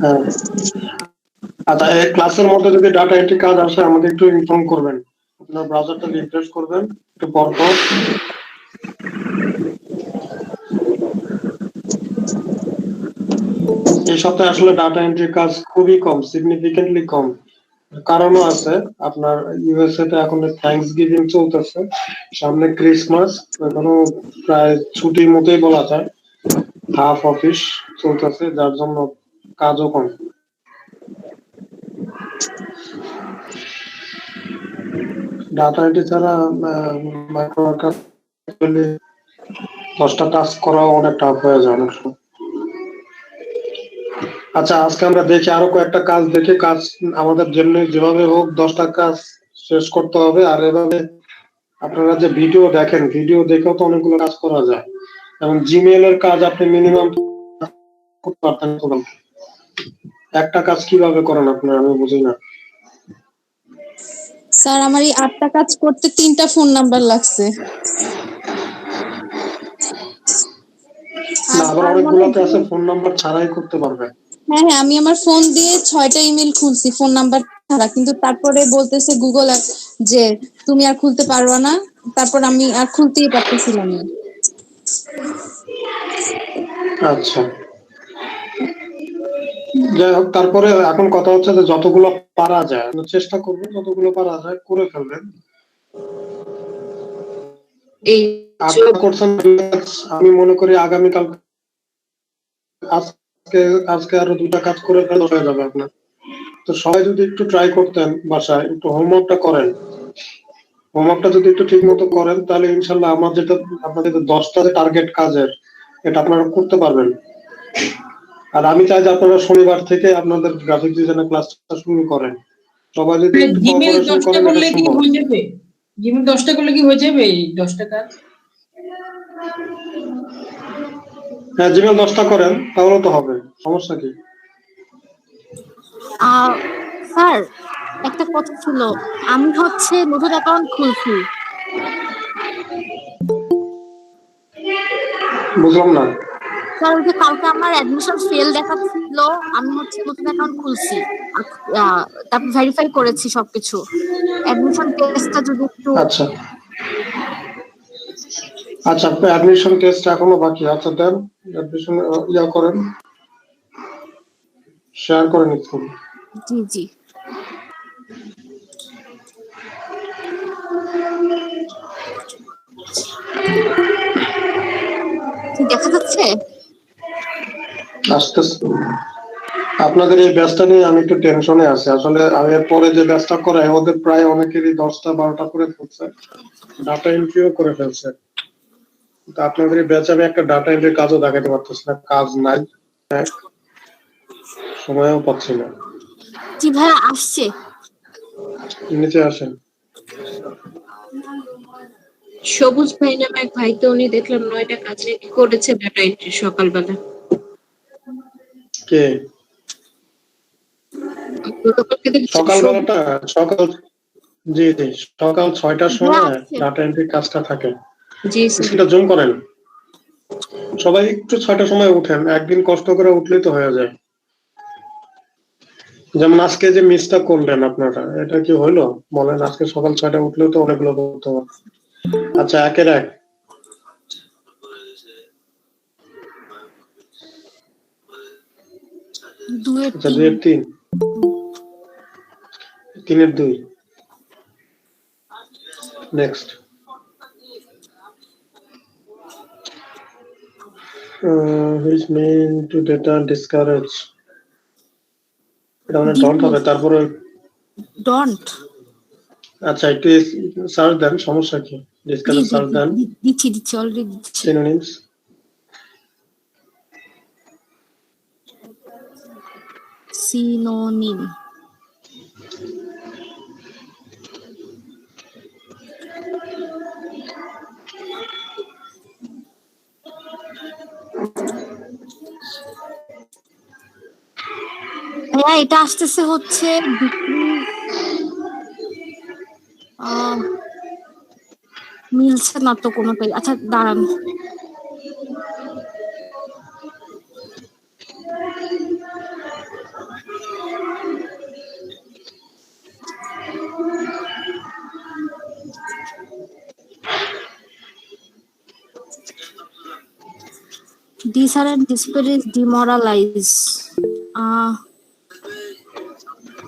হ্যাঁ, আচ্ছা, এই ক্লাসের মধ্যে যদি ডাটা এন্ট্রি কাজ আসে আমাকে একটু ইনফর্ম করবেন। আপনার ব্রাউজারটা রিফ্রেশ করবেন একটু পর পর। এই সপ্তাহে আসলে ডাটা এন্ট্রি কাজ খুবই কম, সিগনিফিকেন্টলি কম। কারণও আছে। আপনার ইউএসএ তে এখন থ্যাঙ্কস গিভিং চলতেছে, সামনে ক্রিসমাস, এখনো প্রায় ছুটির মতোই বলা যায়। হাফ অফিস চলতেছে, যার জন্য কাজও কম। ডাটা এন্ট্রি ছাড়া মাইক্রো ওয়ার্কার 10টা টাস্ক করাও অনেক টাফ হয়ে যায় অনেক সময়। আচ্ছা, আজকে আমরা দেখি আরো কয়েকটা কাজ দেখে কাজ আমাদের জন্য যেভাবে হোক 10টা কাজ শেষ করতে হবে। আর এভাবে আপনারা যে ভিডিও দেখেন, ভিডিও দেখেও তো অনেকগুলো কাজ করা যায়। এবং জিমেইল এর কাজ আপনি মিনিমাম করতে পারতেন তো। একটা কাজ কিভাবে করেন আপনারা, আমি বুঝি না। স্যার আমার এই 8টা কাজ করতে 3টা ফোন নাম্বার লাগছে। না, আর আবার তার মানে অনেকগুলোতে আছে ফোন নাম্বার ছাড়াই করতে পারবে। হ্যাঁ হ্যাঁ, আমি আমার ফোন দিয়ে 6টা ইমেল খুলছি ফোন নাম্বার ছাড়া, কিন্তু তারপরে বলতেছে গুগল যে তুমি আর খুলতে পারবা না। তারপর আমি আর খুলতেই পারতেছিলাম না। আচ্ছা, যাই হোক, তারপরে এখন কথা হচ্ছে যে যতগুলো পারা যায় চেষ্টা করবেন, যতগুলো পারা যায় করে ফেলবেন। এই আপনারা করছেন, আমি মনে করি আগামীকাল আজকে আজকে আরো 2টা কাজ করে ফেলা হয়ে যাবে আপনার। তো সবাই যদি একটু ট্রাই করতেন, বাসায় একটু হোমওয়ার্কটা করেন, হোমওয়ার্কটা যদি একটু ঠিক মতো করেন তাহলে ইনশাল্লাহ আমার যেটা আপনাদের 10টা যে টার্গেট কাজের, এটা আপনারা করতে পারবেন। আর আমি চাই যে আপনারা শনিবার থেকে আপনাদের গ্রাফিক ডিজাইনের ক্লাসটা শুরু করেন। সবাই যদি একটু জিমেল কোঅপারেশন 10টা করেন, এটা করলে কি সম্ভব। হয়ে যাবে? জিমেল 10টা করলে কি হয়ে যাবে এই 10টা কাজ? হ্যাঁ, জিমেল 10টা করেন তাহলে তো হবে, সমস্যা কি? স্যার একটা কথা ছিল, আমি হচ্ছে নতুন অ্যাকাউন্ট খুলছি। বুঝলাম না। স্যার ওই যে কালকে আমার অ্যাডমিশন ফেল দেখাচ্ছিল, আমি হচ্ছে নতুন অ্যাকাউন্ট খুলছি, তারপর ভেরিফাই করেছি সবকিছু। অ্যাডমিশন টেস্টটা যদি একটু আচ্ছা আচ্ছা, অ্যাডমিশন টেস্ট এখনো বাকি। আচ্ছা, দেন অ্যাডমিশন ইয়া করেন, শেয়ার করে নিচ্ছি। জি জি দেখা যাচ্ছে। আসতেছে। আপনাদের এই ব্যাচটা নিয়ে আমি একটু টেনশনে আছি আসলে। আমি এর পরে যে ব্যাচটা করাই ওদের প্রায় অনেকেরই 10টা 12টা করে ফেলছে, ডাটা এন্ট্রিও করে ফেলছে। তো আপনাদের এই ব্যাচে আমি একটা ডাটা এন্ট্রির কাজও দেখাতে পারতেছি না, কাজ নাই, সময়ও পাচ্ছি না। জি ভাইয়া আসছে। নিচে আসেন। সবুজ ভাই নামে এক ভাই, তো উনি দেখলাম 9টা কাজ নাকি করেছে ডাটা এন্ট্রি সকালবেলা। কে? গতকালকে দেখছি সকালবেলাটা? সকাল, জি জি, সকাল 6টার ভাইয়া সময় আসছে। ডাটা এন্ট্রির কাজটা থাকে। জি স্যার। সেটা জুম করেন। সবাই একটু 6টার সময় উঠেন, একদিন কষ্ট করে উঠলেই তো হয়ে যায়। যেমন আজকে যে মিসটা করলেন আপনারা, এটা কি হইলো? বলেন, আজকে সকাল 6টায় উঠলেও তো অনেকগুলো করতে হবে। আচ্ছা, একের এক। দুয়ের আচ্ছা, 3। 2 এর 3, 3 এর 2। Next. which mean to data discourage, এটা মানে ডন্ট হবে। তারপরে ডন্ট। আচ্ছা, একটু সার্চ দেন, সমস্যা কি? জি ডিসকারেজ জি সার্চ দেন, দিচ্ছি অলরেডি দিচ্ছি। সিনোনিমস। সিনোনিম। হ্যাঁ, এটা আসতেছে হচ্ছে মিলছে না তো কোনোটাই। আচ্ছা দাঁড়ান, Desire and despair is demoralize.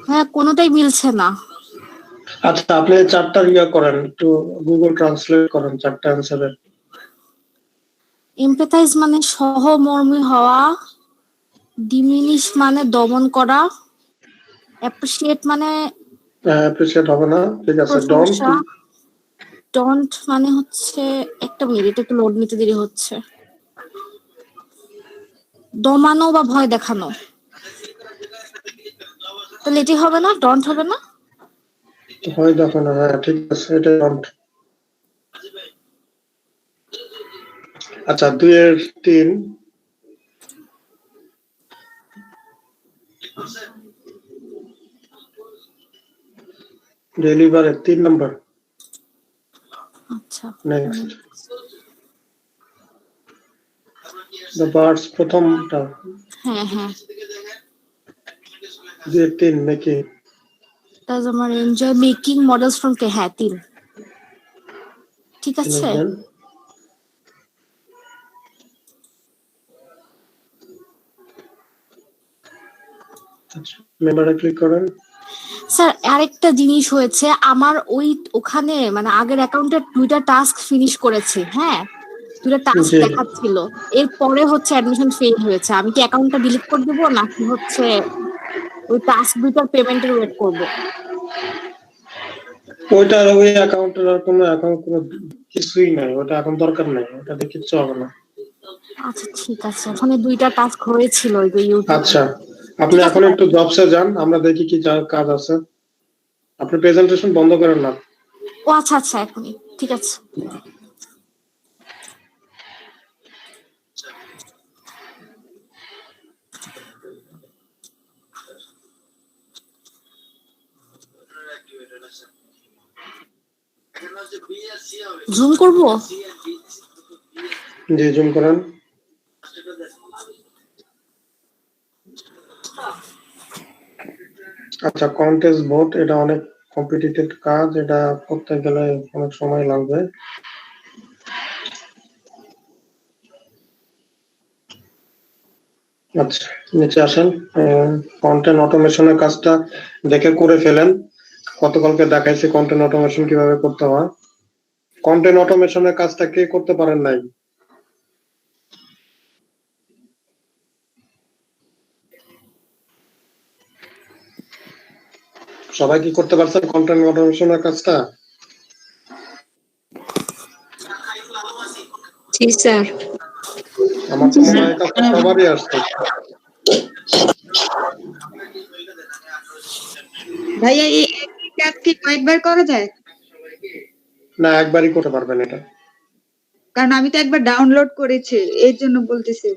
হ্যাঁ, কোনোটাই মিলছে না। আচ্ছা, আপনি চারটা করেন, একটু গুগল ট্রান্সলেট করেন চারটা অ্যান্সারের। এমপ্যাথাইজ মানে সহমর্মী হওয়া, ডিমিনিশ মানে দমন করা, অ্যাপ্রিশিয়েট মানে অ্যাপ্রিশিয়েট হবে না, ঠিক আছে। ডোন্ট, প্রশংসা, ডন্ট মানে হচ্ছে, একটা মিনিট একটু লোড নিতে দেরি হচ্ছে, দমানো বা ভয় দেখানো। তাহলে এটি হবে না, ডন্ট হবে না। হয় দেখো না, হ্যাঁ ঠিক আছে, এটা ডোন্ট। আচ্ছা, 2 এর 3, ডেলিভারের 3 নাম্বার। আচ্ছা, নেক্সট, দ্য বার্ডস প্রথমটা। হ্যাঁ হ্যাঁ। 2 এর 3 নাকি? ডাজ আমার এনজয় মেকিং মডেলস ফ্রম কে, হ্যাঁ 3, ঠিক আছে। লিখবেন। আচ্ছা, মেম্বারে ক্লিক করেন। স্যার আরেকটা জিনিস হয়েছে, আমার ওখানে মানে আগের অ্যাকাউন্টে 2টা টাস্ক ফিনিশ করেছি, হ্যাঁ 2টা টাস্ক জি। দেখাচ্ছিল, এরপরে হচ্ছে অ্যাডমিশন ফেল হয়েছে। আমি কি অ্যাকাউন্টটা ডিলিট করে দেবো নাকি হচ্ছে ওই টাস্ক 2টার পেমেন্টের ওয়েট করব? ওইটার ওই অ্যাকাউন্টের আর কোনো কিছুই নাই, ওটা এখন দরকার নাই, ওটাতে কিচ্ছু হবে না। আচ্ছা ঠিক আছে, ওখানে 2টা টাস্ক হয়েছিল ওই যে ইউটিউব। আচ্ছা, আপনি এখন একটু জবসে যান, আমরা দেখি কি কাজ আছে। আপনি প্রেজেন্টেশন বন্ধ করেন না। ও আচ্ছা আচ্ছা, এখনই ঠিক আছে। জুম করব? জি, জুম করেন। আচ্ছা, কন্টেস্ট ভোট, এটা অনেক কম্পিটিটিভ কাজ, এটা করতে গেলে অনেক সময় লাগবে। আচ্ছা, নিচে আসেন। কন্টেন্ট অটোমেশনের কাজটা দেখে করে ফেলেন। গতকালকে দেখাইছি কন্টেন্ট অটোমেশন কিভাবে করতে হয়। কন্টেন্ট অটোমেশনের কাজটা কে করতে পারেন নাই? সবাই কি করতে পারছেন কন্টেন্ট অটোমেশনের কাজটা? জি স্যার। আমার তো মনে হয় এই কাজটা সবারই আসছে। ভাইয়া এই কাজ কি কয়েকবার করা যায়? না, একবারই করতে পারবেন এটা। কারণ আমি তো একবার ডাউনলোড করেছি, এর জন্য বলতেছি।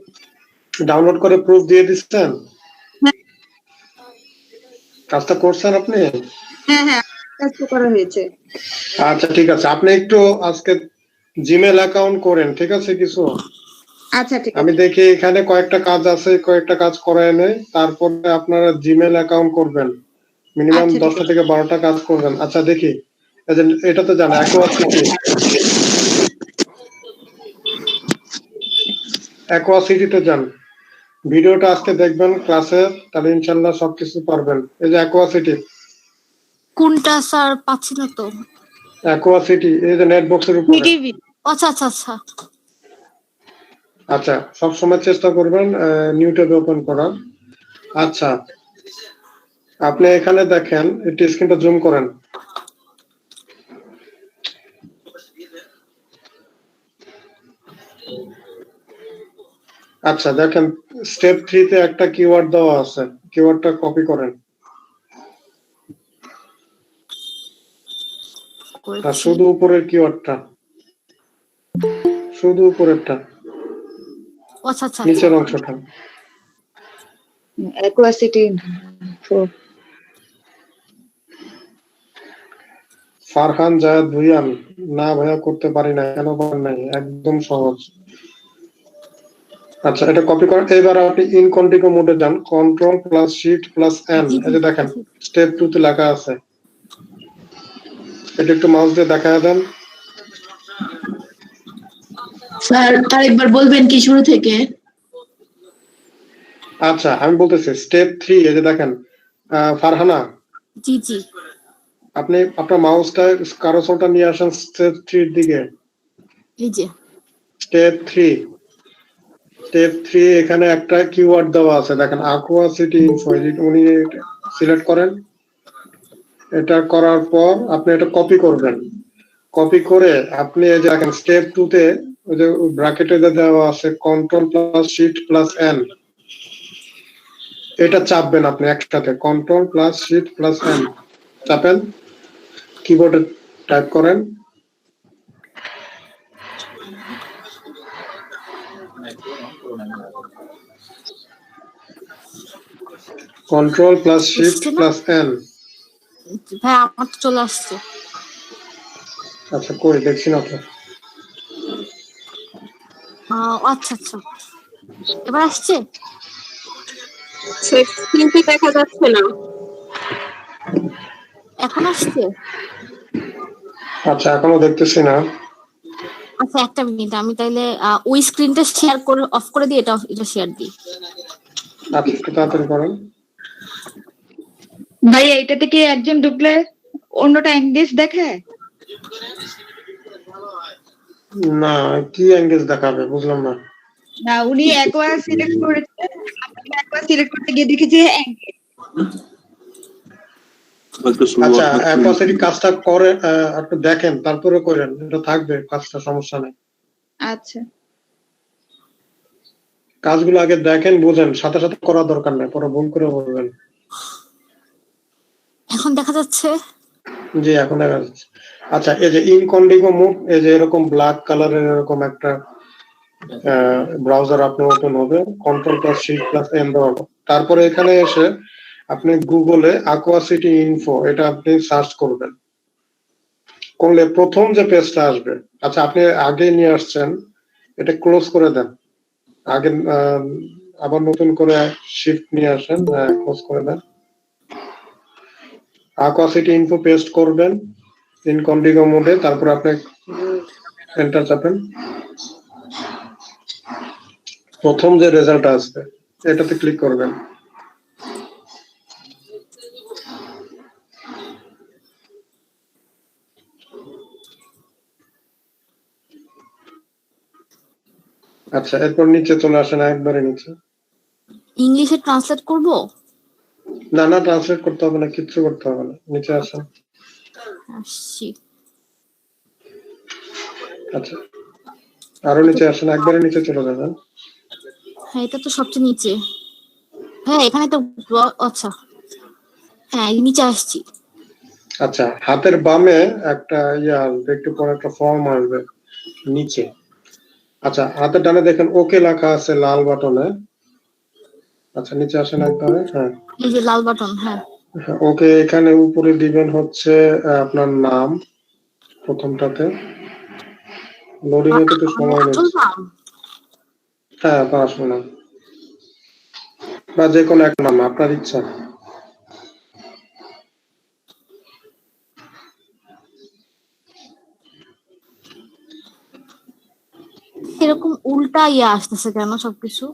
ডাউনলোড করে প্রুফ দিয়ে দিচ্ছেন? হ্যাঁ কাজটা করছেন আপনি? হ্যাঁ হ্যাঁ, কাজ তো করা হয়েছে। আচ্ছা ঠিক আছে, আপনি একটু আজকে জিমেল অ্যাকাউন্ট করেন, ঠিক আছে কিছু? আচ্ছা ঠিক আমি আছে। দেখি এখানে কয়েকটা কাজ আছে, কয়েকটা কাজ করায় নেই, তারপরে আপনারা জিমেল অ্যাকাউন্ট করবেন, মিনিমাম আচ্ছা ঠিক 10টা আছে। থেকে 12টা কাজ করবেন। আচ্ছা দেখি, এই যে এটা তো জানা অ্যাকোয়াসিটিতে যান, ভিডিওটা আজকে দেখবেন ক্লাসে, তাহলে ইনশাল্লাহ সবকিছু পারবেন। এই যে অ্যাকোয়াসিটি, কোনটা স্যার? পাচ্ছি না তো। অ্যাকোয়াসিটি এই যে নেট বক্সের উপরে। ভিডিভি। আচ্ছা আচ্ছা আচ্ছা। আচ্ছা, সবসময় চেষ্টা করবেন নিউ ট্যাবে ওপেন করার। আচ্ছা, আপনি এখানে দেখেন, একটু স্ক্রিনটা জুম করেন। আচ্ছা দেখেন, স্টেপ 3 তে একটা কিওয়ার্ড দেওয়া আছে, কিওয়ার্ডটা কপি করেন। আর শুধু উপরের কিওয়ার্ডটা, শুধু উপরেরটা, আচ্ছা আচ্ছা। নিচের অংশটা। অ্যাকোয়াসিটি ফারহান জায়েদ ভুইয়ান, না ভাইয়া করতে পারি না। কেন পারেন নাই? একদম সহজ। আচ্ছা, এটা কপি করেন। এবার আপনি ইনকন্টিগো মোডে যান, control plus shift plus N, এই যে দেখেন স্টেপ 2 তে লেখা আছে, এটা একটু মাউস দিয়ে দেখায় দেন। স্যার আরেকবার বলবেন কি শুরু থেকে? আচ্ছা আমি বলতেছি স্টেপ 3, এই যে দেখেন ফারহানা, জি জি আপনি আপনার মাউসটা কারোসলটা নিয়ে আসেন স্টেপ 3 এর দিকে। এই যে স্টেপ 3, এখানে একটা কিওয়ার্ড দেওয়া আছে, দেখেন aqua city info, উনি সিলেক্ট করেন। এটা করার পর আপনি এটা কপি করবেন। কপি করে আপনি এই যে দেখেন স্টেপ 2 তে ওই যে ব্র্যাকেটে দেওয়া আছে control plus shift plus N, এটা চাপবেন আপনি একসাথে, control plus shift plus N চাপেন, কিবোর্ডে টাইপ করেন কন্ট্রোল প্লাস শিফট এসছে না প্লাস এন। ভাই, আমার তো চলে আসছে। আচ্ছা কই দেখছি না তো। আচ্ছা আচ্ছা, এবার আসছে। কিন্তু দেখা যাচ্ছে না। এখন আসছে। আচ্ছা এখনো দেখতেছি না। আচ্ছা একটা মিনিট, আমি তাইলে ওই স্ক্রিনটা শেয়ার করে অফ করে দিই, এটা শেয়ার দিই। আপনি একটু তাড়াতাড়ি করেন। ভাই এইটা থেকে একজন ঢুকলে অন্যটা এঙ্গেজ দেখায়? না, কি এঙ্গেজ দেখাবে বুঝলাম না। না, উনি অ্যাকোয়া সিলেক্ট করেছে, আমি অ্যাকোয়া সিলেক্ট করতে গিয়ে দেখি যে এঙ্গেজ। আচ্ছা অ্যাকোয়াসিটি কাজটা করে একটু দেখেন তারপরে করেন, এটা থাকবে কাজটা, সমস্যা নেই। আচ্ছা কাজগুলো আগে দেখেন বুঝেন, সাথে সাথে করার দরকার নেই, পরে ভুল করে বলবেন। এখন দেখা যাচ্ছে। জি এখন দেখা যাচ্ছে। আচ্ছা এই যে ইনকন্ডিগো মুড, এই যে এরকম ব্ল্যাক কালারের এরকম একটা ব্রাউজার আপনার ওপেন হবে, control plus shift plus N দেওয়া হবে। তারপরে এখানে এসে আপনি গুগলে aqua city info এটা আপনি সার্চ করবেন, করলে প্রথম যে পেজটা আসবে। আচ্ছা আপনি আগে নিয়ে আসছেন, এটা ক্লোজ করে দেন, আগে আবার নতুন করে শিফট নিয়ে আসেন, ক্লোজ করে দেন। aqua city info পেস্ট করবেন ইনকন্ডিগো মোডে, তারপর আপনি এন্টার চাপেন। প্রথম যে রেজাল্ট আসবে এটাতে ক্লিক করবেন। আচ্ছা এরপর নিচে চলে আসেন, একবারে নিচে। ইংলিশে ট্রান্সলেট করব? না না ট্রান্সলেট করতে হবে না, কিচ্ছু করতে হবে না, নিচে আসেন। আসছি। আচ্ছা আরো নিচে আসেন, একবারে নিচে চলে যাবেন। হ্যাঁ এটা তো সবচেয়ে নিচে। হ্যাঁ এখানে তো আচ্ছা, হ্যাঁ নিচে আসছি। আচ্ছা হাতের বামে একটা আসবে, একটু পরে একটা ফর্ম আসবে নিচে। আচ্ছা হাতের ডানে দেখেন ওকে লেখা আছে লাল বাটনে। আচ্ছা নিচে আসেন একবারে। হ্যাঁ এই যে লাল বাটন, হ্যাঁ। ওকে, এখানে উপরে দিবেন হচ্ছে আপনার নাম প্রথমটাতে, লোডিং এ একটু সময় আসল নিচ্ছে। নাম? হ্যাঁ আপনার আসল নাম বা যে কোনো এক নাম আপনার ইচ্ছা। এরকম উল্টা আসতেছে কেন সবকিছু?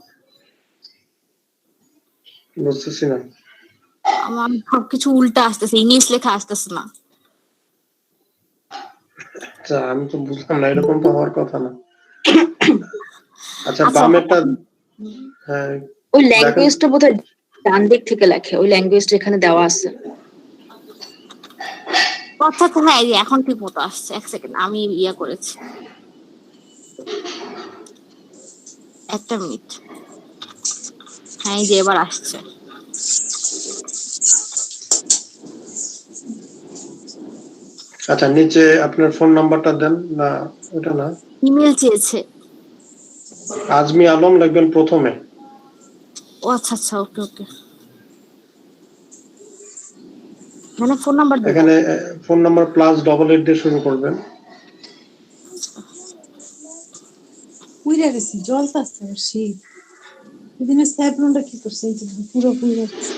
বুঝতেছি না। আমার সবকিছু উল্টা আসতেছে, ইংলিশ লেখা আসতেছে না। আচ্ছা আমি তো বুঝলাম না, এরকম তো হওয়ার কথা না। আচ্ছা আচ্ছা বামেরটা, হ্যাঁ ওই দেখেন। ল্যাঙ্গুয়েজটা বোধহয় ডান দিক থেকে লেখে, ওই ল্যাঙ্গুয়েজটা এখানে দেওয়া আছে। আচ্ছা আচ্ছা, হ্যাঁ এই যে এখন ঠিক মতো আসছে। এক সেকেন্ড, আমি করেছি। একটা মিনিট। হ্যাঁ এই যে এবার আসছে। আচ্ছা নিচে আপনার ফোন নাম্বারটা দেন, না ওটা না, ইমেল চেয়েছে। আজমি আলম লিখবেন প্রথমে। ও আচ্ছা আচ্ছা, ওকে ওকে। এখানে ফোন নাম্বার দেবো? এখানে ফোন নাম্বার +88 দিয়ে শুরু করবেন। পুইরা গেছি, জল আসছে শীত। এদিনে স্যাপলনটা কি করছে, এই যে পুরো পুইরা গেছে।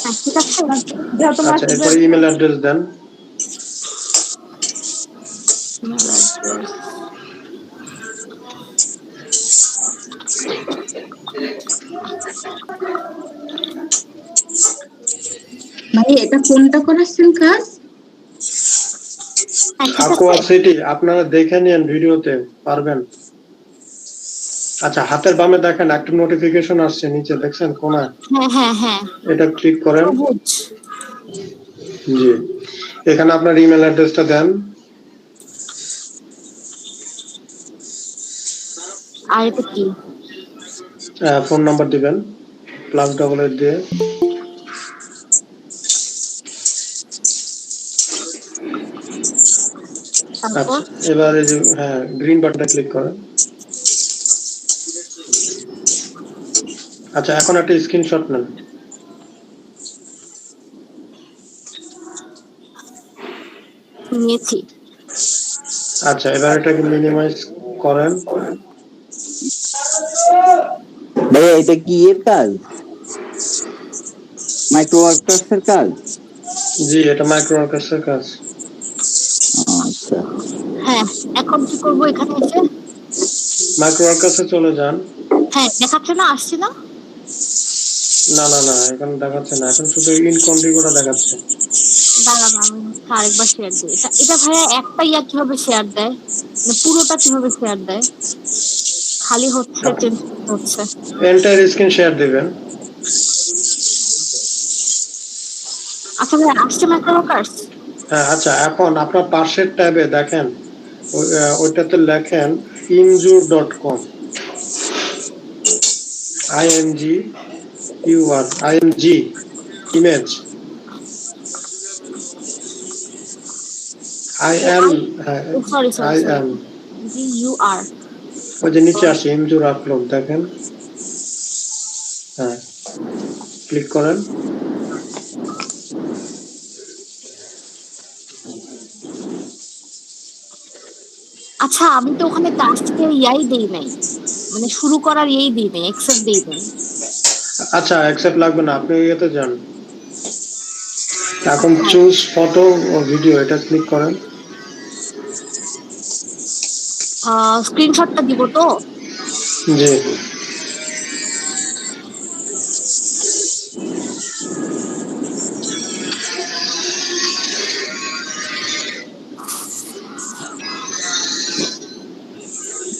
হ্যাঁ ঠিক আছে। যাও তোমার আচ্ছা এরপরে ইমেল অ্যাড্রেস দেন। Email address. ভাই এটা কোনটা করাচ্ছেন কাজ? হ্যাঁ, ঠিক আছে। aqua city আপনারা দেখে নিন ভিডিওতে পারবেন। আচ্ছা হাতের বামে দেখেন একটা নোটিফিকেশন আসছে নিচে দেখছেন কোনায়, হ্যাঁ হ্যাঁ হ্যাঁ, এটা ক্লিক করেন। সবুজ। জি এখানে আপনার ইমেল অ্যাড্রেসটা দেন, আর এটা কি? ফোন নাম্বার দিবেন +88 দিয়ে। তারপর আচ্ছা এবার এই যে হ্যাঁ গ্রিন বাটনটা ক্লিক করেন। আচ্ছা এখন একটা স্ক্রিনশট নেন। নিয়েছি। আচ্ছা এবার এটাকে মিনিমাইজ করেন। ভাইয়া এটা কি এর কাজ, মাইক্রো ওয়ার্কার্সের কাজ? জি এটা মাইক্রো ওয়ার্কার্সের কাজ। আচ্ছা হ্যাঁ, এখন কি করবো এখানে এসে? মাইক্রো ওয়ার্কার্সে চলে যান। হ্যাঁ, দেখাচ্ছে না, আসছে না? না না না এখন দেখাচ্ছে না, এখন শুধু ইনকনফিগার দেখাচ্ছে। দাঁড়ান আমি আরেকবার শেয়ার দিই। এটা ভাইয়া একটা ইয়া কিভাবে শেয়ার দেয়, মানে পুরোটা কিভাবে শেয়ার দেয়? খালি হচ্ছে, চেঞ্জ হচ্ছে। এন্টার স্ক্রিন শেয়ার দিবেন। আচ্ছা ভাইয়া আসছে মাইক্রো ওয়ার্কার্স। হ্যাঁ আচ্ছা এখন আপনার পাশের ট্যাবে দেখেন ওইটাতে লেখেন injure.com IMG image sorry I am UR। ওই যে নিচে আসে injure আপলোড দেখেন, হ্যাঁ ক্লিক করেন। আচ্ছা আমি তো ওখানে টাস্কের ইয়াই দেই নাই, মানে শুরু করার ইয়েই দিই নাই, অ্যাকসেপ্ট দেই নাই। আচ্ছা অ্যাকসেপ্ট লাগবে না, আপনি ইয়েতে যান, এখন চুজ ফটো ও ভিডিও এটা ক্লিক করেন। স্ক্রিনশটটা দিব তো? জি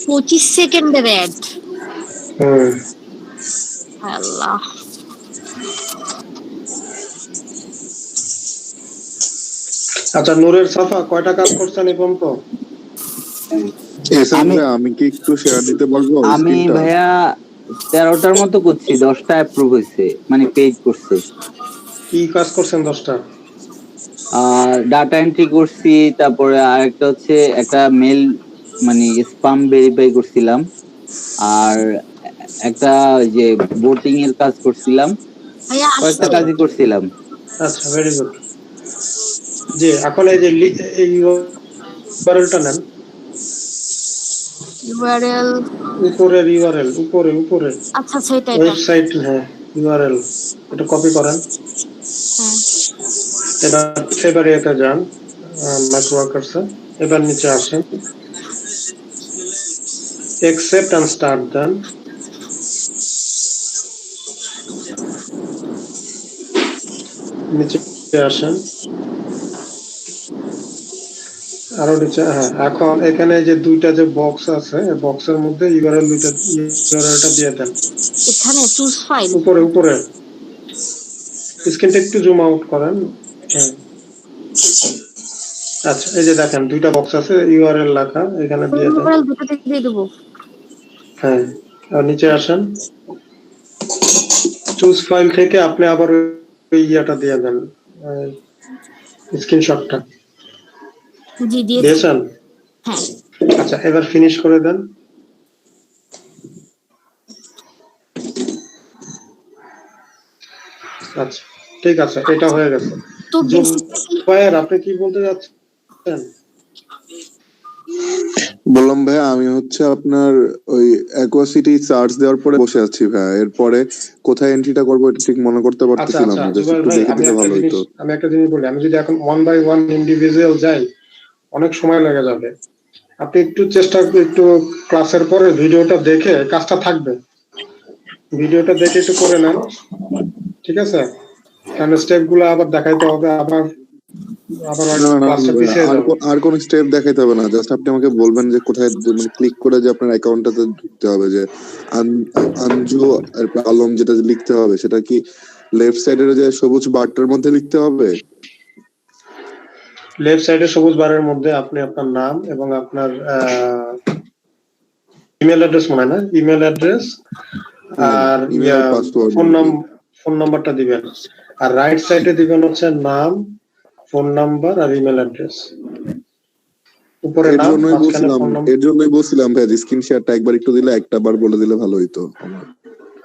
পঁচিশ সেকেন্ডের অ্যাড। হুম আল্লাহ, আচ্ছা নূরের সাফা কয়টা কাজ করছেন এই পর্যন্ত? আমি কি একটু শেয়ার দিতে পারবো? আমি ভাইয়া 13টার মতো করছি, 10টা অ্যাপ্রুভ হয়েছে, মানে পেজ করছে। কি কাজ করছেন 10টা? ডাটা এন্ট্রি করছি, তারপরে আরেকটা হচ্ছে একটা মেল মানে স্পাম ভেরিফাই করছিলাম, আর একটা যে বোটিং এর কাজ করছিলাম, ভাইয়া কয়েকটা আসছে। কাজই করছিলাম। আচ্ছা ভেরি গুড। জি এখন এই যে এই ইউআরএলটা নেন, ইউআরএল। উপরের ইউআরএল উপরে উপরে আচ্ছা সেটা এটা। ওয়েবসাইট, হ্যাঁ ইউআরএল এটা কপি করেন। হ্যাঁ এবার এতে যান মাইক্রো ওয়ার্কার্সে, এবার নিচে আসেন, accept and start দেন। নিচে আসেন আরো নিচে, হ্যাঁ এখন এখানে যে দুইটা যে বক্স আছে বক্সের মধ্যে ইউআরএলটা দিয়ে দেন। এখানে চুজ ফাইল উপরে উপরে স্ক্রিনটা একটু জুম আউট করেন। হ্যাঁ আচ্ছা এই যে দেখেন দুইটা বক্স আছে ইউআরএল লেখা, এখানে দিয়ে দেন। ইউআরএল দুটো দিয়ে দেবো। হ্যাঁ আর নিচে আসেন, চুজ ফাইল থেকে আপনি আবার ওই ইয়াটা দিয়ে দেন, স্ক্রিনশটটা জি দিয়েছি। দিয়েছেন? হ্যাঁ আচ্ছা এবার ফিনিশ করে দেন। আচ্ছা ঠিক আছে এটা হয়ে গেছে। তো জুবায়ের আপনি কি বলতে যাচ্ছেন? বললাম ভাইয়া আমি হচ্ছে আপনার ওই অ্যাকোয়াসিটি সার্চ দেওয়ার পরে বসে আছি ভাইয়া, এরপরে কোথায় এন্ট্রিটা করবো এটা ঠিক মনে করতে আচ্ছা পারতেছিলাম আচ্ছা না, জাস্ট জুবায়ের একটু ভাই দেখে দিলে ভালো হতো। আমি একটা জিনিস বলি, আমি যদি এখন 1 by 1 ইন্ডিভিজুয়াল যাই অনেক সময় লেগে যাবে। আপনি একটু চেষ্টা একটু ক্লাসের পরে ভিডিওটা দেখে কাজটা থাকবে ভিডিওটা দেখে একটু করে নেন, ঠিক আছে? কারণ স্টেপ গুলো আবার দেখাইতে হবে, আবার আবার না না ক্লাসটা ভাইয়া, পিছিয়ে যাবে। আর কোন স্টেপ দেখাইতে হবে না, জাস্ট আপনি আমাকে বলবেন যে কোথায় মানে ক্লিক করে যে আপনার অ্যাকাউন্টটাতে ঢুকতে হবে, যে আঞ্জু আলম যেটা লিখতে হবে সেটা কি লেফট সাইডের যে সবুজ বারটার মধ্যে লিখতে হবে? লেফট সাইডে সবুজ বারের মধ্যে আপনি আপনার নাম এবং আপনার ইমেল অ্যাড্রেস, মনে হয় না, ইমেল অ্যাড্রেস আর ইমেল পাসওয়ার্ড ফোন নাম্বারটা দিবেন। আর রাইট সাইডে দিবেন হচ্ছে নাম, ফোন নাম্বার আর ইমেল অ্যাড্রেস। উপরে নাম, মাঝখানে ফোন নাম্বার। এর জন্যই বলছিলাম ভাই, স্ক্রিন শেয়ারটা একবার একটু দিলে, একটা বার বলে দিলে ভালো হইতো।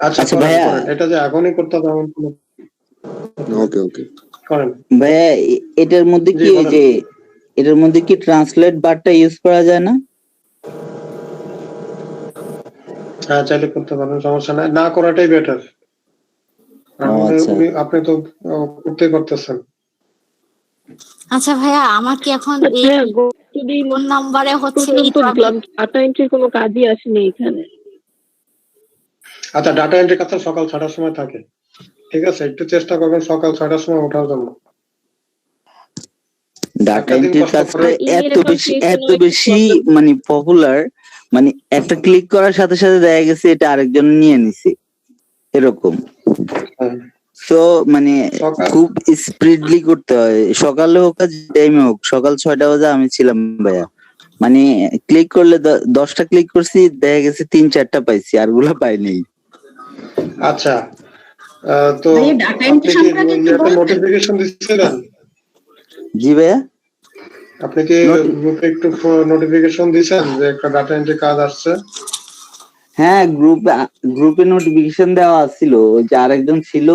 আচ্ছা ভাইয়া, এটা যে এখনই করতে হবে এমন কোনো। ওকে ওকে করেন ভাইয়া, এটার মধ্যে কি ওই যে এটার মধ্যে কি ট্রান্সলেট বারটা ইউজ করা যায় না? হ্যাঁ, চাইলে করতে পারেন, সমস্যা নাই, না করাটাই বেটার। আপনি তো করতেই পারতেছেন। আচ্ছা ভাইয়া, আমার কি এখন এই ফোন নাম্বারে হচ্ছে এই ডাটা এন্ট্রির কোনো কাজই আসেনি এখানে। আচ্ছা, ডাটা এন্ট্রি কাজ সকাল 6টার সময় থাকে, ঠিক আছে? একটু চেষ্টা করবেন সকাল 6টার সময় ওঠার জন্য। ডাটা এন্ট্রির কাজটা এত বেশি মানে পপুলার, মানে একটা ক্লিক করার সাথে সাথে দেখা গেছে এটা আরেকজন নিয়ে নিছে, এরকম। তো মানে খুব স্পিডলি করতে হয়, সকালে হোক আর টাইমে হোক। সকাল 6টা বাজে আমি ছিলাম ভাইয়া, মানে ক্লিক করলে 10টা ক্লিক করছি, দেখা গেছে 3-4টা পাইছি, আর গুলা পাই নাই। আচ্ছা, তো আপনি কি নোটিফিকেশন দিচ্ছিলেন? জি ভাইয়া, আপনি কি গ্রুপে একটু নোটিফিকেশন দিয়েছেন যে একটা ডাটা এন্ট্রি কাজ আসছে? হ্যাঁ, গ্রুপে নোটিফিকেশন দেওয়া ছিল, ওই যে আরেকজন ছিল,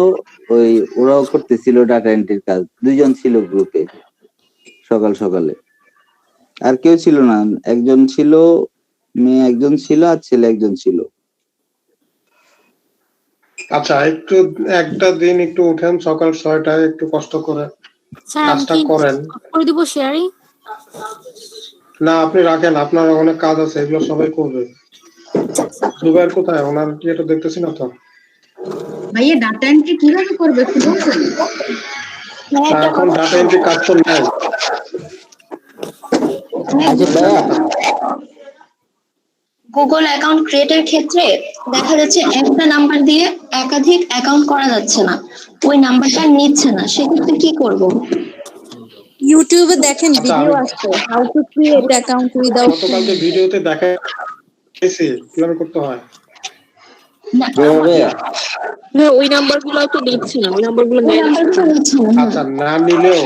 ওই ওরাও করতেছিল ডাটা এন্ট্রির কাজ, 2জন ছিল গ্রুপে সকাল সকালে। আর কেউ ছিল না, একজন ছিল, মেয়ে একজন ছিল, আর ছেলে একজন ছিল। আচ্ছা, একটু একটা দিন একটু উঠেন সকাল 6টায়, একটু কষ্ট করে কাজটা করেন। করে দিব শেয়ারিং। না, আপনি রাখেন, আপনার অনেক কাজ আছে, এগুলো সবাই করবে। জুবাইর কোথায়? ওনার কি এটা দেখতেছি না তো। ভাইয়া ডাটা এন্ট্রি কিভাবে করবে একটু বলবেন? এখন ডাটা এন্ট্রি কাজ তো নাই। গুগল অ্যাকাউন্ট ক্রিয়েটের ক্ষেত্রে দেখা যাচ্ছে একটা নাম্বার দিয়ে একাধিক অ্যাকাউন্ট করা যাচ্ছে না, ওই নাম্বারটা নিচ্ছে না, সেক্ষেত্রে কি করব? ইউটিউবে দেখেন, ভিডিও আসছে how to create account without. গতকালকে ভিডিওতে দেখাইছি কিভাবে করতে হয়। ওই নাম্বারগুলো তো দিচ্ছি না, ওই নাম্বারগুলো আচ্ছা, নাম নিলেও,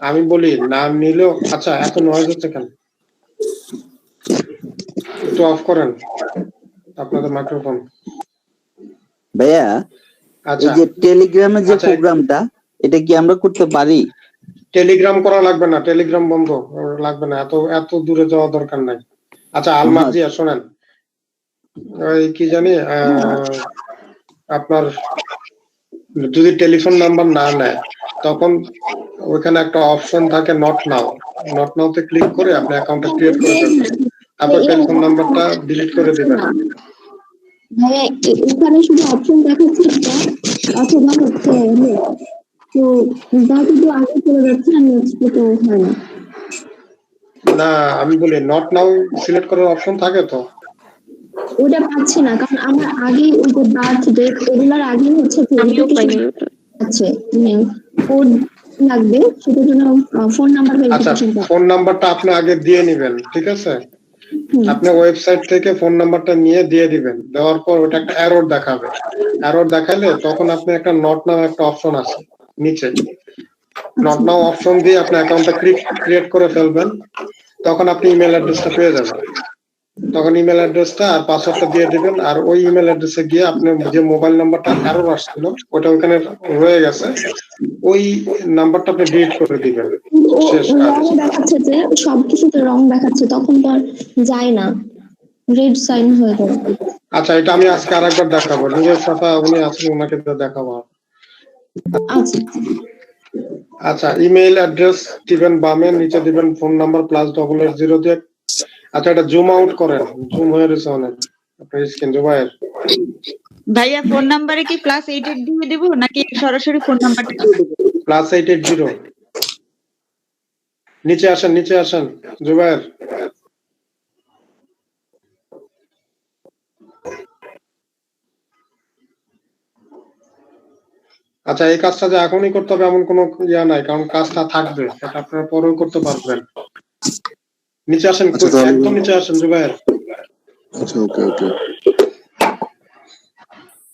আমি বলি নাম নিলেও, আচ্ছা এত নয়েজ হচ্ছে কেন? একটু অফ করেন আপনাদের মাইক্রোফোন। ভাইয়া, আচ্ছা, এই যে টেলিগ্রামের যে প্রোগ্রামটা, এটা কি আমরা করতে পারি? টেলিগ্রাম করা লাগবে না, টেলিগ্রাম বন্ধ, লাগবে না, এত দূরে যাওয়া দরকার নাই। আচ্ছা, আলমার জিয়া শোনেন, ওই কি জানি আপনার যদি টেলিফোন নাম্বার না নেয়, তখন ওইখানে একটা অপশন থাকে নট নাওতে ক্লিক করে আপনি অ্যাকাউন্টটা ক্রিয়েট করে ফেলবেন, তারপর টেলিফোন নাম্বারটা ডিলিট করে দিবেন। ভাইয়া, এখানে শুধু অপশন দেখাচ্ছে অথবা হচ্ছে তো যেহেতু আগে চলে যাচ্ছে, আমি হচ্ছে তো হয় না। না, আমি বলি নট নাও সিলেক্ট করার অপশন থাকে তো, ওটা পাচ্ছি না, কারণ আমার আগে ওই যে বার্থ ডেট এগুলোর আগে হচ্ছে আছে কোড লাগবে, সেটার জন্য ফোন নাম্বার ভেরিফিকেশন। ফোন নাম্বারটা আপনি আগে দিয়ে নেবেন, ঠিক আছে? আপনি ওয়েবসাইট থেকে ফোন নাম্বারটা নিয়ে দিয়ে দিবেন, দেওয়ার পর ওটা একটা এরর দেখাবে, এরর দেখালে তখন আপনি একটা নট নাও একটা অপশন আছে নিচে, নট নাও অপশন দিয়ে আপনি অ্যাকাউন্টটা ক্রিয়েট করে ফেলবেন, তখন আপনি ইমেল অ্যাড্রেসটা পেয়ে যাবেন। তখন ইমেল অ্যাড্রেসটা আর পাসওয়ার্ডটা দিয়ে দিবেন, আর ওই ইমেল অ্যাড্রেসে গিয়ে আপনি যে মোবাইল নাম্বারটা এরর আসছিল ওটা ওখানে রয়ে গেছে, ওই নাম্বারটা আপনি ডিলিট করে দিবেন। শেষ কাজ। দেখাচ্ছে যে সবকিছুতে রং দেখাচ্ছে, তখন তো আর যায় না, রেড সাইন হয়ে যায়। আচ্ছা, এটা আমি আজকে আরেকবার দেখাবো, নিজের সাথে উনি আছেন, ওনাকে দেখাবো। আচ্ছা, ইমেল অ্যাড্রেস দিবেন বামে, নিচে দিবেন ফোন নাম্বার +880 দিয়ে। আচ্ছা, এটা জুম আউট করেন, জুম হয়ে গেছে অনেক আপনার স্ক্রিন। জুবাইর ভাইয়া ফোন নাম্বারে কি +88 দিয়ে দেবো নাকি সরাসরি ফোন নাম্বারটা দিয়ে দেবো? +880 নিচে আসেন জুবায়ের। আচ্ছা, এই কাজটা যে এখনই করতে হবে এমন কোনো ইয়া নাই, কারণ কাজটা থাকবে, এটা আপনারা পরেও করতে পারবেন। নিচে আসেন, আচ্ছা, তাহলে- একদম নিচে আসেন জুবায়ের। আচ্ছা, ওকে ওকে।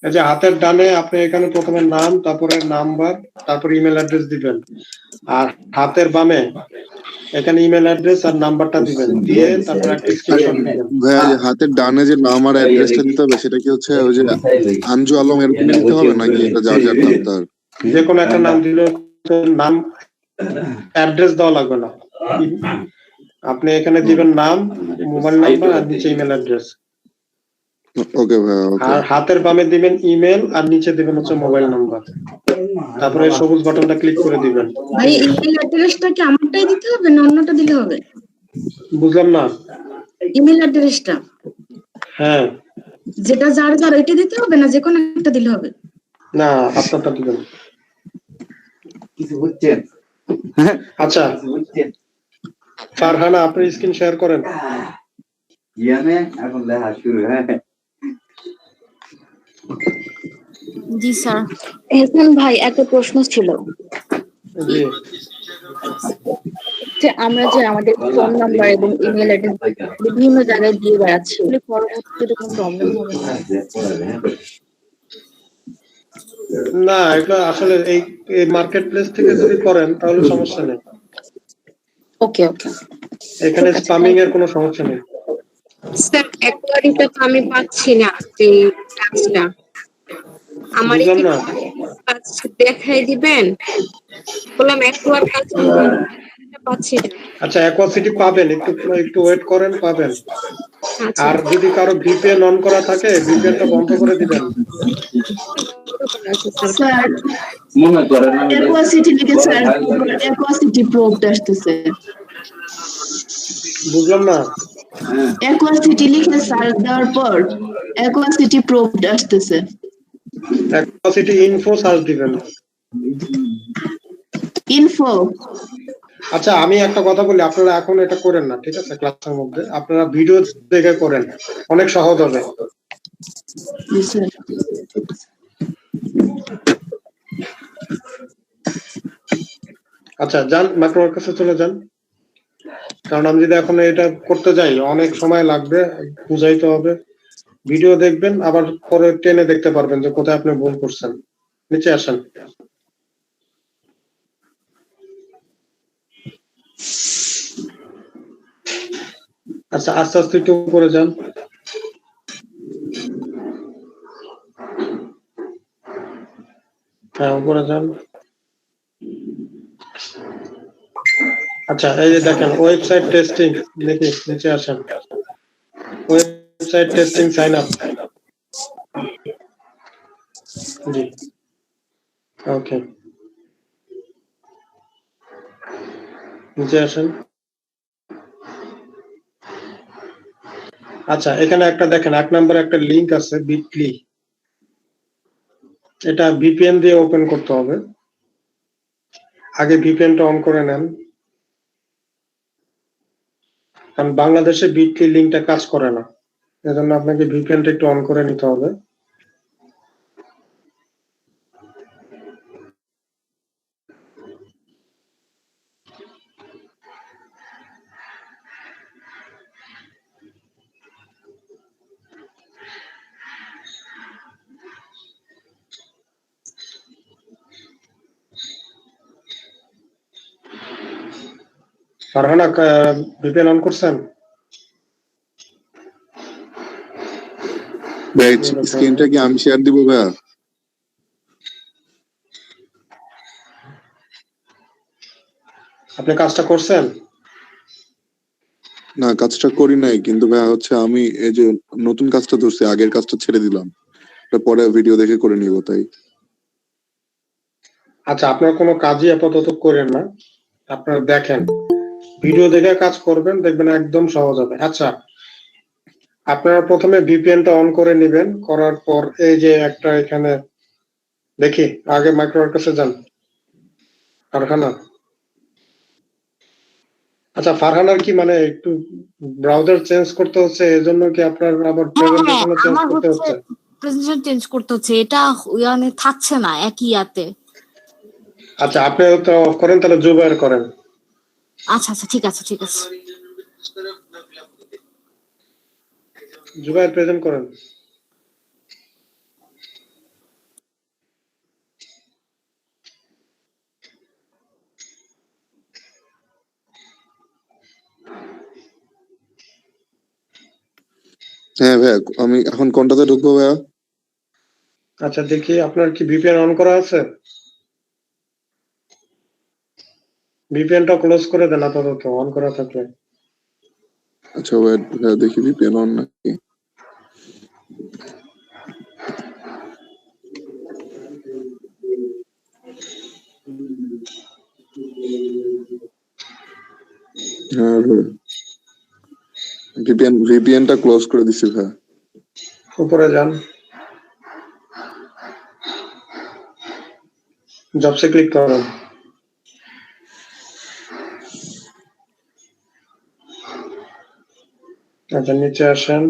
এই যে হাতের ডানে আপনি এখানে প্রথমে নাম, তারপরে নাম্বার, তারপর ইমেল অ্যাড্রেস দিবেন, আর হাতের বামে এখানে ইমেল অ্যাড্রেস আর নাম্বারটা দিবেন, দিয়ে তারপর একটা স্ক্রিনশট দিবেন। ভাইয়া যে হাতের ডানে যে নাম আর অ্যাড্রেসটা দিতে হবে সেটা কি হচ্ছে ওই যে আঞ্জু আলম এরকম দিতে হবে নাকি এটা যার যার নাম তার? যে কোনো একটা নাম দিলে নাম, অ্যাড্রেস দেওয়া লাগবে না। আপনি এখানে দিবেন নাম, মোবাইল নাম্বার আর নিচে ইমেল অ্যাড্রেস। ওকে ভাইয়া, ওকে। আর হাতের বামে দিবেন ইমেল আর নিচে দিবেন হচ্ছে মোবাইল নাম্বার, তারপরে সবুজ বাটনটা ক্লিক করে দিবেন। ভাই ইমেল অ্যাড্রেসটা কি আমারটাই দিতে হবে না অন্যটা দিলে হবে? বুঝলাম না। ইমেল অ্যাড্রেসটা হ্যাঁ, যেটা যার যার ওইটা দিতে হবে না যে কোনো একটা দিলে হবে? না আপনারটা দিবেন। কিছু বুঝছেন? আচ্ছা ফারহানা, আপনি স্ক্রিন শেয়ার করেন। ইয়ানে এখন লেখা শুরু। হ্যাঁ, জি স্যার। এহসান ভাই একটা প্রশ্ন ছিল জি, যে আমরা যে আমাদের ফোন নাম্বার এবং ইমেল অ্যাড্রেস বিভিন্ন জায়গায় দিয়ে বেড়াচ্ছি, এগুলো পরবর্তীতে কোনো প্রবলেম হবে না? না এটা আসলে এই মার্কেট প্লেস থেকে যদি করেন তাহলে সমস্যা নেই, ওকে ওকে। এখানে স্প্যামিং এর কোনো সমস্যা নেই। স্যার অ্যাকোয়ারিটা তো আমি পাচ্ছি না, যে কাজটা আমার বুঝলাম না। কাজ দেখাই দিবেন, বললাম অ্যাকোয়ার কাজ পাচ্ছি না। আচ্ছা, অ্যাকোয়াসিটি পাবেন, একটু ওয়েট করেন, পাবেন। আচ্ছা, আর যদি কারো ভিপিএন অন করা থাকে ভিপিএনটা বন্ধ করে দিবেন। স্যার মনে করেন অ্যাকোয়াসিটি লিখে স্যার অ্যাকোয়াসিটি প্রোবড আসতেছে। বুঝলাম না। অ্যাকোয়াসিটি লিখে স্যার দেওয়ার পর অ্যাকোয়াসিটি প্রোবড আসতেছে। অ্যাকোয়াসিটি ইনফো সার্চ দিবেন। ইনফো। আচ্ছা আমি একটা কথা বলি, আপনারা এখন এটা করেন না, ঠিক আছে? ক্লাসের মধ্যে আপনারা ভিডিও দেখে করেন, অনেক সহজ হবে। আচ্ছা যান, মাইক্রোর কাছে চলে যান, কারণ আমি যদি এখন এটা করতে যাই অনেক সময় লাগবে, বুঝাইতে হবে। ভিডিও দেখবেন, আবার পরে টেনে দেখতে পারবেন যে কোথায় আপনি ভুল করছেন। নিচে আসেন। আচ্ছা আস্তে আস্তে একটু উপরে যান। হ্যাঁ উপরে যান। আচ্ছা এই যে দেখেন ওয়েবসাইট টেস্টিং, দেখি নিচে আসেন। Website testing sign up. জি ওকে, নিচে আসেন। আচ্ছা এখানে একটা দেখেন 1 নম্বরে একটা লিংক আছে বিটলি, এটা ভিপিএন দিয়ে ওপেন করতে হবে। আগে ভিপিএনটা অন করে নেন, কারণ বাংলাদেশে বিটলি লিংকটা কাজ করে না, এজন্য আপনাকে ভিপিএনটা একটু অন করে নিতে হবে। ফারহানা ভিপিএন অন করছেন? ভাই স্ক্রিনটা কি আমি শেয়ার দিব ভাইয়া? আপনি কাজটা করছেন? না কাজটা করি নাই, কিন্তু ভাইয়া হচ্ছে আমি এই যে নতুন কাজটা ধরছি, আগের কাজটা ছেড়ে দিলাম, এটা পরে ভিডিও দেখে করে নিব তাই। আচ্ছা আপনার কোনো কাজই আপাতত করেন না, আপনারা দেখেন, ভিডিও দেখে কাজ করবেন, দেখবেন একদম সহজ হবে। আচ্ছা আপনারা প্রথমে ভিপিএনটা অন করে নেবেন, করার পর এই যে একটা এখানে দেখি, আগে মাইক্রোর কাছে যান। ফারহানা, আচ্ছা ফারহানার কি মানে একটু ব্রাউজার চেঞ্জ করতে হচ্ছে, এজন্য কি আপনার আবার প্রেজেন্টেশনও চেঞ্জ আমার করতে হচ্ছে হচ্ছে? প্রেজেন্টেশন চেঞ্জ করতে হচ্ছে, এটা মানে থাকছে না একই ইয়াতে। আচ্ছা আপনি তো অফ করেন, তাহলে জুবায়ের করেন। আচ্ছা আচ্ছা ঠিক আছে ঠিক আছে। জুবায়ের প্রেজেন্ট করেন। হ্যাঁ ভাইয়া, আমি এখন কোনটাতে ঢুকবো ভাইয়া? আচ্ছা দেখি আপনার কি ভিপিএন অন করা আছে? ভিপিএনটা ক্লোজ করে দেন আপাতত, অন করা থাকলে। আচ্ছা ওয়েট ভাইয়া, দেখি ভিপিএন অন নাকি। হ্যাঁ ভাইয়া, ভিপিএনটা ক্লোজ করে দিছি ভাইয়া। উপরে যান, জবসে ক্লিক করুন। আচ্ছা নিচে আসেন,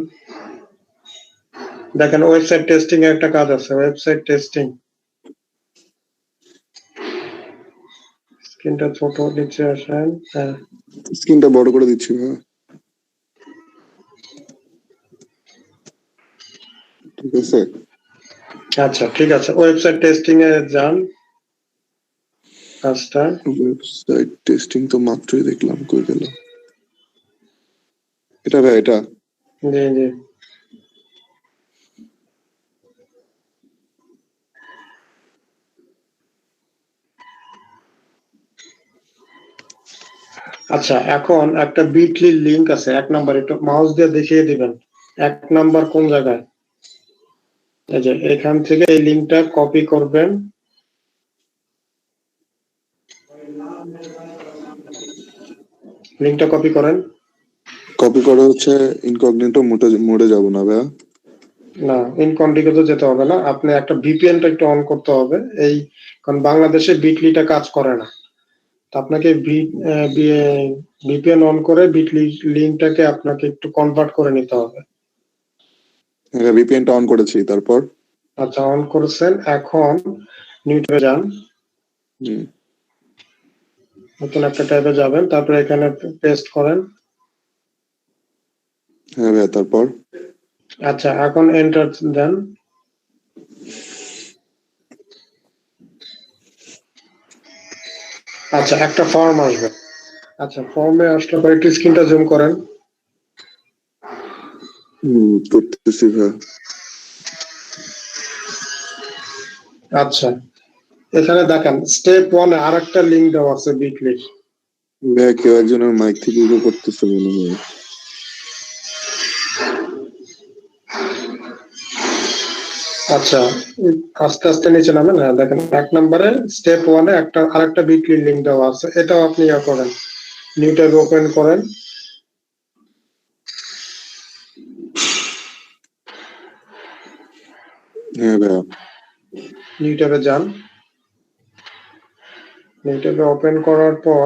দেখেন ওয়েবসাইট টেস্টিং এর একটা কাজ আছে, ওয়েবসাইট টেস্টিং। স্ক্রিনটা ছোট, নিচে আসেন। হ্যাঁ স্ক্রিনটা বড় করে দিচ্ছি ভাইয়া। ঠিক আছে। আচ্ছা ঠিক আছে, ওয়েবসাইট টেস্টিং এ যান। কাজটা ওয়েবসাইট টেস্টিং তো মাত্রই দেখলাম, কই গেল এটা ভাই? এটা জি জি। আচ্ছা এখন একটা বিটলি লিংক আছে 1 নাম্বার, একটু মাউস দিয়ে দেখিয়ে দিবেন 1 নাম্বার কোন জায়গায়। এই যে এখান থেকে এই লিংকটা কপি করবেন, লিংকটা কপি করেন। কপি করে হচ্ছে ইনকগনিটো মোডে যাব না ভাইয়া? না ইনকন্ডিগেটো যেতে হবে না, আপনি একটা ভিপিএনটা একটু অন করতে হবে। এই কারণ বাংলাদেশে বিটলিটা কাজ করে না, তো আপনাকে ভিপিএন অন করে বিটলি লিংকটাকে আপনাকে একটু কনভার্ট করে নিতে হবে। হ্যাঁ ভিপিএনটা অন করেছি, তারপর? আচ্ছা অন করেছেন, এখন নিউ ট্যাবে যান, নতুন একটা ট্যাবে যাবেন, তারপরে এখানে পেস্ট করেন। হ্যাঁ ভাইয়া, তারপর? আচ্ছা এখন এন্টার দেন। আচ্ছা একটা ফর্ম আসবে, আচ্ছা ফর্মে আসলে পরে একটু স্ক্রিনটা জুম করেন। করতেছি ভাইয়া। আচ্ছা এখানে দেখেন স্টেপ 1 এ আরেকটা লিংক দেওয়া আছে বিটলি। ভাইয়া কেউ একজনের মাইক থেকে ইকো করতেছে মনে হয়। আচ্ছা আস্তে আস্তে নিচে নামেন। হ্যাঁ দেখেন 1 নম্বরে স্টেপ 1 এ আরেকটা বিটলি লিংক দেওয়া আছে, এটাও আপনি ইয়া করেন, নিউ ট্যাব ওপেন করেন। হ্যাঁ ভাইয়া, নিউ ট্যাবে যান, নিউ ট্যাবে ওপেন করার পর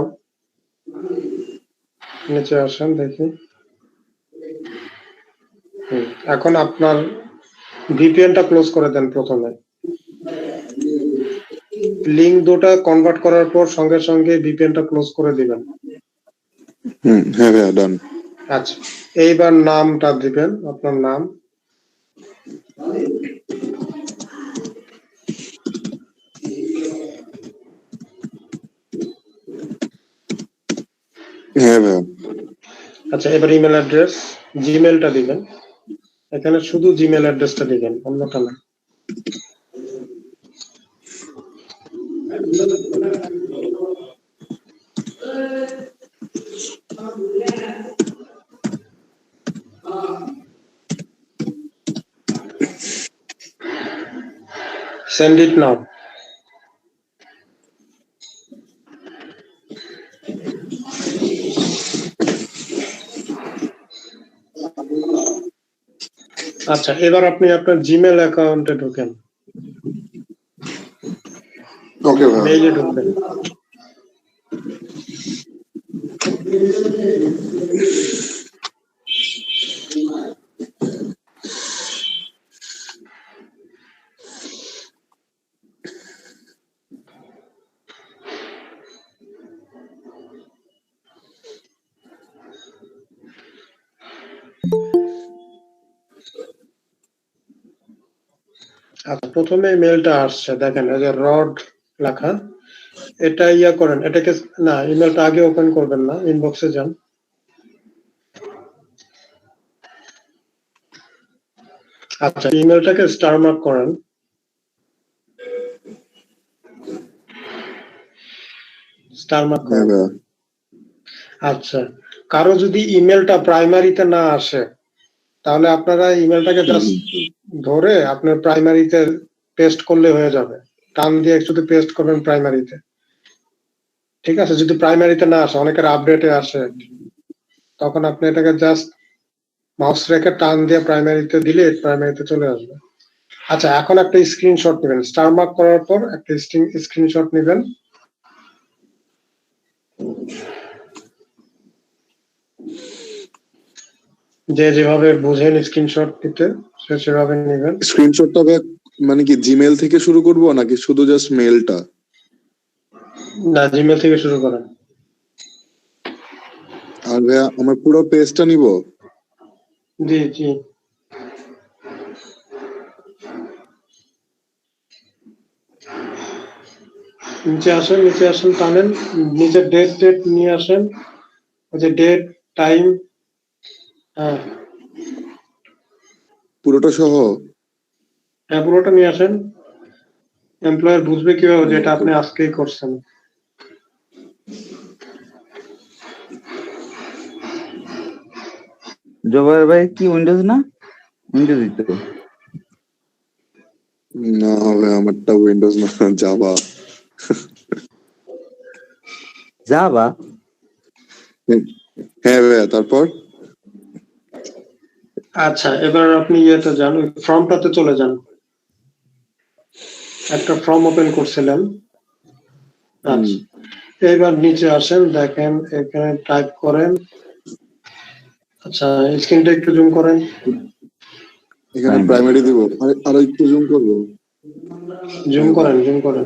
নিচে আসেন দেখি। এখন আপনার ভিপিএনটা ক্লোজ করে দেন প্রথমে। লিংক দুটো কনভার্ট করার পর সঙ্গে সঙ্গে ভিপিএনটা ক্লোজ করে দিবেন। হ্যাঁ ভাইয়া ডান। আচ্ছা এইবার নামটা দিবেন, আপনার নাম। হ্যাঁ ভাইয়া। আচ্ছা এবার ইমেল অ্যাড্রেস, জিমেলটা দিবেন, এখানে শুধু জিমেল অ্যাড্রেসটা দিবেন, অন্যটা না। Send it now. আচ্ছা, এবার আপনি আপনার জিমেল অ্যাকাউন্টে ঢোকেন, ওকে ভাই। মেইলে ঢুকবেন। আচ্ছা, প্রথমে মেলটা আসছে, দেখেন এই যে রড লেখা, এটা ইয়া করেন, এটাকে না, ইমেলটা আগে ওপেন করবেন না, ইনবক্সে যান। আচ্ছা, ইমেলটাকে স্টার মার্ক করেন, স্টার মার্ক হ্যাঁ করেন। ভাইয়া। আচ্ছা, কারো যদি ইমেলটা প্রাইমারিতে না আসে, তাহলে আপনারা ইমেলটাকে জাস্ট ধরে আপনার প্রাইমারিতে পেস্ট করলে হয়ে যাবে, টান দিয়ে শুধু পেস্ট করবেন প্রাইমারিতে। ঠিক আছে, যদি প্রাইমারিতে না আসে, অনেকের আপডেটে আসে, তখন আপনি এটাকে জাস্ট মাউস রেখে টান দিয়ে প্রাইমারিতে দিলে প্রাইমারিতে চলে আসবে। আচ্ছা, এখন একটা স্ক্রিনশট নেবেন, স্টার মার্ক করার পর একটা স্ক্রিনশট নেবেন। যে যেভাবে বুঝেন স্ক্রিনশট নিতে, সে সেভাবে নেবেন। স্ক্রিনশটটা ভাইয়া মানে কি জিমেল থেকে শুরু করব নাকি শুধু জাস্ট মেলটা? না, জিমেল থেকে শুরু করেন। আর ভাইয়া আমার পুরো পেজটা নিব? জি জি। নিচে আসেন, নিচে আসেন, টানেন, নিচে ডেট নিয়ে আসেন, ওই যে ডেট, টাইম, হ্যাঁ পুরোটা সহ? হ্যাঁ, পুরোটা নিয়ে আসেন। এমপ্লয়ার বুঝবে কিভাবে যেটা আপনি আজকেই করছেন। জোবাইর ভাই কি উইন্ডোজ না? উইন্ডোজই তো। না ভাই, আমারটা উইন্ডোজ না, জাভা। জাভা? হ্যাঁ ভাইয়া, তারপর? আচ্ছা, এবার আপনি ইয়েতে যান, ওই ফর্মটাতে চলে যান। একটা ফর্ম ওপেন করছিলেন। আচ্ছা, এবার নিচে আসেন, দেখেন এখানে টাইপ করেন। আচ্ছা, স্ক্রিনটা একটু জুম করেন। এখানে প্রাইমারি দিব, আর একটু জুম করব। জুম করেন, জুম করেন,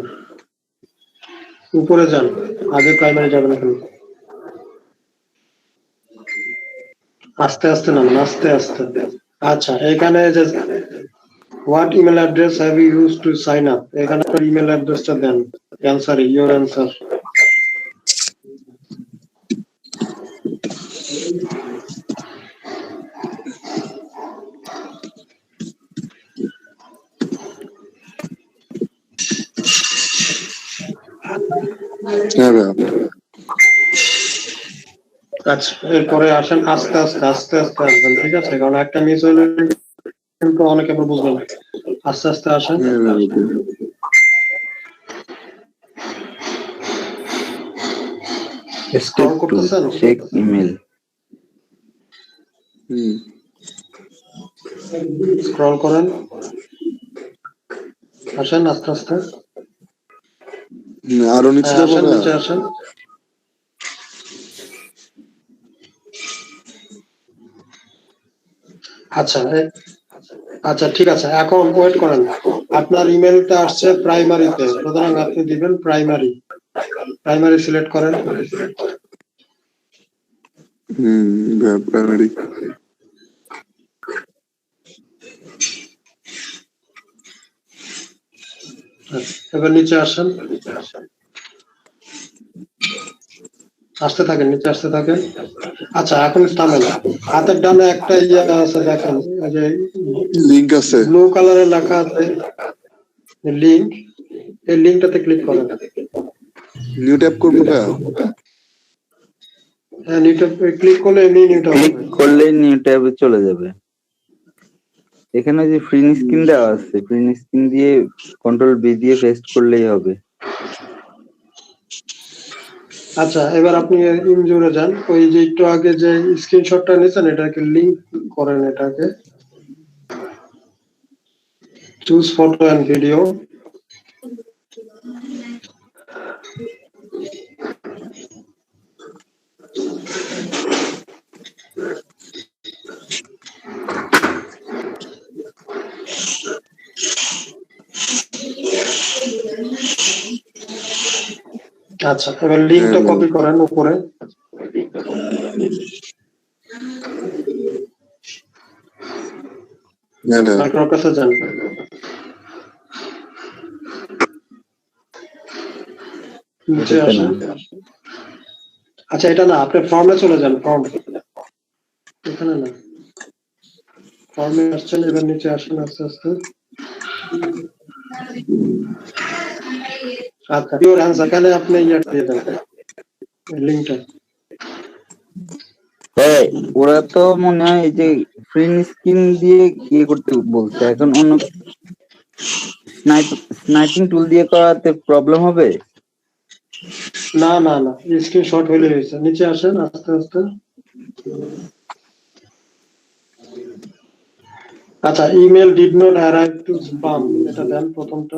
উপরে যান, আগে প্রাইমারি যাবেন এখানে। আস্তে আস্তে নামেন, আস্তে আস্তে। আচ্ছা, এখানে যে what email address have you use to sign up, এখানে আপনার ইমেল অ্যাড্রেসটা দেন। Answer, your answer. হ্যাঁ ভাইয়া। আচ্ছা, এরপরে আসেন, আস্তে আস্তে আস্তে আস্তে আসবেন, ঠিক আছে, কারণ একটা মিস হলে কিন্তু অনেকে আবার বুঝবে না। আস্তে আস্তে আসেন। Step 2 check email. স্ক্রল করেন, আসেন আস্তে আস্তে। আরো নিচে যাবো আসেন, না? নিচে আসেন। আচ্ছা আচ্ছা, ঠিক আছে, এখন ওয়েট করেন। আপনার ইমেলটা আসছে প্রাইমারিতে, সুতরাং আপনি দিবেন প্রাইমারি। প্রাইমারি সিলেক্ট করেন। প্রাইমারি। এবার নিচে আসেন, আসতে থাকেন, নিচে আসতে থাকেন। আচ্ছা, এখন থামেন। হাতের ডানে একটা ইয়ে আছে, দেখেন, ওই যে লিংক আছে, ব্লু কালারে লেখা আছে লিংক, এই লিংকটাতে ক্লিক করেন। নিউ ট্যাব করবো ভাইয়া? হ্যাঁ, নিউ ট্যাব ক্লিক করলে এমনি নিউ ট্যাব ক্লিক করলে নিউ ট্যাবে চলে যাবে। এখানে যে প্রিন্ট স্ক্রিন দেওয়া আছে, প্রিন্ট স্ক্রিন দিয়ে কন্ট্রোল বি দিয়ে পেস্ট করলেই হবে। আচ্ছা, এবার আপনি ইনজুরে যান, ওই যে একটু আগে যে স্ক্রিনশটটা নিয়েছেন এটাকে লিংক করেন, এটাকে চুজ ফটো এন্ড ভিডিও। আচ্ছা, এবার লিঙ্কটা কপি করেন উপরে। মাইক্রোর কাছে যান। নিচে আসেন। আচ্ছা, এটা না, আপনি ফর্মে চলে যান। ফর্ম এখানে না, ফর্মে আসছেন, এবার নিচে আসেন আস্তে আস্তে। আচ্ছা, ইউর অ্যান্সার, এখানে আপনি ইয়েটা দিয়ে দেন, লিঙ্কটা। হ্যাঁ, ওরা তো মনে হয় এই যে ফ্রিন স্ক্রিন দিয়ে ইয়ে করতে বলছে, এখন অন্য স্নাইপিং টুল দিয়ে করাতে প্রবলেম হবে? না না না, স্ক্রিনশট হইলে হয়েছে। নিচে আসেন আস্তে আস্তে। আচ্ছা, email did not arrive to spam, এটা দেন প্রথমটা।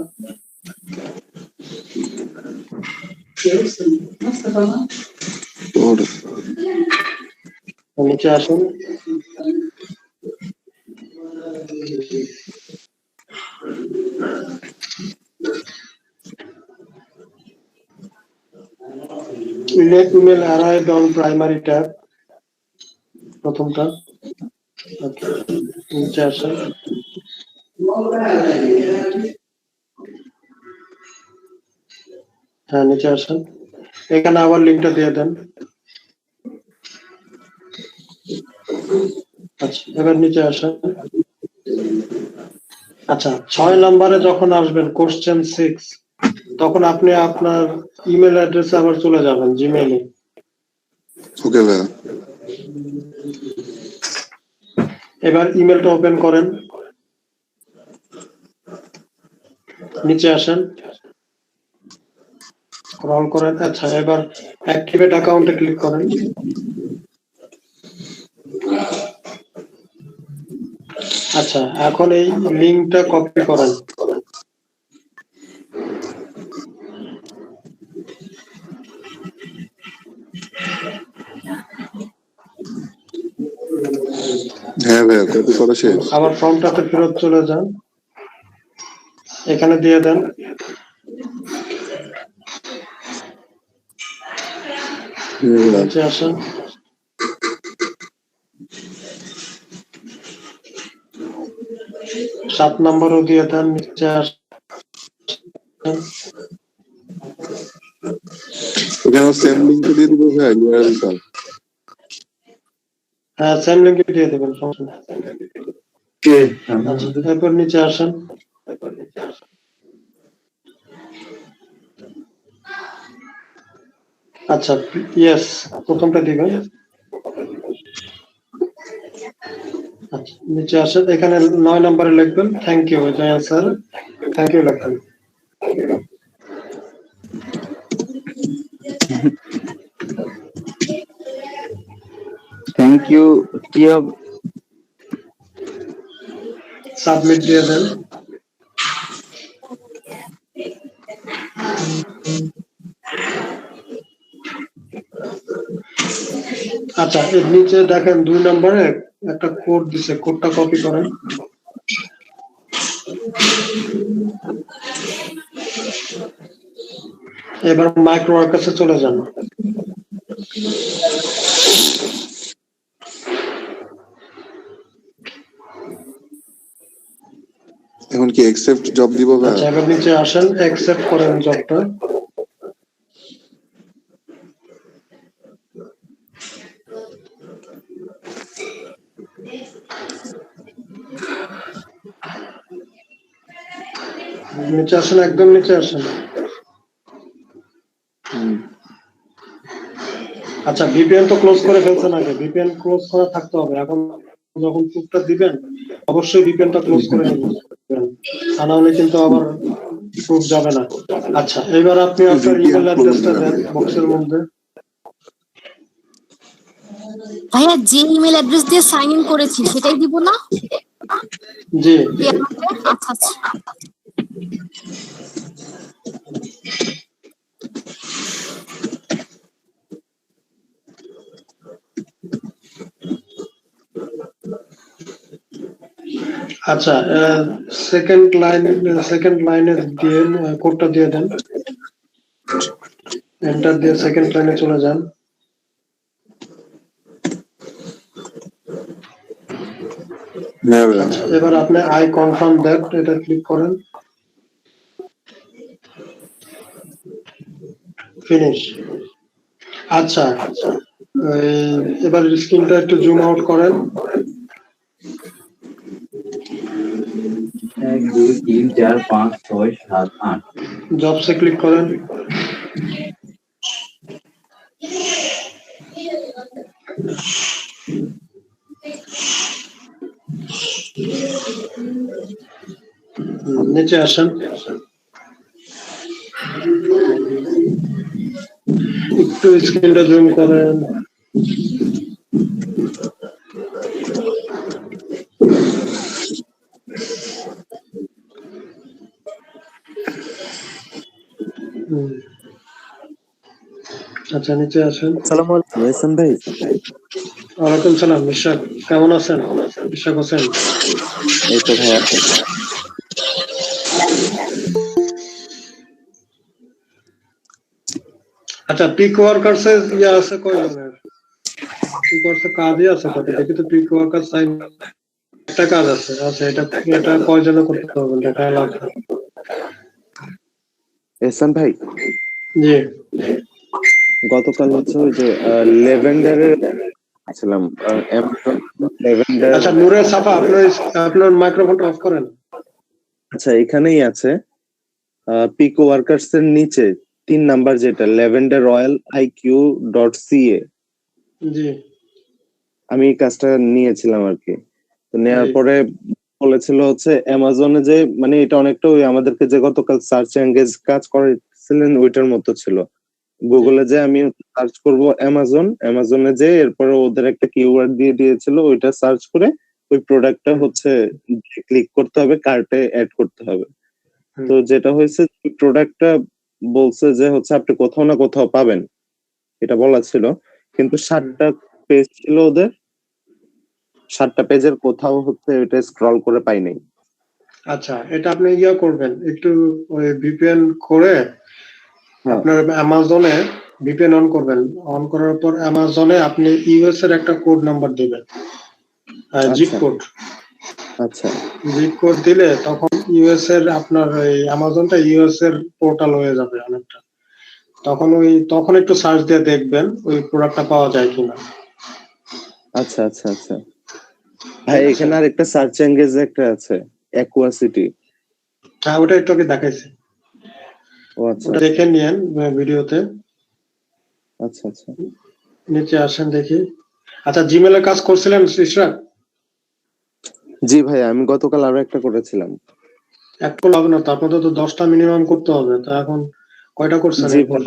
নিচে আসুন। Let email arrive on primary tab, প্রথমটা। নিচে আসেন। হ্যাঁ, নিচে আসেন, এখানে আবার লিঙ্কটা দিয়ে দেন। আচ্ছা, এবার নিচে আসেন। আচ্ছা, 6 নম্বরে যখন আসবেন কোশ্চেন 6, তখন আপনি আপনার ইমেল অ্যাড্রেসে আবার চলে যাবেন, জিমেইলে। ওকে ভাইয়া। এবার ইমেলটা ওপেন করেন, নিচে আসেন, স্ক্রল করেন। আচ্ছা, এবার অ্যাক্টিভেট অ্যাকাউন্টে ক্লিক করেন। আচ্ছা, এখন এই লিঙ্কটা কপি করেন। হ্যাঁ ভাইয়া, কপি করা শেষ। আবার ফর্মটাতে ফেরত চলে যান, এখানে দিয়ে দেন। নিচে আসেন। সাত নম্বরও দিয়ে দেন, নিচে আসেন। ওখানে সেম লিংক দিয়ে দিব ভাইয়া, ইউআরএলটা। হ্যাঁ, সেম লিঙ্ক দিয়ে দেবেন, সমস্যা নেই। আচ্ছা, এরপর নিচে আসেন। আচ্ছা, ইয়েস, প্রথমটা দিবেন। আচ্ছা, নিচে আসেন, এখানে 9 নম্বরে লিখবেন থ্যাংক ইউ, এটা অ্যান্সার, থ্যাংক ইউ লিখবেন। থ্যাংক ইউ কি হবে? সাবমিট দিয়ে দেন। আচ্ছা, এর নিচে দেখেন 2 নম্বরে একটা কোড দিছে, কোডটা কপি করেন। এবার মাইক্রো ওয়ার্কার্সে চলে যান। এখন কি অ্যাকসেপ্ট জব দিব ভাইয়া? আচ্ছা, এবার নিচে আসেন, অ্যাকসেপ্ট করেন জবটা। নিচে আসেন, একদম নিচে আসেন। আচ্ছা, ভিপিএন তো ক্লোজ করে ফেলছেন আগে, ভিপিএন ক্লোজ করা থাকতে হবে। এখন যখন প্রুফটা দিবেন অবশ্যই ভিপিএনটা ক্লোজ করে নেবেন, তা না হলে কিন্তু আবার প্রুফ যাবে না। আচ্ছা, এবার আপনি আপনার ইমেল অ্যাড্রেসটা দেন বক্সের মধ্যে। ভাইয়া যে ইমেল অ্যাড্রেস দিয়ে সাইন ইন করেছি সেটাই দিব না? জি আচ্ছা আচ্ছা আচ্ছা, সেকেন্ড লাইনে দিয়ে কোডটা দিয়ে দেন, এন্টার দিয়ে সেকেন্ড লাইনে চলে যান। আচ্ছা, এবার আপনি আই কনফার্ম দ্যাট এটা ক্লিক করেন, ফিনিশ। আচ্ছা, এবার স্ক্রিনটা একটু জুম আউট করেন। 1 2 3 4 5 6 7 8 জবসে ক্লিক করেন। নিচে আসেন, একটু স্ক্রিনটা জুম করেন। আচ্ছা, নিচে আসেন। আসসালামু আলাইকুম এহসান ভাই। ওয়ালাইকুম সালাম। ইশরাক কেমন আছেন? ইশরাক হোসেন। এই তো ভাই আছি। আচ্ছা, পিক ওয়ার্কার্স এর ইয়ে আছে কয়জনের? পিক ওয়ার্কার্স কাজই আছে কত? দেখি তো পিক ওয়ার্কার সাইন একটা কাজ আছে। আচ্ছা, এটা কয়জনে করতে হবে দেখা লাগবে। এহসান ভাই, জি, গতকাল হচ্ছে ওই যে লেভেন্ডারের ছিলাম লেভেন্ডার। আচ্ছা নূরে সাফা, আপনার মাইক্রোফোনটা অফ করেন। আচ্ছা, এখানেই আছে পিকো ওয়ার্কার্স এর নিচে 3 নাম্বার যেটা ল্যাভেন্ডার রয়্যাল iq.ca। জি, আমি এই কাজটা নিয়েছিলাম আর কি। তো নেওয়ার পরে বলেছিল হচ্ছে অ্যামাজনে যে মানে এটা অনেকটা ওই আমাদেরকে যে গতকাল সার্চ এঙ্গেজ কাজ করেছিলেন ওইটার মতো ছিল। গুগলে যে আমি সার্চ করব অ্যামাজনে যে এরপরে ওদের একটা কিওয়ার্ড দিয়ে দিয়েছিল, ওইটা সার্চ করে ওই প্রোডাক্টটা হচ্ছে ক্লিক করতে হবে, কার্টে অ্যাড করতে হবে। তো যেটা হয়েছে প্রোডাক্টটা বলছে যে হচ্ছে আপনি কোথাও না কোথাও পাবেন, এটা বলা ছিল, কিন্তু 7টা পেজ ছিল ওদের, 7টা পেজের কোথাও হচ্ছে এটা স্ক্রল করে পাই নাই। আচ্ছা, এটা আপনি ইয়া করবেন, একটু ওই ভিপিএন করে আপনার অ্যামাজনে ভিপিএন অন করবেন। অন করার পর অ্যামাজনে আপনি ইউএস এর একটা কোড নাম্বার দিবেন, জিপ কোড। আচ্ছা, জিপ কোড দিলে তখন ইউএস এর আপনার এই অ্যামাজনটা ইউএস এর পোর্টাল হয়ে যাবে অনেকটা। তখন একটু সার্চ দিয়ে দেখবেন ওই প্রোডাক্টটা পাওয়া যায় কিনা। আচ্ছা আচ্ছা আচ্ছা ভাই, এখানে আর একটা সার্চ এঙ্গেজ একটা আছে, অ্যাকুয়াসিটি। হ্যাঁ, ওটা একটু আগে দেখাইছি, ও আচ্ছা, ওটা দেখে নিয়েন ভিডিওতে। আচ্ছা আচ্ছা, নিচে আসেন দেখি। আচ্ছা, জিমেল এর কাজ করছিলেন ইশরাক? জি ভাই, আমি গতকাল আরো একটা করেছিলাম। এক করলে হবে না তো, আপনাদের তো 10টা মিনিমাম করতে হবে। তো এখন কয়টা করছেন? জি ভাই,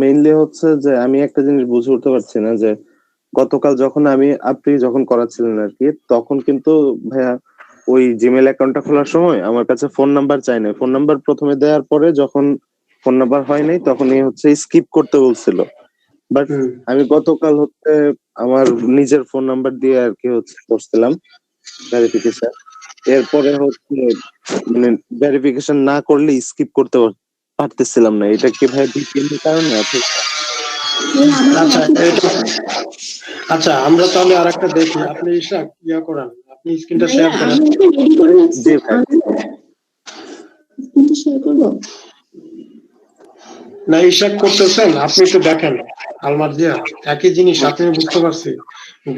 মেইনলি হচ্ছে যে আমি একটা জিনিস বুঝে উঠতে পারছি না যে গতকাল আপনি যখন করাচ্ছিলেন আর কি, তখন কিন্তু ভাইয়া ওই জিমেল অ্যাকাউন্টটা খোলার সময় আমার কাছে ফোন নাম্বার চাই না। ফোন নাম্বার প্রথমে দেওয়ার পরে যখন ফোন নাম্বার হয় নাই তখনই হচ্ছে স্কিপ করতে বলছিল। বাট আমি গতকাল হচ্ছে আমার নিজের ফোন নাম্বার দিয়ে আর কি হচ্ছে করছিলাম ভেরিফিকেশন। এরপরে হচ্ছে মানে ভেরিফিকেশন না করলে স্কিপ করতে পারতেছিলাম না। এটা কি ভাই ভিপিএন এর কারণে আছে? আচ্ছা, আমরা তাহলে আরেকটা দেখি। আপনি ইশরাক ইয়া করেন, আপনি স্ক্রিনটা শেয়ার করেন। রেডি করে রাখছি, জি ভাই, স্ক্রিনটা শেয়ার করব না, ইশরাক করতেছেন, আপনি একটু দেখেন আলমার দিয়া। একই জিনিস আপনি, বুঝতে পারছি,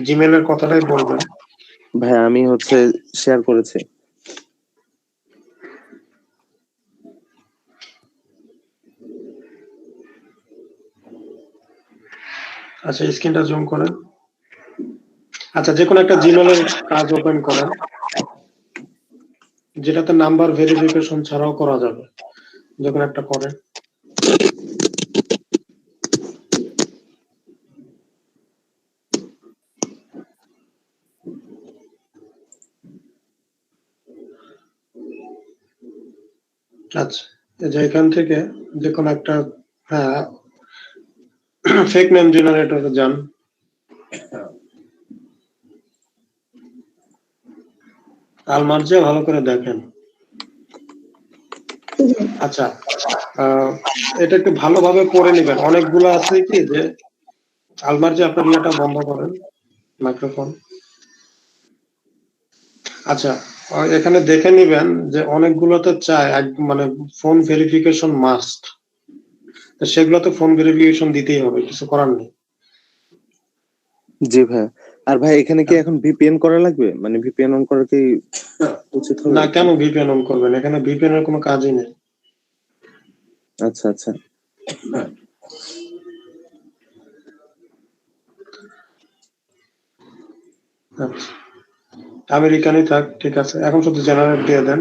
জিমেলের কথাটাই বলবেন। ভাই আমি হচ্ছে শেয়ার করেছি। আচ্ছা, স্ক্রিনটা জুম করেন। আচ্ছা, যে কোনো একটা জিমেলের কাজ ওপেন করেন যেটাতে নাম্বার ভেরিফিকেশন ছাড়াও করা যাবে। যখন একটা করেন, আচ্ছা, এই যে এখান থেকে যে কোনো একটা হ্যাঁ ফেক নেম জেনারেটরে যান। আলমার্জে ভালো করে দেখেন। আচ্ছা, এটা একটু ভালোভাবে পড়ে নেবেন। অনেকগুলো আছে কি যে আলমার্জে আপনার ইয়েটা বন্ধ করেন, মাইক্রোফোন। আচ্ছা, এখানে দেখে নিবেন যে অনেকগুলোতে চায় মানে ফোন ভেরিফিকেশন মাস্ট, সেগুলোতে ফোন ভেরিফিকেশন দিতেই হবে, কিছু করার নেই। জি ভাই। আর ভাই এখানে কি এখন ভিপিএন করা লাগবে, মানে ভিপিএন অন করা কি উচিত হবে? না, কেন ভিপিএন অন করবেন? এখানে ভিপিএন এর কোনো কাজই নেই। আচ্ছা আচ্ছা। আচ্ছা, আমেরিকানই থাক, ঠিক আছে। এখন শুধু জেনারেট দিয়ে দেন।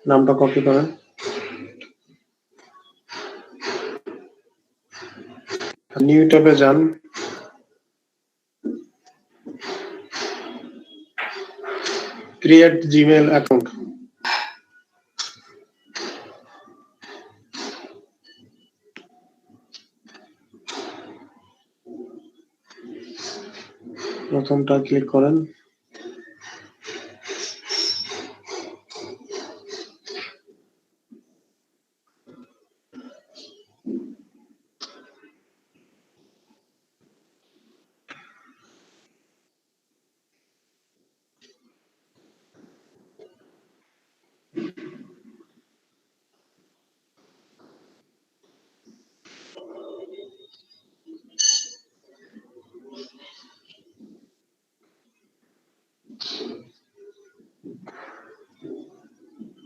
নামটা কপি করেন। নিউ ট্যাবে যান। Create Gmail account. প্রথমটা ক্লিক করেন।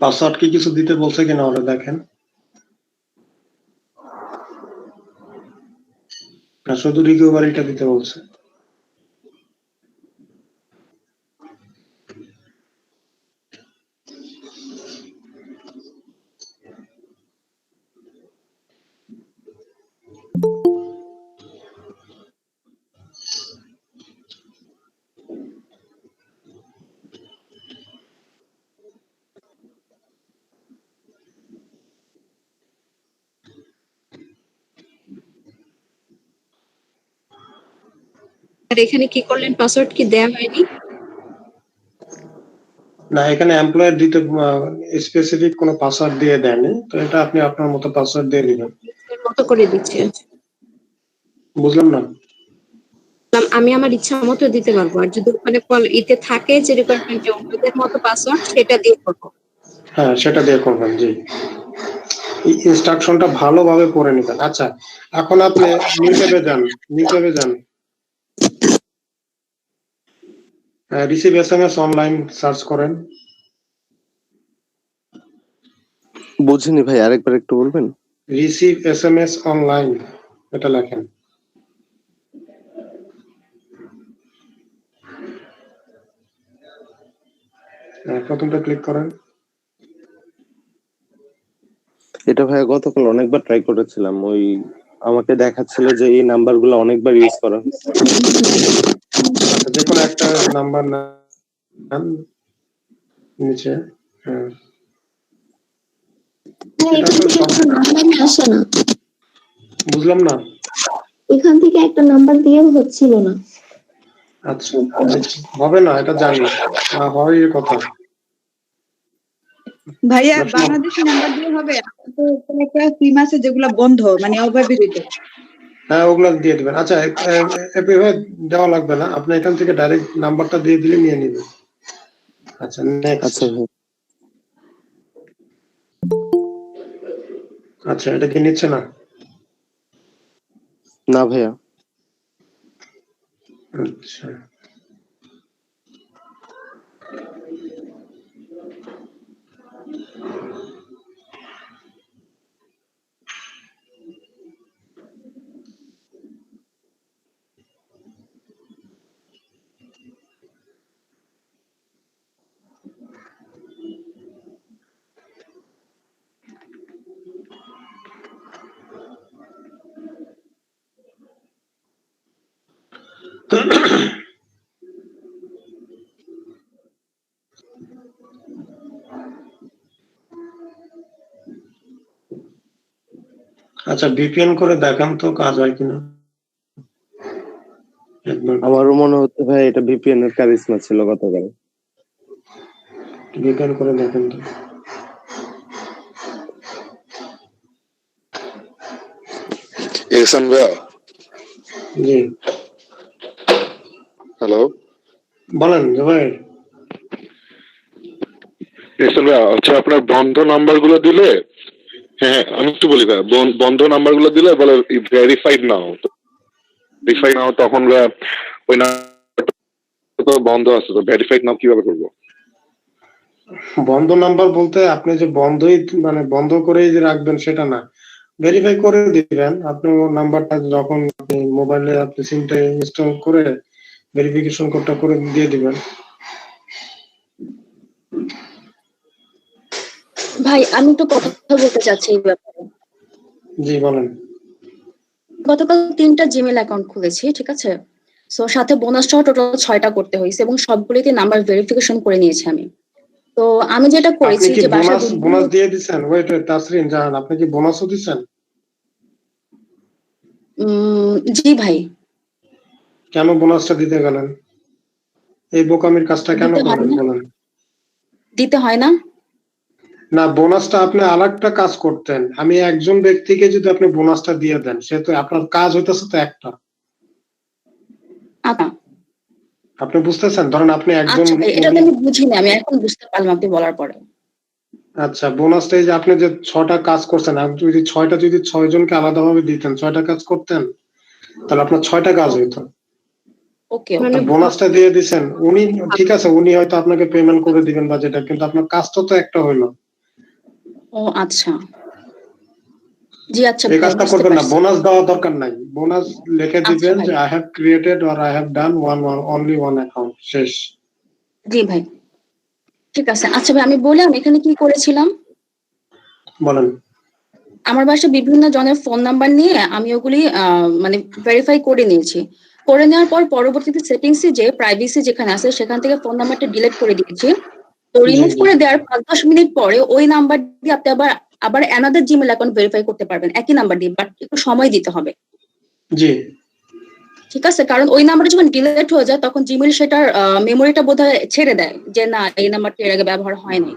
পাসওয়ার্ড কি কিছু দিতে বলছে কিনা ওটা দেখেন। না, শুধু রিকভারিটা দিতে বলছে। আর এখানে কি করলেন? পাসওয়ার্ড কি দেয়া হয়নি? না, এখানে এমপ্লয়ার দিতে স্পেসিফিক কোনো পাসওয়ার্ড দিয়ে দেয়নি, তো এটা আপনি আপনার মতো পাসওয়ার্ড দিয়ে দিবেন। নিজের মতো করে দিচ্ছি। বুঝলাম না। আমি আমার ইচ্ছা মতো দিতে পারবো, আর যদি ওখানে ইতে থাকে যে রিকোয়ারমেন্ট যে অন্যদের মতো পাসওয়ার্ড, সেটা দিয়ে করবো। হ্যাঁ, সেটা দিয়ে করবেন। জি, ইনস্ট্রাকশনটা ভালোভাবে পড়ে নিবেন। আচ্ছা, এখন আপনি নিউ ট্যাবে যান। নিউ ট্যাবে যান, রিসিভ এসএমএস অনলাইন সার্চ করেন। বুঝিনি ভাই, আরেকবার একটু বলবেন? রিসিভ এসএমএস অনলাইন এটা লেখেন। প্রথমটা ক্লিক করেন। এটা ভাইয়া গতকাল অনেকবার ট্রাই করেছিলাম, ওই আমাকে দেখাচ্ছিল যে এই নাম্বারগুলো অনেকবার ইউজ করা হয়েছে। আচ্ছা, যে কোনো একটা নাম্বার নেন নিচে। হ্যাঁ, এখান থেকে একটা নাম্বারই আসে না। বুঝলাম না। এখান থেকে একটা নাম্বার দিয়েও হচ্ছিল না। আচ্ছা, হবে না, এটা জানি না, হয় এর কথা। ভাইয়া বাংলাদেশি নাম্বার দিয়ে হবে? তো এখানে একটা সিম আছে যেগুলো বন্ধ, মানে অব্যবহৃত। হ্যাঁ, ওগুলা দিয়ে দিবেন। আচ্ছা, এভাবে দেওয়া লাগবে না, আপনি এখান থেকে ডাইরেক্ট নাম্বারটা দিয়ে দিলে নিয়ে নিবেন। আচ্ছা, নেক্সট। আচ্ছা ভাই। আচ্ছা, এটা কি নিচ্ছে না? না ভাইয়া। আচ্ছা, আচ্ছা ভিপিএন করে দেখান তো কাজ হয় কিনা একবার। আমারও মনে হচ্ছে ভাই এটা ভিপিএন এর কারিশমা ছিল গতকাল। ভিপিএন করে দেখেন তো। এহসান ভাইয়া, জি হ্যালো বলেন জুবাইর। এহসান ভাইয়া, হচ্ছে আপনার বন্ধ নাম্বার গুলো দিলে, হ্যাঁ আমি একটু বলি ভাইয়া, বন্ধ নাম্বার গুলো দিলে বলে ভেরিফাইড নাও, ভেরিফাইড নাও, তখন ভাইয়া ওই নাম্বার তো বন্ধ আছে, তো ভেরিফাইড নাও কিভাবে করবো? বন্ধ নাম্বার বলতে আপনি যে বন্ধই মানে বন্ধ করেই যে রাখবেন সেটা না, ভেরিফাই করে দিবেন। আপনি নাম্বারটা যখন মোবাইলে আপনি সিমটা ইনস্টল করে ভেরিফিকেশন কোডটা করে দিয়ে দিবেন। ভাই আমি তো কথা বলতে চাচ্ছি এই ব্যাপারে। জি বলেন। গতকাল 3টা জিমেল অ্যাকাউন্ট খুলেছি, ঠিক আছে? সো সাথে বোনাস সহ টোটাল 6টা করতে হয়েছে এবং সবগুলিতে নাম্বার ভেরিফিকেশন করে নিয়েছি আমি। তো আমি যেটা আপনি করেছি কি যে বাসা বোনাস দিয়ে দিচ্ছেন? ওয়েট তাসরিন জাহান, আপনি কি বোনাসও দিচ্ছেন? জি ভাই। কেন বোনাসটা দিতে গেলেন? এই বোকামির কাজটা কেন করলেন বলেন? দিতে হয় না? না, বোনাসটা আপনি আরেকটা কাজ করতেন। আমি একজন ব্যক্তিকে যদি আপনি বোনাসটা দিয়ে দেন, সে তো আপনার কাজ হইতেছে তো একটা। আচ্ছা আপনি বুঝতেছেন? ধরেন আপনি একজন, আচ্ছা ভাই, এটা তো আমি বুঝিনি, আমি এখন বুঝতে পারলাম আপনি বলার পরে। আচ্ছা বোনাসটা এই যে আপনি যে 6টা কাজ করছেন, আপনি যদি 6টা যদি 6 জনকে আলাদাভাবে দিতেন, 6টা কাজ করতেন, তাহলে আপনার 6টা কাজ হইতো। ওকে বোনাসটা দিয়ে দিছেন, উনি ঠিক আছে, উনি হয়তো আপনাকে পেমেন্ট করে দিবেন বা যেটা, কিন্তু আপনার কাজটা তো একটা হইলো। ও আচ্ছা, জি আচ্ছা এই কাজটা করবেন না, বোনাস দেওয়া দরকার নাই। বোনাস লিখে দিবেন যে I have created or I have done only one account, শেষ। জি ভাই ঠিক আছে। আচ্ছা ভাই আমি বললাম এখানে কি করেছিলাম। বলেন। আমার বাসায় বিভিন্ন জনের ফোন নাম্বার নিয়ে আমি ওগুলি মানে ভেরিফাই করে নিয়েছি। করে নেওয়ার পর পরবর্তীতে সেটিংসে যে প্রাইভেসি যেখানে আছে সেখান থেকে ফোন নাম্বারটা ডিলিট করে দিয়েছি। তো রিমুভ করে দেওয়ার 5-10 মিনিট পরে ওই নাম্বার দিয়ে আপনি আবার অ্যানাদার জিমেল অ্যাকাউন্ট ভেরিফাই করতে পারবেন একই নাম্বার দিয়ে, বাট একটু সময় দিতে হবে। জি ঠিক আছে, কারণ ওই নাম্বারটা যখন ডিলিট হয়ে যায় তখন জিমেল সেটার মেমোরিটা বোধহয় ছেড়ে দেয় যে না এই নাম্বারটা এর আগে ব্যবহার হয় নাই।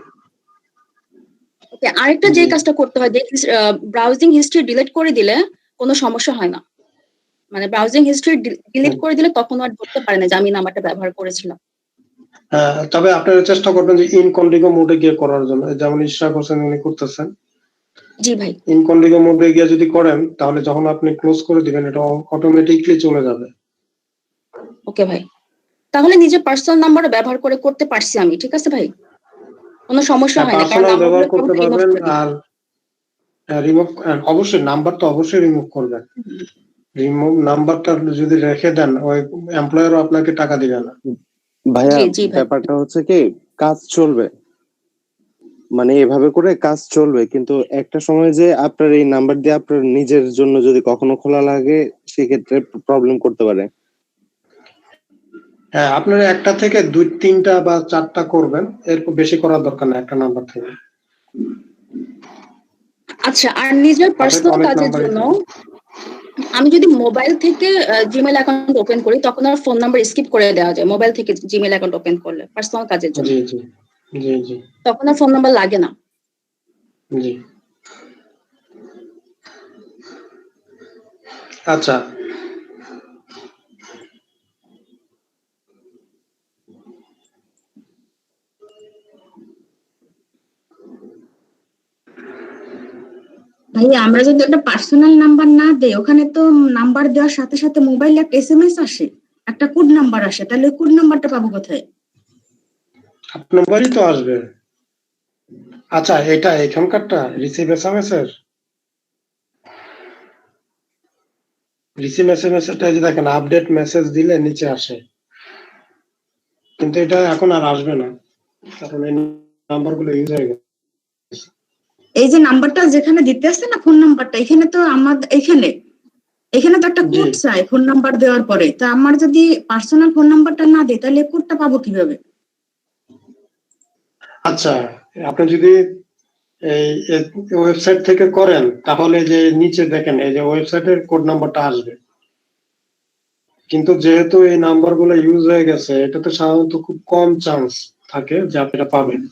ওকে, আরেকটা যে কাজটা করতে হয় যে ব্রাউজিং হিস্ট্রি ডিলিট করে দিলে কোনো সমস্যা হয় না। মানে ব্রাউজিং হিস্ট্রি ডিলিট করে দিলে তখন আর ধরতে পারে না যে আমি নাম্বারটা ব্যবহার করেছিলাম। হ্যাঁ, তবে আপনারা চেষ্টা করবেন যে ইনকন্ডিগো মোডে গিয়ে করার জন্য, যেমন ইশরাক হোসেন উনি করতেছেন। জি ভাই। ইনকন্ডিগো মোডে গিয়ে যদি করেন তাহলে যখন আপনি ক্লোজ করে দিবেন এটা অটোমেটিকলি চলে যাবে। ওকে ভাই, তাহলে নিজের পার্সোনাল নাম্বারও ব্যবহার করে করতে পারছি আমি, ঠিক আছে ভাই, কোনো সমস্যা হয় না, কারণ পার্সোনাল ব্যবহার নাম্বারগুলো করতে রিমুভ পারবেন। করে দিই। আর রিমুভ অবশ্যই নাম্বার তো অবশ্যই রিমুভ করবেন। রিমুভ নাম্বারটা যদি রেখে দেন ওই এমপ্লয়ারও আপনাকে টাকা দিবে না। ভাইয়া ব্যাপারটা হচ্ছে কি কাজ চলবে, মানে এভাবে করে কাজ চলবে, কিন্তু একটা সময় যে আপনার এই নাম্বার দিয়ে আপনার নিজের জন্য যদি কখনো খোলা লাগে সেক্ষেত্রে প্রবলেম করতে পারে। হ্যাঁ, আপনারা একটা থেকে 2-3টা বা 4টা করবেন, এরপর বেশি করার দরকার না একটা নাম্বার থেকে। আচ্ছা, আর নিজের পার্সোনাল কাজের জন্য আমি যদি মোবাইল থেকে জিমেল অ্যাকাউন্ট ওপেন করি তখন আর ফোন নাম্বার স্কিপ করে দেওয়া যায় মোবাইল থেকে জিমেল অ্যাকাউন্ট ওপেন করলে পার্সোনাল কাজের জন্য। জি জি জি জি, তখন আর ফোন নাম্বার লাগে না। জি আচ্ছা, ভাই আমরা যদি একটা পার্সোনাল নাম্বার না দেই, ওখানে তো নাম্বার দেওয়ার সাথে সাথে মোবাইলে একটা এসএমএস আসে, একটা কোড নাম্বার আসে, তাহলে ওই কোড নাম্বারটা পাবো কোথায়? আপনার নাম্বারই তো আসবে। আচ্ছা, এটা এখানকারটা রিসিভ এসএমএস এর রিসিভ এসএমএস এরটা যে দেখেন আপডেট মেসেজ দিলে নিচে আসে, কিন্তু এটা এখন আর আসবে না কারণ এই নাম্বারগুলো ইউজ হয়ে গেছে। এই যে নাম্বারটা যেখানে দিতে আসছে না ফোন নাম্বারটা, এখানে তো আমাদের এখানে এখানে তো একটা কোড চাই ফোন নাম্বার দেওয়ার পরে, তো আমার যদি পার্সোনাল ফোন নাম্বারটা না দেয় তাহলে কোডটা পাবো কিভাবে? আচ্ছা, আপনি যদি এই ওয়েবসাইট থেকে করেন তাহলে যে নিচে দেখেন এই যে ওয়েবসাইটের কোড নাম্বারটা আসবে, কিন্তু যেহেতু এই নাম্বারগুলো ইউজ হয়ে গেছে এটাতে সাধারণত খুব কম চান্স থাকে যে আপনি এটা পাবেন।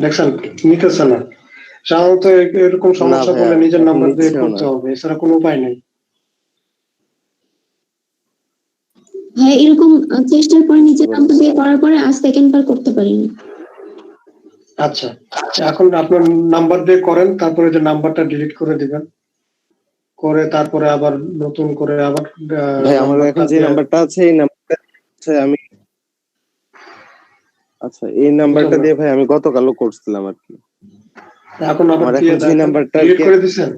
দেখছেন নিতেছে না, সাধারণত এরকম সমস্যা ভাইয়া, করলে নিজের এখন নাম্বার দিয়ে নিচ্ছেও করতে না। হবে, এছাড়া কোনো উপায় নেই। হ্যাঁ, এরকম চেষ্টার পরে নিজের নাম্বার দিয়ে করার পরে আজ সেকেন্ড বার করতে পারিনি। আচ্ছা, এখন আপনার নাম্বার দিয়ে করেন, তারপরে যে নাম্বারটা ডিলিট করে দিবেন, করে তারপরে আবার নতুন করে আবার ভাই আমার নাম্বারটা এখন যে দিয়ে নাম্বারটা আছে এই নাম্বারটা হচ্ছে আমি, আচ্ছা এই নাম্বারটা দিয়ে ভাই আমি গতকালও করছিলাম আর কি। এখন আবার আমার দিয়ে এখন যে দেখেন নাম্বারটা ডিলিট করে দিছেন।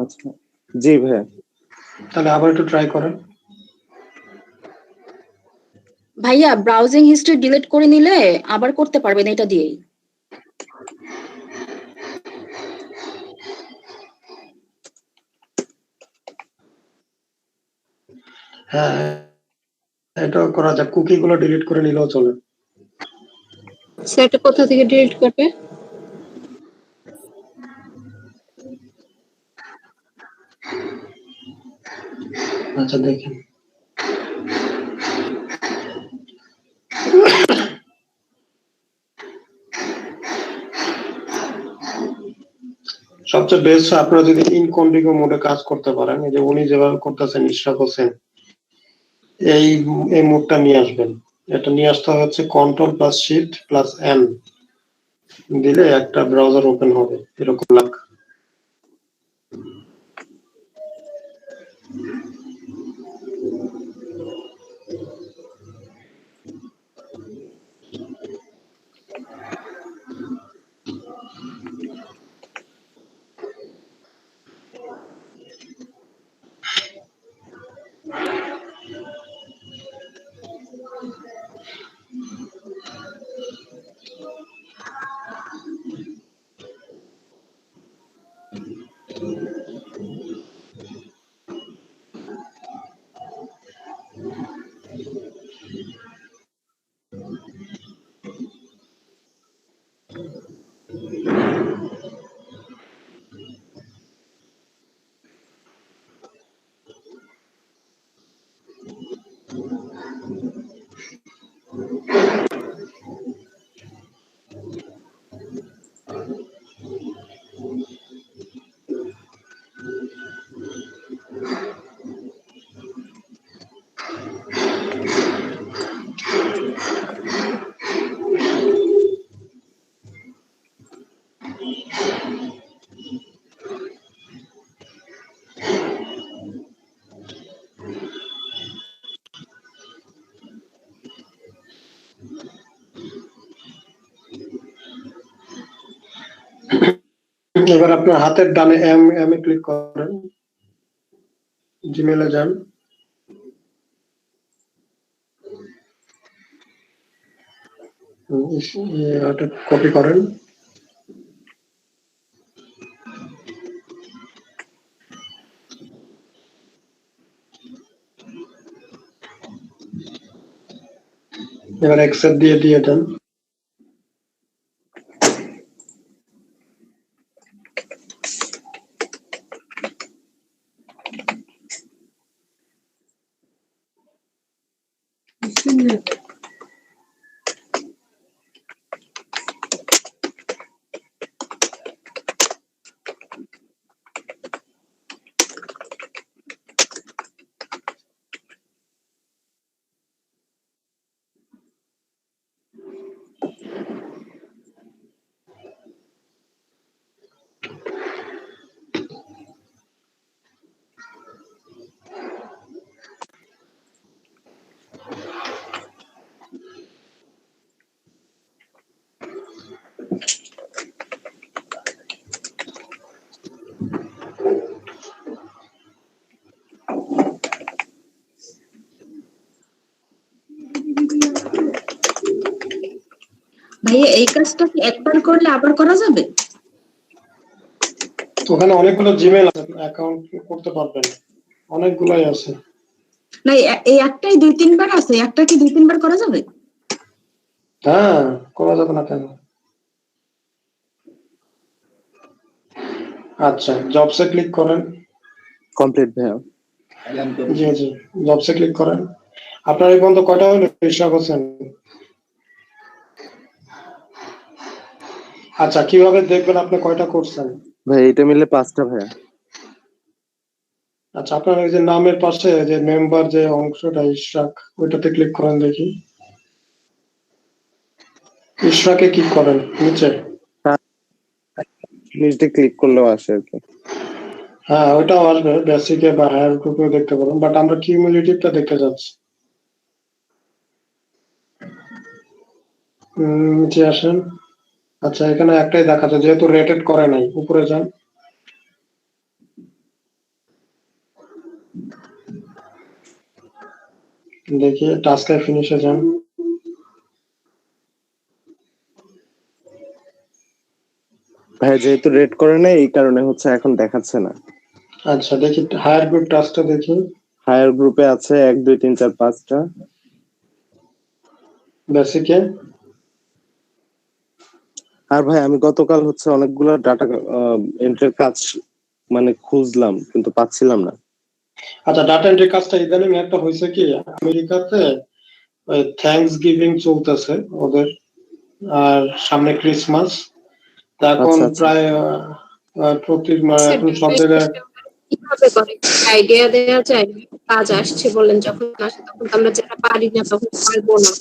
আচ্ছা জি ভাইয়া। তাহলে আবার একটু ট্রাই করেন। ভাইয়া ব্রাউজিং হিস্ট্রি ডিলিট করে নিলে আবার করতে পারবেন এটা দিয়েই। হ্যাঁ, এটা করা যায়, কুকি গুলো ডিলিট করে নিলেও চলে। সেটা কোথা থেকে ডিলিট করবে? আচ্ছা দেখেন, সবচেয়ে বেস্ট আপনারা যদি ইনকন্টিগো মোডে কাজ করতে পারেন, এই যে উনি যেভাবে করতেছেন ইশরাক হোসেন, এই এই মোডটা নিয়ে আসবেন। এটা নিয়ে আসতে হচ্ছে control plus shift plus N দিলে একটা ব্রাউজার ওপেন হবে এরকম লাগ। এবার আপনার হাতের ডানে এম এম এ ক্লিক করেন, জিমেলে যান, এটা কপি করেন, এবার অ্যাকসেপ্ট দিয়ে দিয়ে দেন। ভাইয়া এই কাজটা কি একবার করলে আবার করা যাবে? ওখানে অনেকগুলো জিমেল আছে, অ্যাকাউন্ট করতে পারবেন, অনেকগুলাই আছে। না এই একটাই 2-3 বার আছে, একটা কি 2-3 বার করা যাবে? হ্যাঁ, করা যাবে না কেন? আচ্ছা, জবসে ক্লিক করেন। কমপ্লিট ভাইয়া। জি জি, জবসে ক্লিক করেন। আপনার এই পর্যন্ত কয়টা হলো ইশরাক হোসেন? আচ্ছা, কিভাবে দেখবেন আপনি কয়টা করছেন? ভাই এটা মিলে 5টা ভাইয়া। আচ্ছা, আপনার ওই যে নামের পাশে যে মেম্বার যে অংশটা ইশরাক, ওইটাতে ক্লিক করেন দেখি। ইশরাকে ক্লিক করেন নিচে। নিচে ক্লিক করলেও আসে আর কি। হ্যাঁ, ওইটাও আসবে, বেসিকে বা হায়ার গ্রুপেও দেখতে পারেন, বাট আমরা কিউমুলেটিভটা দেখতে যাচ্ছি। নিচে আসেন। আচ্ছা, এখানে একটাই দেখাচ্ছে, যেহেতু রেটেড করে নাই, উপরে যান। দেখি টাস্কে ফিনিশে যান। ভাই যেহেতু রেড করে নাই এই কারণে হচ্ছে এখন দেখাচ্ছে না। আচ্ছা, দেখি হায়ার গ্রুপ টাস্কটা দেখি। হায়ার গ্রুপে আছে 1 2 3 4 5টা। বেসিকে। আর ভাই আমি গতকাল হচ্ছে অনেকগুলো ডাটা এন্ট্রির কাজ মানে খুঁজলাম কিন্তু পাচ্ছিলাম না। আচ্ছা, ডাটা এন্ট্রি কাজটা ইদানিং একটা হয়েছে কি, আমেরিকাতে থ্যাঙ্কস গিভিং চলতেছে ওদের, আর সামনে ক্রিসমাস। এখন প্রায় প্রতি এখন সব জায়গায় কিভাবে করে আইডিয়া দেওয়া যায়? কাজ আসছে বলেন, যখন আসে তখন তো আমরা যেটা পারি না তখন পারবো না।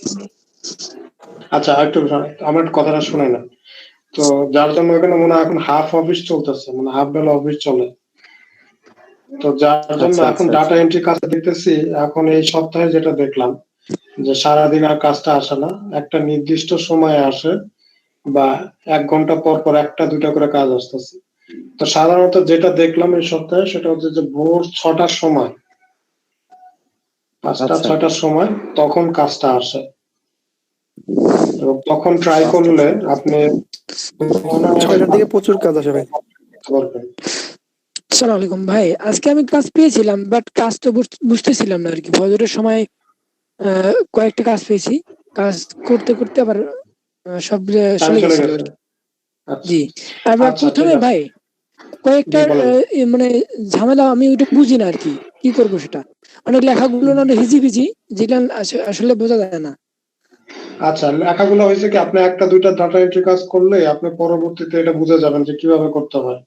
আচ্ছা, একটু আমার কথাটা শুনে না। তো যার জন্য এখানে মনে হয় এখন হাফ অফিস চলতেছে, মানে হাফ বেলা অফিস চলে। তো যার জন্য এখন ডাটা এন্ট্রি কাজটা দেখতেছি, এখন এই সপ্তাহে যেটা দেখলাম যে সারাদিন আর কাজটা আসে না, একটা নির্দিষ্ট সময়ে আসে, বা 1 ঘন্টা পর পর 1টা 2টা করে কাজ আসতেছে। তো সাধারণত যেটা দেখলাম এই সপ্তাহে সেটা হচ্ছে যে ভোর 6টার সময়, 5টা 6টার সময় তখন কাজটা আসে, এবং তখন ট্রাই করলে আপনি 6টার দিকে প্রচুর কাজ আসে ভাই। আসসালামু আলাইকুম ভাই, আজকে আমি কাজ পেয়েছিলাম বাট কাজটা বুঝতেছিলাম না আর কি। ফজরের সময় কয়েকটা কাজ পেয়েছি, কাজ করতে করতে আবার সব চলে গেছিল আর কি। জি, আবার প্রথমে ভাই কয়েকটা মানে ঝামেলা আমি ওইটা বুঝি না আর কি, কি করবো সেটা। অনেক লেখাগুলো না হিজিবিজি, যেটা আসলে বোঝা যায় না। আচ্ছা, লেখাগুলো হয়েছে কি, আপনি 1টা 2টা ডাটা এন্ট্রি কাজ করলে আপনি পরবর্তীতে এটা বুঝে যাবেন যে কিভাবে করতে হয়,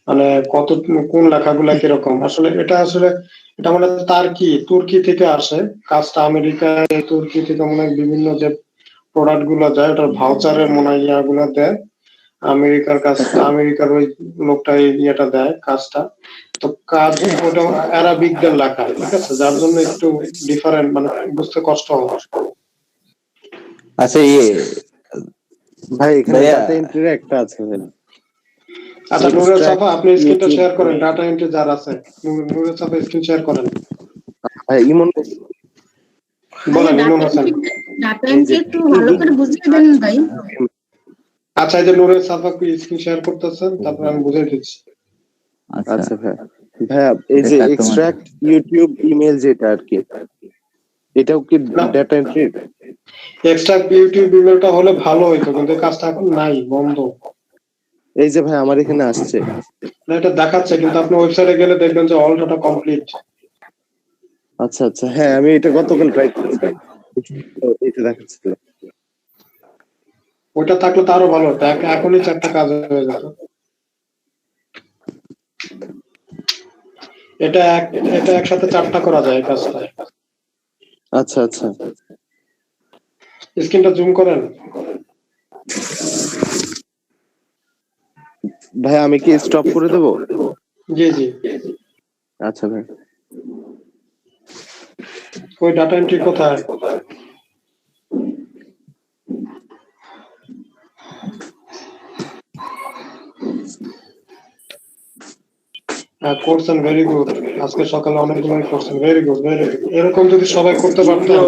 মানে কত কোন লেখাগুলা কিরকম। আসলে এটা মানে তুর্কি থেকে আসে কাজটা, আমেরিকায় তুর্কি থেকে মনে হয় বিভিন্ন যে প্রোডাক্ট গুলা যায় ওটার ভাউচারের মনে হয় ইয়াগুলা দেয় আমেরিকার কাজটা, আমেরিকার ওই লোকটা ইয়েটা দেয় কাজটা। তো কাজ ওটা অ্যারাবিকদের লেখা, ঠিক আছে, যার জন্য একটু ডিফারেন্ট, মানে বুঝতে কষ্ট হয়। আচ্ছা, ভাই এখানে ডাটা এন্ট্রি একটা আছে ভাই। আচ্ছা, নুরুল সাফা আপনি স্ক্রিনটা শেয়ার করেন, ডাটা এন্ট্রি যার আছে নুরুল সাফা স্ক্রিন শেয়ার করেন। ভাই ইমন বলেন, ইমন হাসান। ডাটা এন্ট্রি একটু ভালো করে বুঝিয়ে দেন ভাই। আচ্ছা, এই যে নুরুল সাফা কি স্ক্রিন শেয়ার করতেছেন, তারপর আমি বুঝিয়ে দিচ্ছি। আচ্ছা ভাই, ভাইয়া এই যে এক্সট্রাক্ট ইউটিউব ইমেল যেটা আর কি, এটাও কি ডাটা এন্ট্রি? এক্সট্রাক্ট ইউটিউব ইমেলটা হলে ভালো হইতো, কিন্তু কাজটা এখন নাই, বন্ধ। এই যে ভাই আমার এখানে আসছে, না এটা দেখাচ্ছে, কিন্তু আপনি ওয়েবসাইটে গেলে দেখবেন যে অল ডাটা কমপ্লিট। আচ্ছা আচ্ছা, হ্যাঁ আমি এটা গতকাল ট্রাই করেছি, এটা দেখাচ্ছিল। ওইটা থাকলে তো আরো ভালো হতো, এখনই 4টা কাজ হয়ে যেত। এটা একসাথে 4টা করা যায় এই কাজটা। আচ্ছা আচ্ছা, স্ক্রিনটা জুম করেন ভাই। আমি কি স্টপ করে দেবো? জি জি। আচ্ছা ভাই, ওই ডাটা এন্ট্রি কোথায়? করছেন, ভেরি গুড। আজকে সকালে অনেকগুলো করছেন, ভেরি গুড ভেরি গুড। এরকম যদি সবাই করতে পারতেন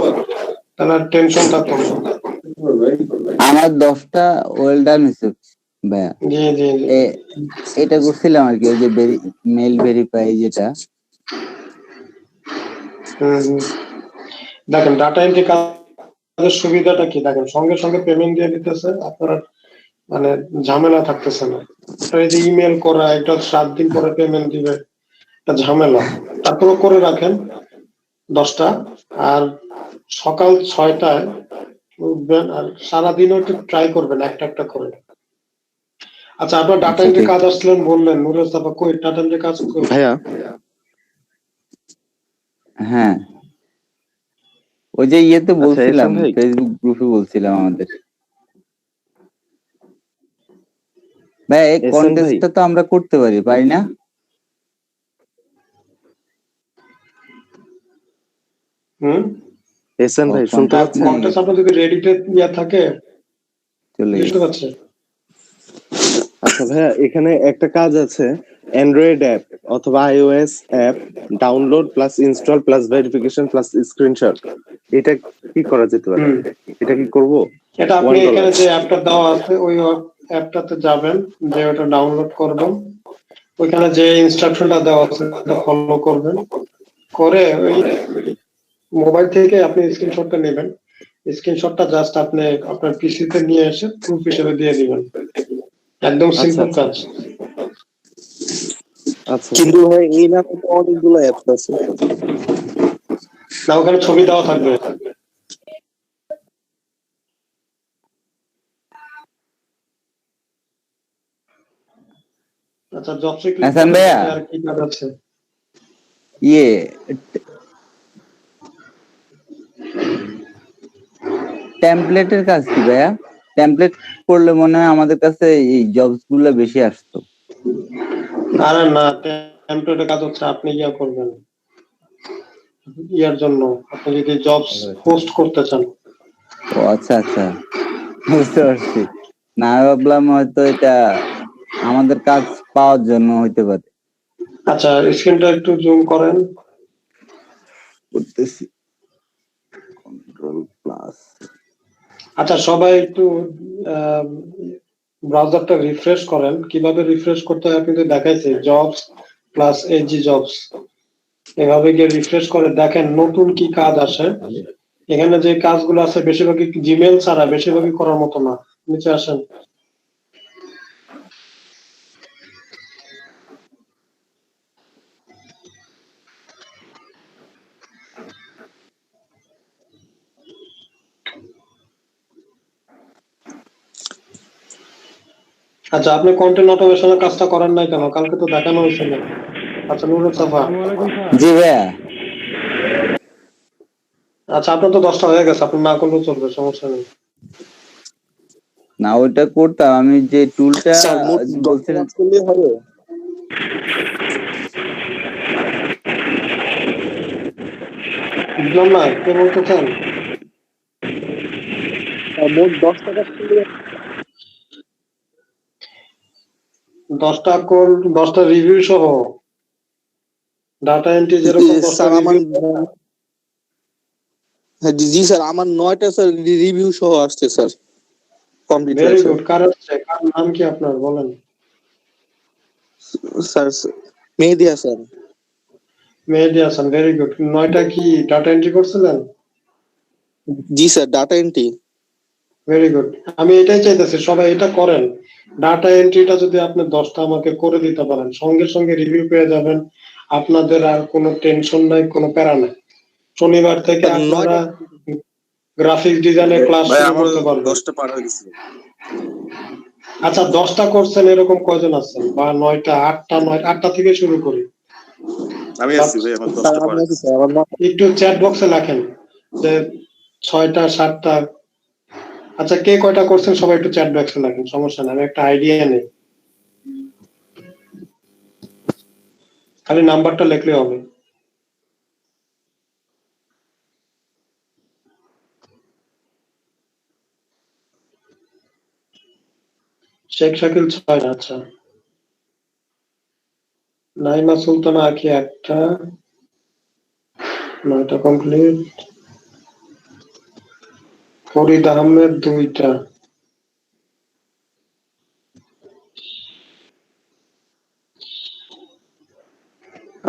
তাহলে টেনশন থাকতো না। আমার 10টা ওয়েল ডান হয়েছে ভাইয়া। জি জি জি। এটা করছিলাম আর কি, ওই যে মেল ভেরিফাই যেটা। দেখেন ডাটা এন্ট্রি কাজের সুবিধাটা কি, দেখেন সঙ্গে সঙ্গে পেমেন্ট দিয়ে দিতেছে, আপনার মানে ঝামেলা থাকতেছে না। এই যে ইমেল করা, এটা 7 দিন পরে পেমেন্ট দিবে, এটা ঝামেলা। তারপরে করে রাখেন 10টা, আর সকাল 6টায় উঠবেন, আর সারাদিনও একটু ট্রাই করবেন একটা একটা করে। আচ্ছা, আপনার ডাটা এন্ট্রি কাজ আসছিলেন বললেন, নুরুল সাফা কই ডাটা এন্ট্রি কাজ ভাইয়া? হ্যাঁ, ওই যে ইয়েতে বলছিলাম, ফেসবুক গ্রুপে বলছিলাম আমাদের। ভাই এই কন্টেস্টটা তো আমরা করতে পারি না? এসএন ভাই শুনতে পাচ্ছেন? কন্টেস্ট আপনার যদি রেডিতে ইয়া থাকে বুঝতে পারছেন। আচ্ছা ভাইয়া, এখানে একটা কাজ আছে, অ্যান্ড্রয়েড অ্যাপ অথবা iOS app download plus install plus verification plus screenshot, এটা কি করা যেতে পারে? এটা কি করব? এটা আপনি এখানে যে অ্যাপটা দেওয়া আছে ওই অ্যাপটাতে যাবেন, যে ওটা ডাউনলোড করবেন, ওইখানে যে ইনস্ট্রাকশনটা দেওয়া আছে ওটা ফলো করবেন, করে ওই মোবাইল থেকে আপনি স্ক্রিনশটটা নেবেন, স্ক্রিনশটটা জাস্ট আপনি আপনার পিসিতে নিয়ে এসে প্রুফ হিসেবে দিয়ে দিবেন। একদম সিম্পল কাজ। আচ্ছা, কিন্তু ভাই এই নামে তো অনেকগুলো অ্যাপস আছে না, ওখানে ছবি দেওয়া থাকবে। আচ্ছা, জবসে ক্লিক হাসান ভাইয়া, আর কি কাজ আছে? টেমপ্লেটের কাজ কি ভাইয়া? টেমপ্লেট করলে মনে হয় আমাদের কাছে এই জবস গুলো বেশি আসতো। আরে না, টেমপ্লেটের কাজ হচ্ছে আপনি ইয়া করবেন, ইয়ার জন্য আপনি যদি জবস পোস্ট করতে চান। ও আচ্ছা আচ্ছা, বুঝতে পারছি। না ভাবলাম হয়তো এটা আমাদের কাজ পাওয়ার জন্য হইতে পারে। আচ্ছা, স্ক্রিনটা একটু জুম করেন। করতেছি, কন্ট্রোল প্লাস। আচ্ছা, সবাই একটু ব্রাউজারটা রিফ্রেশ করেন। কিভাবে রিফ্রেশ করতে হয় আপনি তো দেখাইছে, জবস প্লাস এজি জবস, এভাবে গিয়ে রিফ্রেশ করে দেখেন নতুন কি কাজ আসে। এখানে যে কাজগুলো আছে বেশিরভাগই জিমেল ছাড়া বেশিরভাগই করার মতো না। নিচে আসেন। আচ্ছা, আপনি কন্টেন্ট অটোমেশনের কাজটা করেন নাই কেন? কালকে তো দেখানো হয়েছিল। আচ্ছা, নুরুল সাফা। জি ভাইয়া। আচ্ছা, আপনার তো 10টা হয়ে গেছে, আপনি না করলেও চলবে, সমস্যা নেই। না, ওইটা করতাম আমি, যে টুলটা বলছিলেন। হবে বুঝলাম না, কে বলতে চান? মোট 10টা কাজ করলে 10টা কোড, 10টা রিভিউ সহ ডাটা এন্ট্রি যেরকম 10টা রিভিউ। হ্যাঁ জি স্যার, আমার 9টা স্যার রিভিউ সহ আসছে স্যার, কমপ্লিট ভেরি হয়েছে গুড। কার আসছে? কার নাম কি আপনার বলেন? Sir. Mehedi Hasan. Mehedi Hasan, very good. 9টা কি ডাটা এন্ট্রি করছিলেন? জি sir, data entry. Very good. আমি এটাই চাইতেছি সবাই এটা করেন। ডাটা এন্ট্রিটা যদি আপনি 10টা আমাকে করে দিতে পারেন, সঙ্গে সঙ্গে রিভিউ পেয়ে যাবেন, আপনাদের আর কোনো টেনশন নাই, কোনো প্যারা নাই। শনিবার থেকে আপনারা গ্রাফিক্স ডিজাইনের ক্লাস শুরু করতে পারবেন। 10টা পার হয়ে গেছে। আচ্ছা, 10টা করছেন এরকম কয়জন আছেন? বা 9টা, 8টা, 8টা থেকে শুরু করি। আমি আছি ভাই, আমার 10টা পার হয়েছে। একটু চ্যাট বক্সে লেখেন যে 6টা, 7টা। আচ্ছা, কে কয়টা করছেন সবাই একটু চ্যাট বক্সে লেখেন, সমস্যা নেই, আমি একটা আইডিয়া নেই। খালি নাম্বারটা লিখলে হবে। শেখ শাকিল 6, আচ্ছা। নাইমা সুলতানা আঁকি 1টা, 9টা কমপ্লিট। ফরিদ আহমেদ 2টা,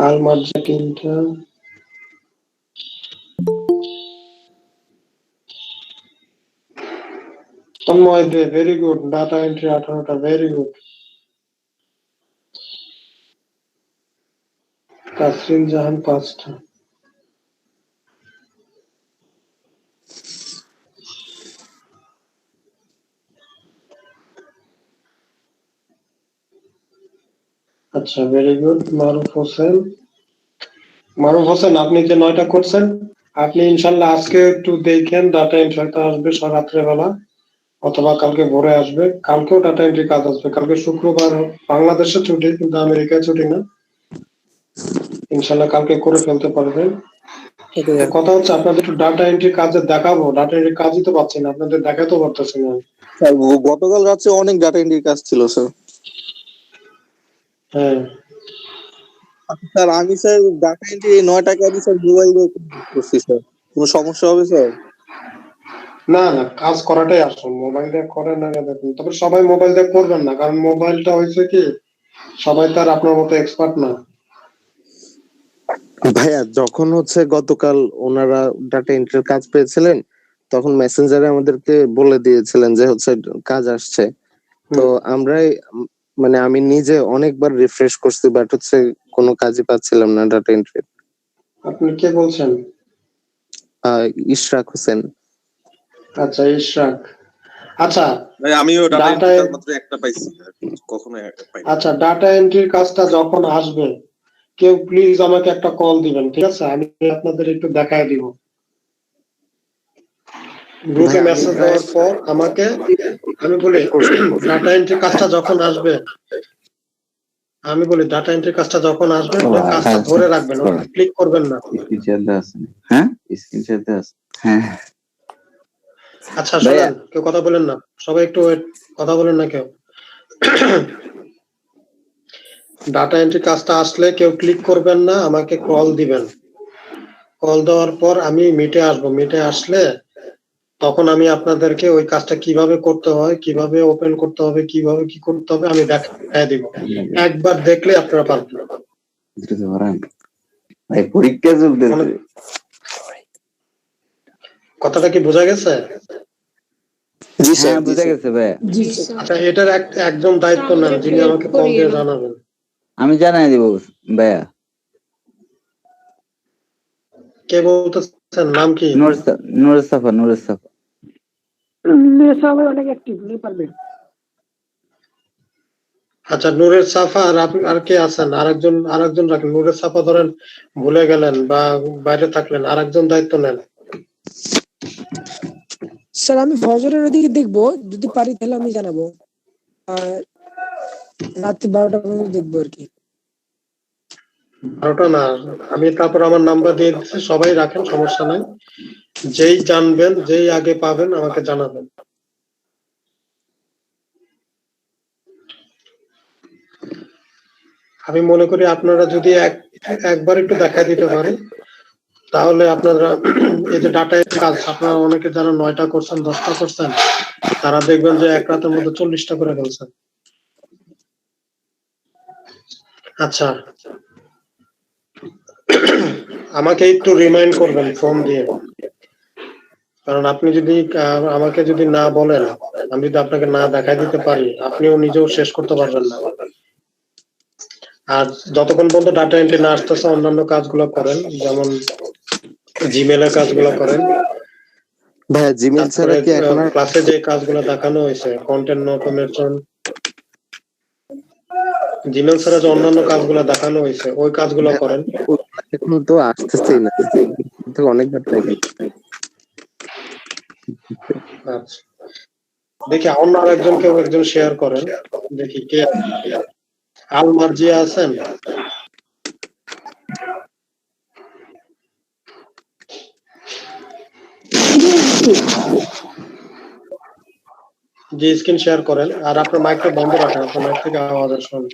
আলমার্জি 3টা। Tanmoy Dey, very good. Data entry 18টা, ভেরি গুড। তাসরিন জাহান 5টা। আচ্ছা, ভেরি গুড। মারুফ হোসেন, আপনি যে 9টা করছেন, আপনি ইনশাল্লাহ আজকে একটু দেখেন, ডাটা এন্ট্রি হয়তো আসবে রাত্রেবেলা অথবা কালকে ভোরে আসবে। কালকেও ডাটা এন্ট্রি কাজ আসবে। কালকে শুক্রবার, বাংলাদেশে ছুটি কিন্তু আমেরিকায় ছুটি না। ইনশাল্লাহ কালকে করে ফেলতে পারবেন। কথা হচ্ছে আপনাদের একটু ডাটা এন্ট্রি কাজে দেখাবো, ডাটা এন্ট্রি কাজই তো পাচ্ছি না, আপনাদের দেখাতেও পারতেছি না। স্যার গতকাল রাত্রে অনেক ডাটা এন্ট্রির কাজ ছিল স্যার। হ্যাঁ স্যার আমি স্যার ডাটা এন্ট্রি 9টা কাজই স্যার মোবাইল দিয়ে করছি স্যার, কোনো সমস্যা হবে স্যার? না না, কাজ করাটাই আসল। মোবাইল দিয়ে করেন না দেখুন, তবে সবাই মোবাইল দিয়ে করবেন না, কারণ মোবাইলটা হয়েছে কি, সবাই তো আর আপনার মতো এক্সপার্ট না। ভাইয়া যখন হচ্ছে গতকাল ওনারা ডাটা এন্ট্রির কাজ পেয়েছিলেন, তখন মেসেঞ্জারে আমাদেরকে বলে দিয়েছিলেন যে হচ্ছে কাজ আসছে। তো আমরাই মানে আমি নিজে অনেকবার রিফ্রেশ করছি, বাট হচ্ছে কোনো কাজই পাচ্ছিলাম না ডাটা এন্ট্রি। আপনি কে বলছেন? ইশরাক হোসেন। আচ্ছা, ইশরাক। আচ্ছা, ভাই আমিও ডাটা ডাটা এন্ট্রি কাজ মাত্র একটা পাইছি, কখনো পাইনি। আচ্ছা, ডাটা এন্ট্রির কাজটা যখন আসবে, কেউ প্লিজ আমাকে একটা কল দিবেন, ঠিক আছে? আমি আপনাদের একটু দেখায় দিব। গ্রুপে মেসেজ দেওয়ার পর আমাকে, আমি বলি ডাটা এন্ট্রি কাজটা যখন আসবে, কাজটা ধরে রাখবেন, ক্লিক করবেন না। স্ক্রিনশট দেওয়া আছে। হ্যাঁ, স্ক্রিনশট দেওয়া আছে। হ্যাঁ আচ্ছা শোনেন, কেউ কথা বলেন না, সবাই একটু কথা বলেন না কেউ। ডাটা এন্ট্রি কাজটা আসলে কেউ ক্লিক করবেন না, আমাকে কল দিবেন। কল দেওয়ার পর আমি মিটে আসবো। মিটে আসলে তখন আমি আপনাদেরকে ওই কাজটা কিভাবে করতে হয়, কিভাবে ওপেন করতে হবে, কিভাবে কি করতে হবে আমি দেখায় দিব। একবার দেখলে আপনারা পারবেন। ভাই পরীক্ষা চলতেছে। কথাটা কি বোঝা গেছে? জি স্যার, হ্যাঁ বুঝা গেছে ভাই। আচ্ছা, এটার একদম দায়িত্ব নেন যিনি আমাকে কল দিয়ে জানাবেন। আমি জানাই দিব ভাইয়া। কে বলতেছেন, নাম কি? নুরুস সাফা। সবাই অনেক অ্যাক্টিভ, উনি পারবেন। আচ্ছা, নূরের সাফা আর কে আছেন? আরেকজন রাখেন। নূরের সাফা ধরেন ভুলে গেলেন বা বাইরে থাকলেন, আরেকজন দায়িত্ব নেন। স্যার আমি ফজরের ওদিকে দেখবো, যদি পারি তাহলে আমি জানাবো। আর রাত 12টা পর্যন্ত দেখবো আর কি। 12টা না, আমি তারপর আমার নাম্বার দিয়ে দিচ্ছি, সবাই রাখেন, সমস্যা নাই। যেই জানবেন, যেই আগে পাবেন আমাকে জানাবেন। আমি মনে করি আপনারা যদি একবার একটু দেখা দিতে পারেন, তাহলে আপনারা এই যে ডাটা কাজ, আপনারা অনেকে যারা 9টা করছেন, 10টা করছেন, তারা দেখবেন যে এক রাতের মধ্যে 40টা করে ফেলছেন। আচ্ছা, আমাকে একটু রিমাইন্ড করবেন ফোন দিয়ে, কারণ আপনি যদি আমাকে যদি না বলেন, আমি যদি আপনাকে না দেখাই দিতে পারি, আপনিও নিজেও শেষ করতে পারবেন না। আর যতক্ষণ পর্যন্ত ডাটা এন্ট্রি না আসতেছে অন্যান্য কাজগুলো করেন, যেমন জিমেলের কাজগুলো করেন। ভাইয়া জিমেল ছাড়া কি এখন আর ক্লাসে যে কাজগুলো দেখানো হয়েছে, কন্টেন্ট অটোমেশন, জিমেল ছাড়া যে অন্যান্য কাজগুলো দেখানো হয়েছে ওই কাজগুলো করেন। এখন তো আসতেছেই না, অনেকবার ট্রাই করছি। আচ্ছা, দেখি অন্য আরেকজন কেউ একজন শেয়ার করেন, দেখি কে। আলমার্জিয়া আছেন? জি, স্ক্রিন শেয়ার করেন আর আপনার মাইকটা বন্ধ রাখেন, আপনার মাইক থেকে আওয়াজ আসবে।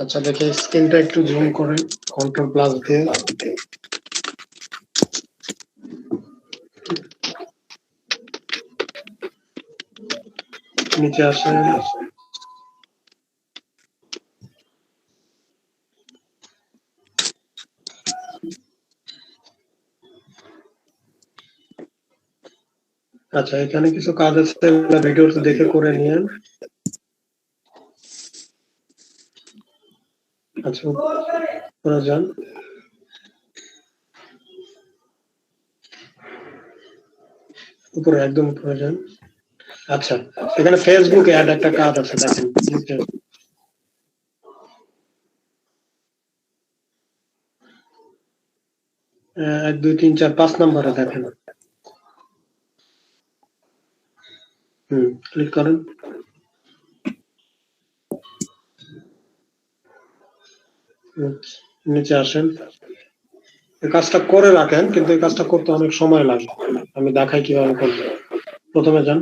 আচ্ছা দেখি স্ক্রিনটা একটু জুম করে কন্ট্রোল প্লাস দিয়ে নিচে আসেন। আচ্ছা এখানে কিছু কাজ আছে, ভিডিওতে দেখে করে নিয়েন। আচ্ছা উপরে যান, উপরে একদম উপরে যান। আচ্ছা এখানে ফেসবুক অ্যাড একটা কাজ আছে, দেখেন নিচে। 1 2 3 4 5 নম্বরে দেখেন। ক্লিক করেন। নিচে আসেন, এই কাজটা করে রাখেন, কিন্তু এই কাজটা করতে অনেক সময় লাগে। আমি দেখাই কিভাবে করতে। প্রথমে যান,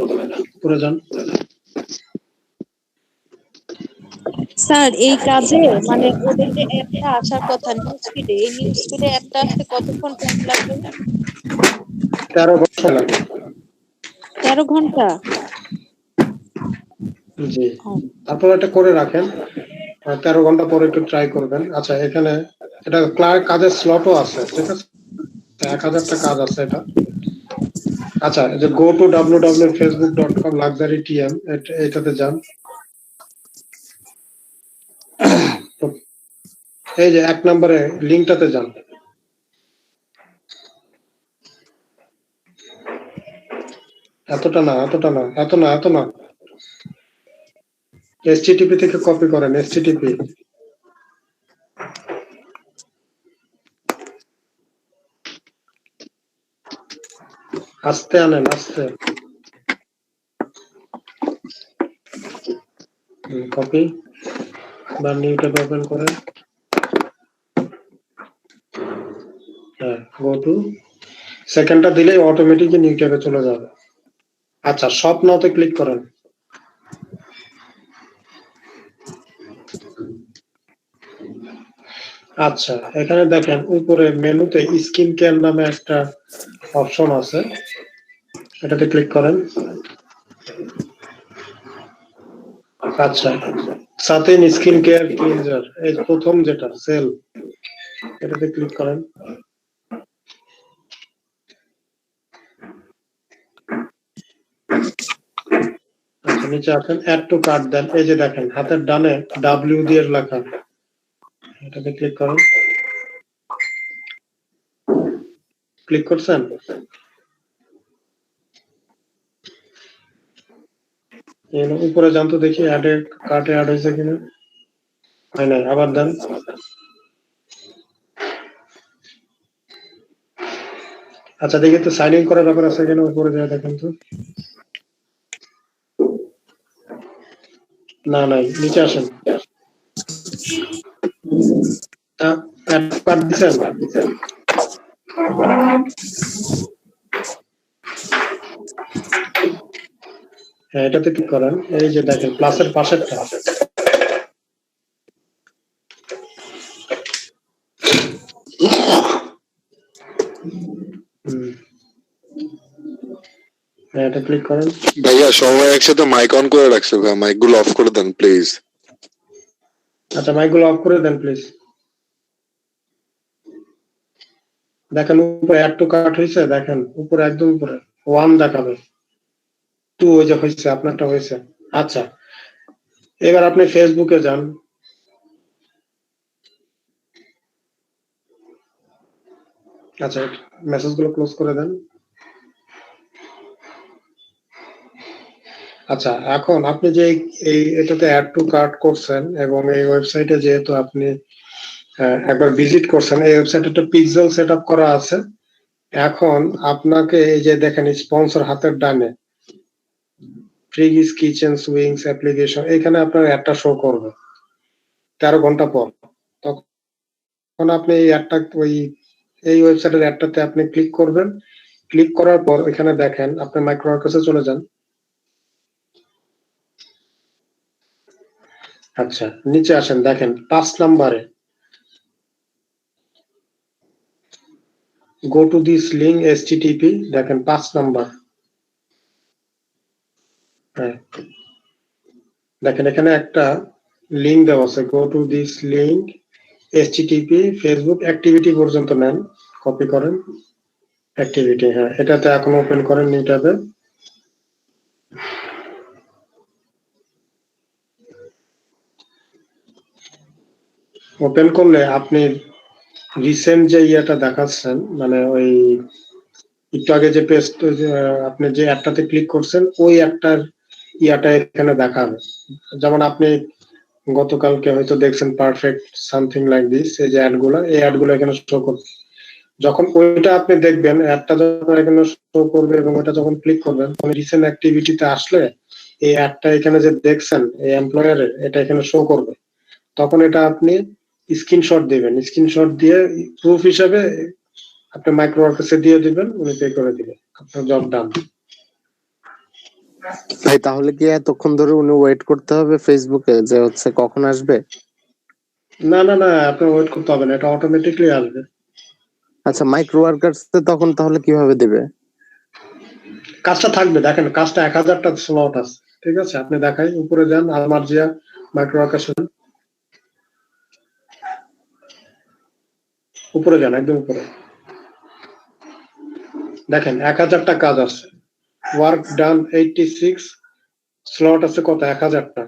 উপরে যান। স্যার এই কাজে মানে ওদের যে অ্যাপটা আসার কথা নিউজ ফিডে, এই নিউজ ফিডে অ্যাপটা আসতে কতক্ষণ টাইম লাগবে? 13 ঘন্টা লাগে। 13 ঘন্টা? জি, তারপর এটা করে রাখেন, 13 ঘন্টা পরে একটু ট্রাই করবেন। আচ্ছা এখানে এটা কাজের স্লটও আছে, ঠিক আছে, 1000টা কাজ আছে এটা। আচ্ছা এই যে go to www.facebook.com luxury tm এটাতে যান। এই যে 1 নম্বরে লিংকটাতে যান। এতটা না, এত না। HTTP থেকে কপি করেন, HTTP। আস্তে আনেন, আস্তে। কপি বা নিউ ট্যাব ওপেন করেন। হ্যাঁ, গো টু, সেকেন্ডটা দিলেই অটোমেটিক নিউ ট্যাবে চলে যাবে। আচ্ছা সব নাওতে ক্লিক করেন। আচ্ছা এখানে দেখেন উপরে মেনুতে স্কিন কেয়ার নামে একটা অপশন আছে, এটাতে ক্লিক করেন। আচ্ছা সাথেন স্কিন কেয়ার ক্লিনজার, এই প্রথম যেটা সেল, এটাতে ক্লিক করেন। আচ্ছা নিচে আসেন, অ্যাড টু কার্ট দেন। এই যে দেখেন হাতের ডানে ডাব্লিউ দিয়ে লেখা, এটাতে ক্লিক করেন। ক্লিক করছেন? উপরে যান তো দেখি কার্টে অ্যাড হয়েছে কিনা। হয় নাই, আবার দেন। আচ্ছা দেখি তো সাইন ইন করার ব্যাপার আছে কিনা, উপরে যায় দেখেন তো। না নাই, নিচে আসেন। কার্ড দিছেন? হ্যাঁ এটাতে ক্লিক করেন। এই যে দেখেন প্লাসের পাশেরটা, হ্যাঁ এটা ক্লিক করেন। ভাইয়া সবাই একসাথে মাইক অন করে রাখছে, ভাই মাইক গুলো অফ করে দেন প্লিজ। আচ্ছা মাইকগুলো অফ করে দেন প্লিজ। দেখেন উপরে অ্যাড টু কার্ট হয়েছে, দেখেন উপরে একদম উপরে 1 দেখাবে, 2 ওই যে হয়েছে, আপনারটা হয়েছে। আচ্ছা এবার আপনি ফেসবুকে যান। আচ্ছা মেসেজগুলো ক্লোজ করে দেন। আচ্ছা এখন আপনি যে এটাতে অ্যাড টু কার্ট করছেন এবং এই ওয়েবসাইটে যেহেতু আপনি একবার ভিজিট করছেন, এই ওয়েবসাইটে একটা পিক্সেল সেটআপ করা আছে। এখন আপনাকে এই যে দেখেন স্পন্সর হাতের ডানে ফ্রিগিস কিচেন সুইংস অ্যাপ্লিকেশন, এখানে আপনার অ্যাডটা শো করবে 13 ঘন্টা পর। তখন আপনি এই অ্যাডটা এই ওয়েবসাইটের অ্যাডটাতে আপনি ক্লিক করবেন। ক্লিক করার পর এখানে দেখেন আপনি মাইক্রোওয়ার্কসে চলে যান। আচ্ছা, নিচে আসেন, দেখেন 5 নাম্বারে go to this link http, দেখেন 5 নাম্বার। হ্যাঁ, দেখেন এখানে একটা লিঙ্ক দেওয়া আছে, go to this link http Facebook activity পর্যন্ত নেন, কপি করেন অ্যাক্টিভিটি। হ্যাঁ, এটাতে এখন ওপেন করেন নিউ ট্যাবে। ওপেন করলে আপনি রিসেন্ট যে ইয়েটা দেখাচ্ছেন, মানে ওই একটু আগে যে পেজ, আপনি যে অ্যাডটাতে ক্লিক করছেন ওই একটার ইয়াটা এখানে দেখাবে। যেমন আপনি গতকালকে হয়তো দেখছেন পারফেক্ট সামথিং লাইক দিস, এই যে এই অ্যাডগুলো এখানে শো করবে। যখন ওইটা আপনি দেখবেন, অ্যাডটা যখন এখানে শো করবে এবং ওটা যখন ক্লিক করবেন, তখন রিসেন্ট অ্যাক্টিভিটিতে আসলে এই অ্যাডটা এখানে যে দেখছেন এই এমপ্লয়ারের, এটা এখানে শো করবে। তখন এটা আপনি স্ক্রিনশট দিবেন, স্ক্রিনশট দিয়ে প্রুফ হিসাবে আপনি মাইক্রো ওয়ার্কার্সে দিয়ে দিবেন, উনি পে করে দিবেন, আপনার জব ডান। ভাই তাহলে কি এতক্ষণ ধরে উনি ওয়েট করতে হবে ফেসবুকে যে হচ্ছে কখন আসবে? না না না, আপনার ওয়েট করতে হবে না, এটা অটোমেটিকলি আসবে। আচ্ছা, মাইক্রো ওয়ার্কার্স তখন তাহলে কিভাবে দিবে? কাজটা থাকবে, দেখেন কাজটা 1000টা স্লট আছে, ঠিক আছে? আপনি দেখাই, উপরে যান, আলমার্জিয়া মাইক্রো ওয়ার্কার্স, উপরে যান, একদম উপরে দেখেন 1000টা কাজ আছে। ওয়ার্ক ডান 86, স্লট আছে কত? 1000টা।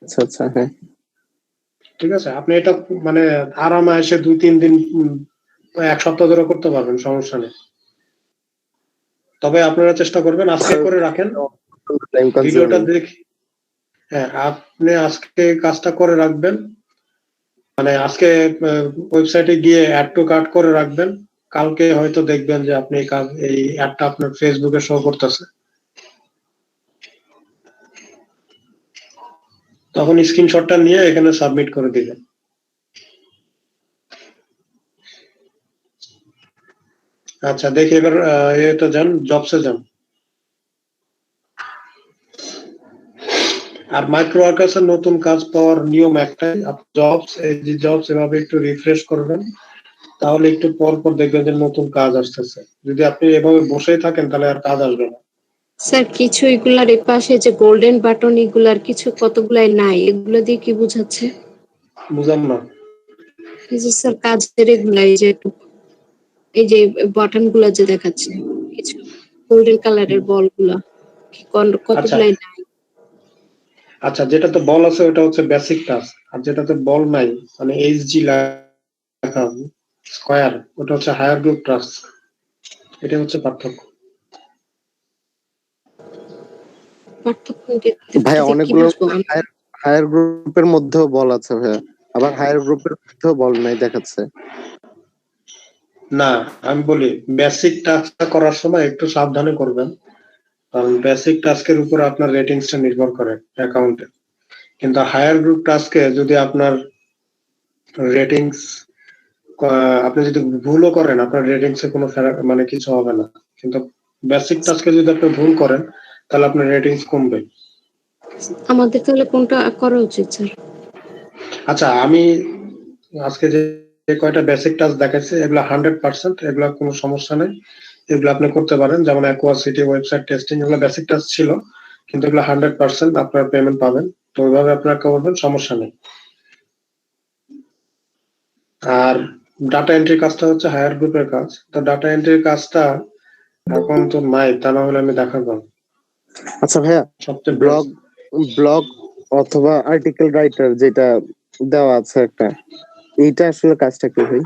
আচ্ছা আচ্ছা, হ্যাঁ ঠিক আছে, আপনি এটা মানে আরামে এসে 2-3 দিন, 1 সপ্তাহ ধরে করতে পারবেন, সমস্যা নেই। তবে আপনারা চেষ্টা করবেন আজকে করে রাখেন ভিডিওটা দেখি। হ্যাঁ, আপনি আজকে কাজটা করে রাখবেন, মানে আজকে ওয়েবসাইটে গিয়ে অ্যাড টু কার্ট করে রাখবেন। কালকে হয়তো দেখবেন যে আপনি এই অ্যাডটা আপনার ফেসবুকে শো করতেছে, তখন স্ক্রিনশটটা নিয়ে এখানে সাবমিট করে দিবেন। আচ্ছা, দেখি এবার এটা যান, জবসে যান। আর মাইক্রো ওয়ার্কার্সের নতুন কাজ পাওয়ার নিয়ম একটাই, জবস, এই যে জবস এভাবে একটু রিফ্রেশ করবেন, তাহলে একটু পর পর দেখবেন যে নতুন কাজ আসতেছে। যদি আপনি এভাবে বসেই থাকেন তাহলে আর কাজ আসবে না। স্যার কিছু এগুলার এর পাশে যে গোল্ডেন বাটন এগুলার কিছু কতগুলাই নাই, এগুলো দিয়ে কি বোঝাচ্ছে? বুঝলাম না। এই যে স্যার কাজের এগুলা, এই যে বাটন গুলা যে দেখাচ্ছে কিছু গোল্ডেন কালারের বল গুলা কতগুলাই নাই। আচ্ছা, যেটাতে বল আছে ওটা হচ্ছে বেসিক টাস্ক, আর যেটাতে বল নাই মানে এইচজি লেখা স্কয়ার, ওটা হচ্ছে হায়ার গ্রুপ টাস্ক। এটা হচ্ছে পার্থক্য। ভাই অনেকগুলো হায়ার গ্রুপের মধ্যেও বল আছে ভাইয়া, আবার হায়ার গ্রুপের মধ্যেও বল নাই দেখাচ্ছে। না, আমি বলি বেসিক টাস্কটা করার সময় একটু সাবধানে করবেন, কারণ বেসিক টাস্কের উপর আপনার রেটিংসটা নির্ভর করে অ্যাকাউন্টে। কিন্তু হায়ার গ্রুপ টাস্কে যদি আপনার রেটিংস, আপনি যদি ভুলও করেন আপনার রেটিংসে কোনো মানে কিছু হবে না, কিন্তু বেসিক টাস্কে যদি আপনি ভুল করেন তাহলে আপনার রেটিংস কমবে। আমাদের তাহলে কোনটা করা উচিত স্যার? আচ্ছা, আমি আজকে যে কয়টা বেসিক টাস্ক দেখাচ্ছি এগুলা 100%, এগুলা কোনো সমস্যা নেই, এগুলো আপনি করতে পারেন। যেমন অ্যাকোয়াসিটি, ওয়েবসাইট টেস্টিং, এগুলো বেসিক টাস্ক ছিল, কিন্তু এগুলো 100% আপনার পেমেন্ট পাবেন, তো ওইভাবে আপনারা করবেন, সমস্যা নেই। আর ডাটা এন্ট্রির কাজটা হচ্ছে হায়ার গ্রুপের কাজ, তো ডাটা এন্ট্রির কাজটা এখন তো নাই, তা না হলে আমি দেখাবো। আচ্ছা ভাইয়া, ব্লগ অথবা আর্টিকেল রাইটার যেটা দেওয়া আছে একটা, এইটা আসলে কাজটা কি ভাই?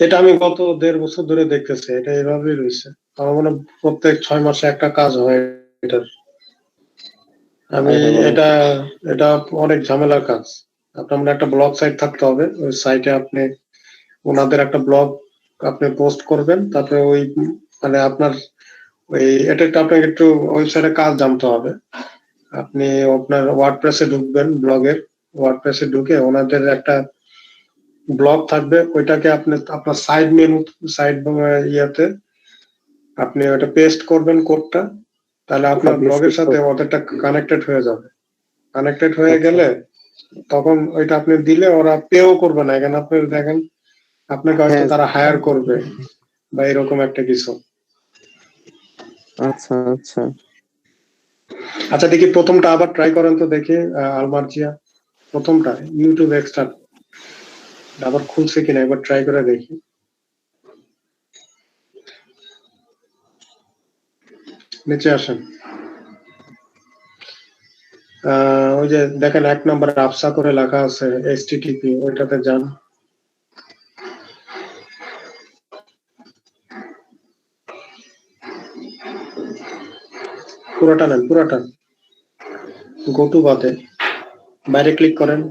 এটা আমি গত 1.5 বছর ধরে দেখতেছি, এটা এভাবেই রয়েছে। আমার মনে হয় প্রত্যেক 6 মাসে একটা কাজ হয় এটার। আমি এটা অনেক ঝামেলার কাজ। আপনার একটা ব্লগ সাইট থাকতে হবে, ওই সাইটে আপনি ওনাদের একটা ব্লগ আপনি পোস্ট করবেন, তারপরে ওই মানে আপনার ওই এটা একটু আপনাকে একটু ওয়েবসাইটে কাজ জানতে হবে। আপনি আপনার ওয়ার্ডপ্রেসে ঢুকবেন, ওয়ার্ডপ্রেসে ঢুকে ওনাদের একটা ব্লগ থাকবে, ওইটাকে আপনি আপনার সাইড ইয়াতে আপনি ওটা পেস্ট করবেন কোডটা, তাহলে আপনার ব্লগের সাথে ওদেরটা কানেক্টেড হয়ে যাবে। কানেক্টেড হয়ে গেলে তখন ওইটা আপনি দিলে ওরা পেও করবে না, এখানে আপনি দেখেন আপনাকে হয়তো হ্যাঁ তারা হায়ার করবে বা এরকম একটা কিছু। আচ্ছা আচ্ছা আচ্ছা দেখি প্রথমটা আবার ট্রাই করেন তো দেখি, আলমার্জিয়া প্রথমটা ইউটিউব এক্সট্রা আবার খুলছে কিনা একবার ট্রাই করে দেখি। নিচে আসেন, ওই যে দেখেন 1 নম্বরে আফসা করে লেখা আছে HTTP, ওইটাতে যান। পুরোটা নেন, পুরোটা গো টু বাদে বাইরে ক্লিক করেন,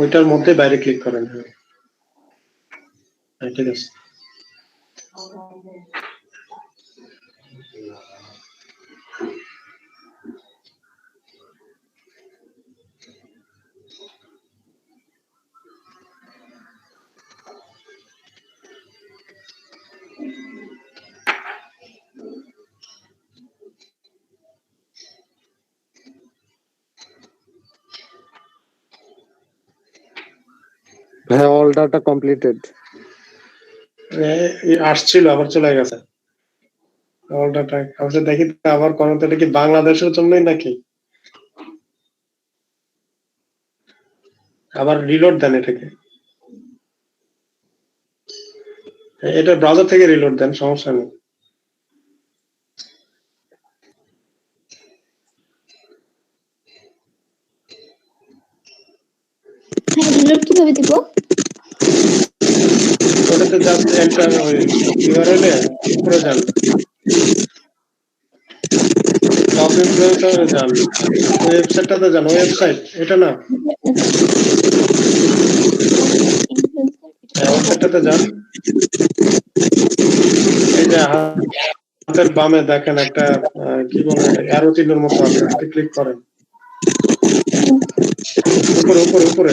ওইটার মধ্যে বাইরে ক্লিক করেন। হ্যাঁ ঠিক আছে। হ্যাঁ অল ডাটা কমপ্লিটেড। আসছিল আবার চলে গেছে অল ডাটা। আচ্ছা দেখি আবার করেন তো, এটা কি বাংলাদেশের জন্যই নাকি? আবার রিলোড দেন এটাকে, এটা ব্রাউজার থেকে রিলোড দেন, সমস্যা নেই। হ্যাঁ রিলোড কিভাবে দিব? ওটাতে জাস্ট এন্টার, ওই ইউআরএল-এ উপরে যান, টপ ইনফ্লুয়েন্সারে যান, ওয়েবসাইটটাতে যান, ওয়েবসাইট এটা না, হ্যাঁ ওয়েবসাইটটাতে যান। এই যে হাতের বামে দেখেন একটা কি বলে অ্যারো চিহ্নের মতো আছে, ওটাতে ক্লিক করেন, উপরে উপরে উপরে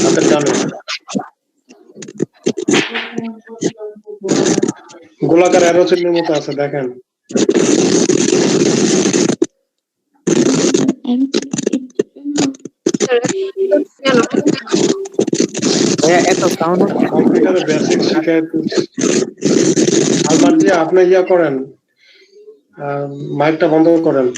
হাতের ডানে গোলাকার অ্যারো চিহ্নের মতো আছে দেখেন। এত সাউন্ড কম্পিউটারে বেসিক শিখায়। আলমার্জি আপনি ইয়া করেন, মাইকটা বন্ধ করেন।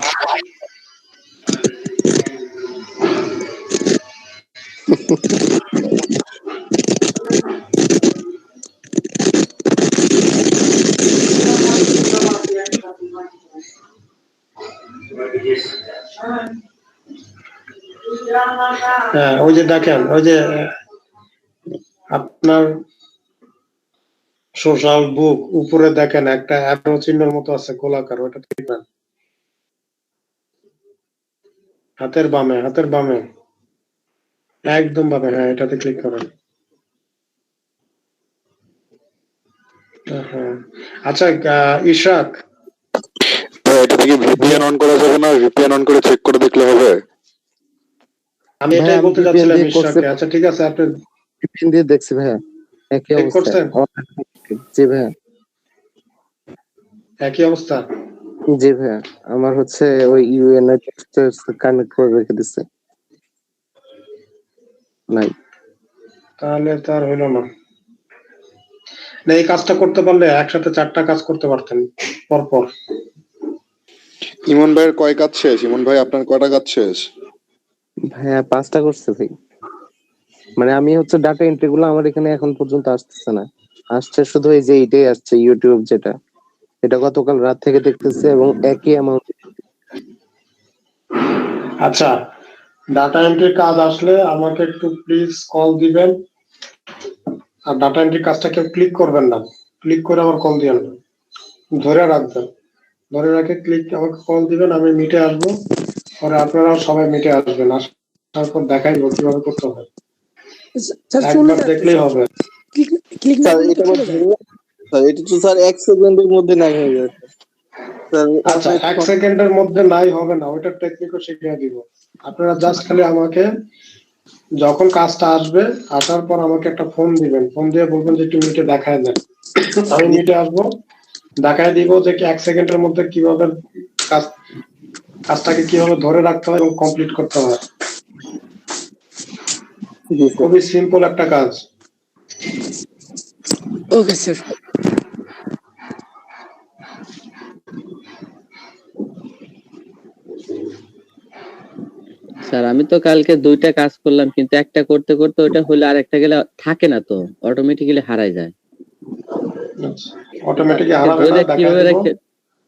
হ্যাঁ ওই যে দেখেন, ওই যে আপনার সোশ্যাল বুক উপরে দেখেন একটা অ্যারো চিহ্নের মতো আছে গোলাকার, ওটা দেখবেন হাতের বামে, হাতের বামে একদম বামে, হ্যাঁ এটাতে ক্লিক করেন। হ্যাঁ আচ্ছা ইশরাক, এটা থেকে ভিপিএন অন করা যাবে না? ভিপিএন অন করে চেক করে দেখলে হবে? আমি এটাই বলতে যাচ্ছিলাম ইশরাককে। আচ্ছা ঠিক আছে, আপনি ভিপিএন দিয়ে দেখছি ভাইয়া, একই চেক অবস্থা। করছেন? জি ভাইয়া, একই অবস্থা। জি ভাইয়া, আমার হচ্ছে ওই ইউএনআই কানেক্ট করে রেখে দিচ্ছে। নাই তাহলে তার হইল না। না এই কাজটা করতে পারলে একসাথে 4টা কাজ করতে পারতেন পরপর। ইমন ভাইয়ের কয় কাজ শেষ? ইমন ভাই আপনার কয়টা কাজ শেষ? ভাইয়া 5টা করছে ভাই। মানে আমি হচ্ছে ডাটা এন্ট্রি গুলো আমার এখানে এখন পর্যন্ত আসতেছে না, আসছে শুধু এই যে এইটাই আসছে ইউটিউব যেটা, এটা গতকাল রাত থেকে দেখতেছে এবং একই অ্যামাউন্ট। আচ্ছা ডাটা এন্ট্রির কাজ আসলে আমাকে একটু প্লিজ কল দিবেন, আর ডাটা এন্ট্রির কাজটা কেউ ক্লিক করবেন না, ক্লিক করে আমার কল দিবেন না, ধরে রাখবেন, ধরে রাখে ক্লিক আমাকে কল দিবেন, আমি মিটে আসবো, পরে আপনারাও সবাই মিটে আসবেন, আসার পর দেখাই কিভাবে করতে হবে, একবার দেখলেই হবে। স্যার এটা তো স্যার 1 সেকেন্ডের মধ্যে নাই হয়ে যাচ্ছে স্যার। আচ্ছা 1 সেকেন্ডের মধ্যে নাই হবে না, ওইটা টেকনিকও শিখিয়ে দিব। আপনারা জাস্ট খালি আমাকে যখন কাজটা আসবে, আসার পর আমাকে একটা ফোন দিবেন, ফোন দিয়ে বলবেন যে একটু মিটে দেখায় দেন, আমি মিটে আসবো, দেখায় দিব যে 1 সেকেন্ডের মধ্যে কিভাবে কাজটাকে কিভাবে ধরে রাখতে হয় এবং কমপ্লিট করতে হয়। খুবই সিম্পল একটা কাজ। Okay sir. স্যার আমি তো কালকে 2টা কাজ করলাম, কিন্তু একটা করতে করতে ওটা হলে আরেকটা গেলে থাকে না, তো অটোমেটিক্যালি হারায় যায়। অটোমেটিক্যালি হারাবে না, কিভাবে রেখে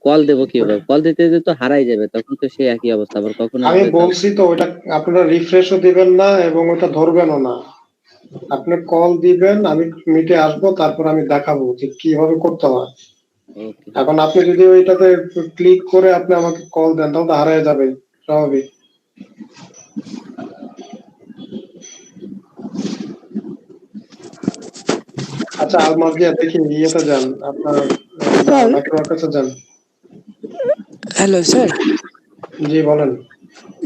কল দেব, কিভাবে কল দিতে দিতে তো হারাই যাবে, তখন তো সেই একই অবস্থা আবার কখন আমি বলছি তো ওটা আপনারা রিফ্রেশও দিবেন না এবং ওটা ধরবেনও না। আপনি কল দিবেন, আমি মিটে আসবো, তারপর আমি দেখাবো যে কিভাবে করতে হয়। এখন আপনি যদি ওইটাতে ক্লিক করে আপনি আমাকে কল দেন তাহলে তো হারিয়ে যাবে, স্বাভাবিক। আচ্ছা আলমারিয়া দেখি ইয়েতে যান, আপনার মাইক্রোর কাছে যান। Hello sir. জি বলেন।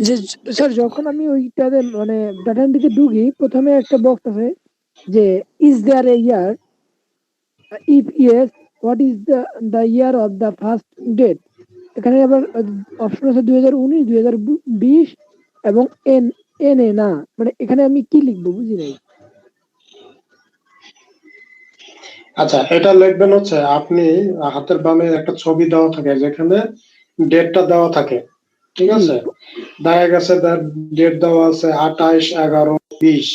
যে স্যার যখন আমি ওইটাতে মানে ডাটা এন্ট্রিতে ঢুকি, প্রথমে একটা বক্স আছে যে is there a year, if yes what is the year of the first date. এখানে আবার অপশন আছে 2019, 2020 এবং এন এন এ না, মানে এখানে আমি কি লিখবো বুঝি নাই। আচ্ছা এটা লিখবেন হচ্ছে আপনি হাতের বামে একটা ছবি দেওয়া থাকে যেখানে ডেটটা দেওয়া থাকে, ঠিক আছে? দেখা গেছে ডেট দেওয়া আছে 28/11/20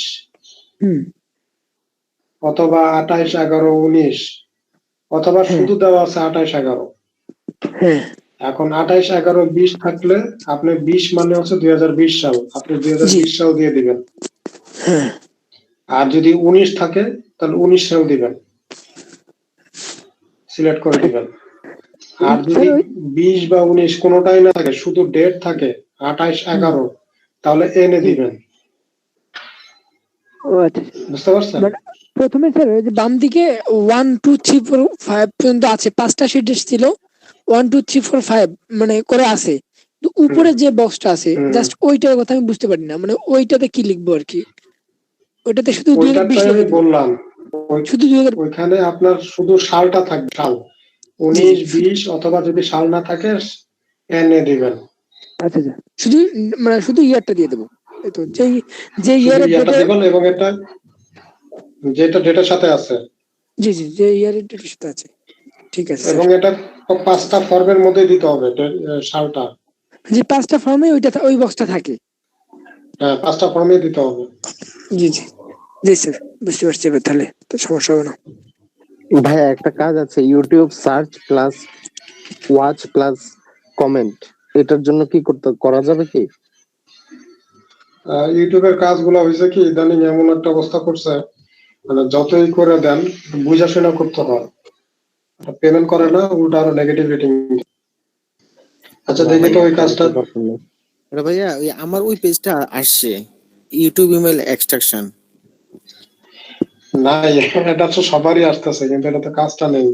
অথবা 28/11/19 অথবা শুধু দেওয়া আছে 28/11। এখন 28/11/20 থাকলে আপনি 20 মানে হচ্ছে 2020 সাল, আপনি 2020 সাল দিয়ে দিবেন। আর যদি 19 থাকে তাহলে 19 সাল দিবেন, সিলেক্ট করে দিবেন। আর যদি 20 বা 19 কোনোটাই না থাকে, শুধু ডেট থাকে 28/11, তাহলে এনে দিবেন। ও আচ্ছা বুঝতে পারছেন? প্রথমে স্যার ওই যে বাম দিকে 1 2 3 4 5 পর্যন্ত আছে, 5টা শিট ছিল, 1 2 3 4 5 মানে করে আছে। তো উপরে যে বক্সটা আছে জাস্ট ওইটার কথা আমি বুঝতে পারি না, মানে ওইটাতে কি লিখবো আর কি। ওইটাতে শুধু 2020 আমি বললাম, শুধু ওইখানে আপনার শুধু সালটা থাকবে, সাল 19 20 অথবা যদি সাল না থাকে এনে দিবেন। আচ্ছা আচ্ছা, শুধু মানে শুধু ইয়ারটা দিয়ে দেবো, এই তো যে ইয়ারের ডেটা দিবেন এবং এটা যেটা ডেটার সাথে আছে। জি জি, যে ইয়ারের ডেটার সাথে আছে, ঠিক আছে। এবং এটা 5টা ফর্মের মধ্যে দিতে হবে সালটা। জি 5টা ফর্মে ওই বক্সটা থাকে। হ্যাঁ 5টা ফর্মে দিতে হবে। জি জি জি স্যার, বুঝতে পারছি এবার, তাহলে তো সমস্যা হবে না। ভাই একটা কাজ আছে, YouTube search plus watch plus comment, এটার জন্য কি করা যাবে কি? ইউটিউবের কাজগুলো হয়েছে কি ইদানিং এমন একটা অবস্থা করছে, মানে যতই করে দেন বুঝা শোনা করতে হয়, পেমেন্ট করে না, উল্টা আরো নেগেটিভ রেটিং। আচ্ছা দেখি তো ওই কাজটা। ভাইয়া ওই আমার ওই পেজটা আসছে ইউটিউব ইমেল এক্সট্রাকশন। না এটা তো সবারই আসতেছে, কিন্তু এটা তো কাজটা নেই।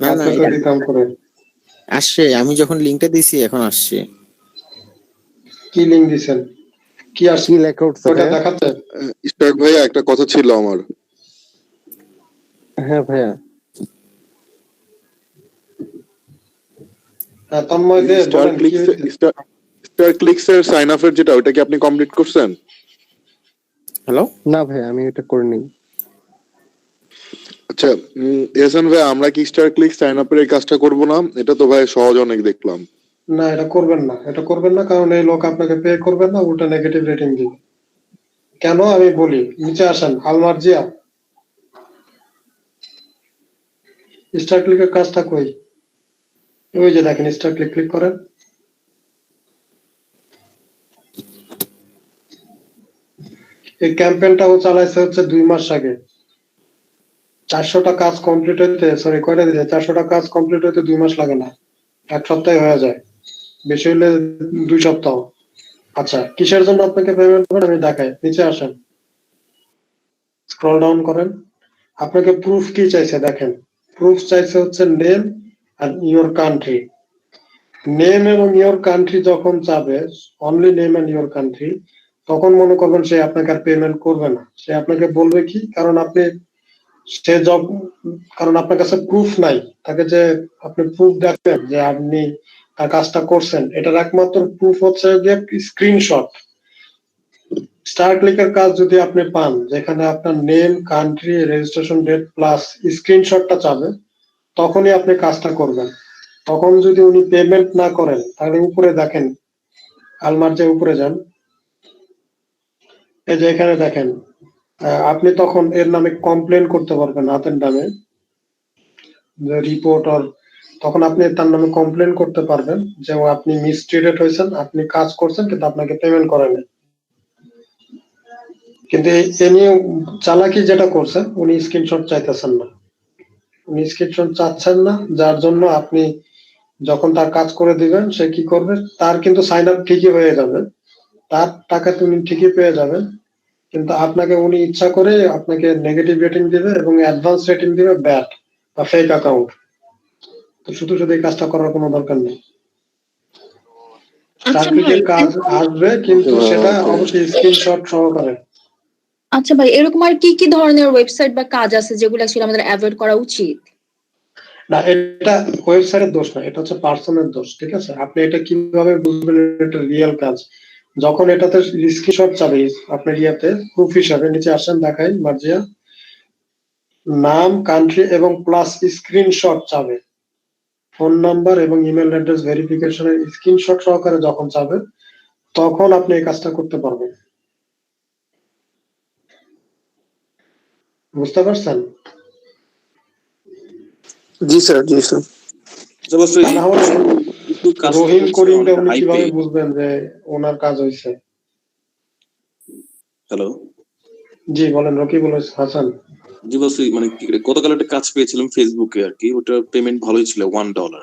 না না দিতাম করে আসছে, আমি যখন লিংকটা দিছি এখন আসছে। কি লিংক দিবেন? কি আসছে? কি লেখা উঠছে ওটা দেখাচ্ছে? স্টার্ক ভাইয়া একটা কথা ছিল আমার। হ্যাঁ ভাইয়া। তন্ময় দে বলেন কি হইছে? স্টার ক্লিকস এর সাইন আপ এর যেটা, ওটা কি আপনি কমপ্লিট করছেন? হ্যালো? না ভাই আমি এটা করিনি। আচ্ছা এহসান ভাই, আমরা কি স্টার ক্লিক সাইন আপ এর এই কাজটা করব না? এটা তো ভাই সহজ অনেক দেখলাম। না এটা করবেন না, এটা করবেন না, কারণ এই লোক আপনাকে পে করবেন না, উল্টা নেগেটিভ রেটিং দিবে। কেন আমি বলি, নিচে আসেন। আলমার্জিয়া স্টার ক্লিকের কাজটা কই? ওই যে দেখেন স্টার ক্লিক, ক্লিক করেন। এই ক্যাম্পেইনটাও চালাইছে হচ্ছে 2 মাস আগে। 400টা কাজ কমপ্লিট হইতে, সরি কয়টা দিয়েছে, 400টা কাজ কমপ্লিট হইতে 2 মাস লাগে না, 1 সপ্তাহে হয়ে যায়, বেশি হইলে 2 সপ্তাহ। আচ্ছা কিসের জন্য আপনাকে পেমেন্ট করবেন আমি দেখাই। নিচে আসেন, স্ক্রল ডাউন করেন। আপনাকে প্রুফ কি চাইছে দেখেন। প্রুফ চাইছে হচ্ছে নেম আর ইওর কান্ট্রি। নেম এবং ইওর কান্ট্রি যখন চাবে, only name and your country, তখন মনে করবেন সে আপনাকে আর পেমেন্ট করবে না। সে আপনাকে বলবে কি, কারণ আপনি সে জব, কারণ আপনার কাছে প্রুফ নাই, তাকে যে আপনি প্রুফ দেখবেন যে আপনি তার কাজটা করছেন, এটার একমাত্র প্রুফ হচ্ছে যে স্ক্রিনশট। স্টার ক্লিকের কাজ যদি আপনি পান যেখানে আপনার name, country, registration date plus স্ক্রিনশটটা চাবে, তখনই আপনি কাজটা করবেন। তখন যদি উনি পেমেন্ট না করেন তাহলে উপরে দেখেন, আলমার যে উপরে যান, এই যে এখানে দেখেন, আপনি তখন এর নামে কমপ্লেন করতে পারবেন হাতের নামে, রিপোর্ট অর, তখন আপনি তার নামে কমপ্লেন করতে পারবেন যে আপনি মিসট্রিটেড হয়েছেন, আপনি কাজ করছেন কিন্তু আপনাকে পেমেন্ট করেনি। কিন্তু এ নিয়ে চালাকি যেটা করছে, উনি স্ক্রিনশট চাইতেছেন না, উনি স্ক্রিনশট চাচ্ছেন না, যার জন্য আপনি যখন তার কাজ করে দিবেন সে কি করবে, তার কিন্তু সাইন আপ ঠিকই হয়ে যাবে, তার টাকা তো উনি ঠিকই পেয়ে যাবেন, কিন্তু আপনাকে উনি ইচ্ছা করে আপনাকে নেগেটিভ রেটিং দিবে এবং অ্যাডভান্স রেটিং দিবে ব্যাড বা ফেক অ্যাকাউন্ট। তো শুধু শুধু এই কাজটা করার কোনো দরকার নেই। আচ্ছা চাকরির ভাই, কাজ আসবে কিন্তু সেটা অবশ্যই স্ক্রিনশট সহকারে। আচ্ছা ভাই, এরকম আর কি কি ধরনের ওয়েবসাইট বা কাজ আছে যেগুলো অ্যাকচুয়ালি আমাদের অ্যাভয়েড করা উচিত? না, এটা ওয়েবসাইটের দোষ না, এটা হচ্ছে পার্সনের দোষ। ঠিক আছে, আপনি এটা কিভাবে বুঝবেন এটা রিয়েল কাজ? যখন এটাতে স্ক্রিনশট চাবে আপনার ইয়াতে প্রুফ হিসাবে, নিচে আসেন দেখাই মার্জিয়া, নাম, কান্ট্রি এবং প্লাস স্ক্রিনশট চাবে, ফোন নাম্বার এবং ইমেল অ্যাড্রেস ভেরিফিকেশনের স্ক্রিনশট সহকারে যখন চাবে, তখন আপনি এই কাজটা করতে পারবেন। বুঝতে পারছেন? জি স্যার, জি স্যার। না হলে রহিম করিমটা উনি কিভাবে বুঝবেন যে ওনার কাজ হয়েছে? হ্যালো, জি বলেন, রকিবুল হাসান। জি বলছি, মানে গতকাল একটা কাজ পেয়েছিলাম ফেসবুকে আর কি, ওটা পেমেন্ট ভালোই ছিল $1।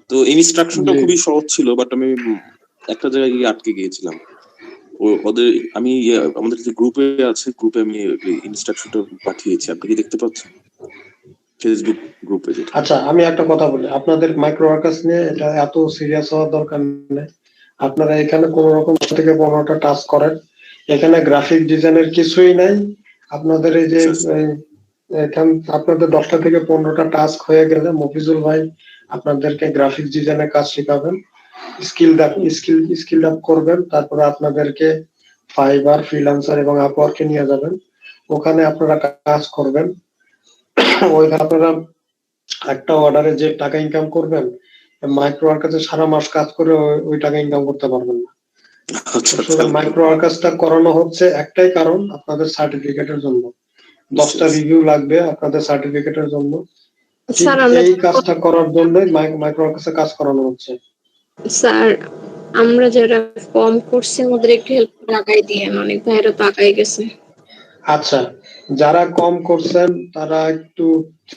তো ইনস্ট্রাকশনটা খুবই সহজ ছিল, বাট আমি একটা জায়গায় গিয়ে আটকে গিয়েছিলাম। ওদের আমি আমাদের যে গ্রুপে আছে, গ্রুপে আমি ইনস্ট্রাকশনটা পাঠিয়েছি, আপনি কি দেখতে পাচ্ছেন ফেসবুক গ্রুপে? আচ্ছা, আমি একটা কথা বলি, আপনাদের মাইক্রো ওয়ার্কার্স নিয়ে এটা এত সিরিয়াস হওয়ার দরকার নেই। আপনারা এখানে কোন রকম থেকে 15টা টাস্ক করেন, এখানে গ্রাফিক ডিজাইনের কিছুই নাই। আপনাদের এই যে এখান আপনাদের 10টা থেকে 15টা টাস্ক হয়ে গেলে মফিজুল ভাই আপনাদেরকে গ্রাফিক ডিজাইনের কাজ শেখাবেন, স্কিল আপ করবেন, তারপরে আপনাদেরকে ফাইবার, ফ্রিল্যান্সার এবং আপওয়ার্কে নিয়ে যাবেন, ওখানে আপনারা কাজ করবেন। ওইখানে আপনারা একটা অর্ডারে যে টাকা ইনকাম করবেন, মাইক্রো ওয়ার্কার্সে সারা মাস কাজ করে ওই টাকা ইনকাম করতে পারবেন না। মাইক্রো ওয়ার্কার্সটা করানো হচ্ছে একটাই কারণ, আপনাদের সার্টিফিকেটের জন্য। 10টা রিভিউ লাগবে আপনাদের সার্টিফিকেটের জন্য, এই কাজটা করার জন্যই মাইক্রো ওয়ার্কার্সে কাজ করানো হচ্ছে। স্যার, আমরা যারা কম করছি আমাদের একটু হেল্প লাগাই দিয়ে, অনেক ভাইরা তো আগাই গেছে। আচ্ছা, যারা কম করছেন তারা একটু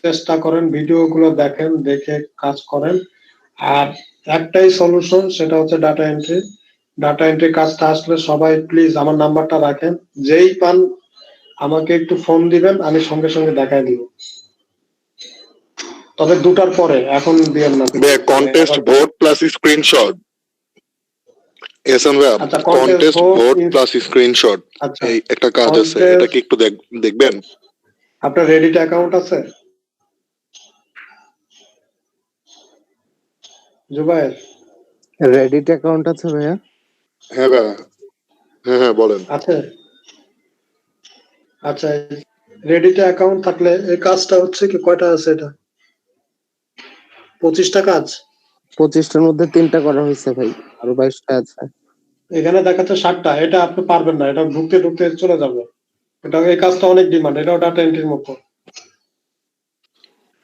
চেষ্টা করেন, ভিডিও গুলো দেখেন, দেখে কাজ করেন। আর একটাই সলিউশন, সেটা হচ্ছে ডাটা এন্ট্রি। ডাটা এন্ট্রি কাজটা আসলে সবাই প্লিজ আমার নাম্বারটা রাখেন, যেই পান আমাকে একটু ফোন দিবেন, আমি সঙ্গে সঙ্গে দেখাই দিব। তবে 2টার পরে, এখন দিবেন না। Contest vote plus screenshot, SN ভাই, কন্টেস্ট ভোট প্লাস স্ক্রিনশট, এই একটা কাজ আছে, এটা কি একটু দেখবেন? আপনার রেডিট অ্যাকাউন্ট আছে জুবায়ের? রেডিট অ্যাকাউন্ট আছে ভাইয়া? হ্যাঁ ভাইয়া, হ্যাঁ বলেন। আছে। আচ্ছা, রেডিটে অ্যাকাউন্ট থাকলে এই কাজটা হচ্ছে কি, কয়টা আছে এটা? 25টা কাজ। 25টার মধ্যে 3টা করা হয়েছে ভাই, আরো 22টা আছে। এখানে দেখাচ্ছে 7টা, এটা আপনি পারবেন না, এটা ঢুকতে ঢুকতে চলে যাবে। এটা এই কাজটা অনেক ডিমান্ড, এটাও ডাটা এন্ট্রির মতো।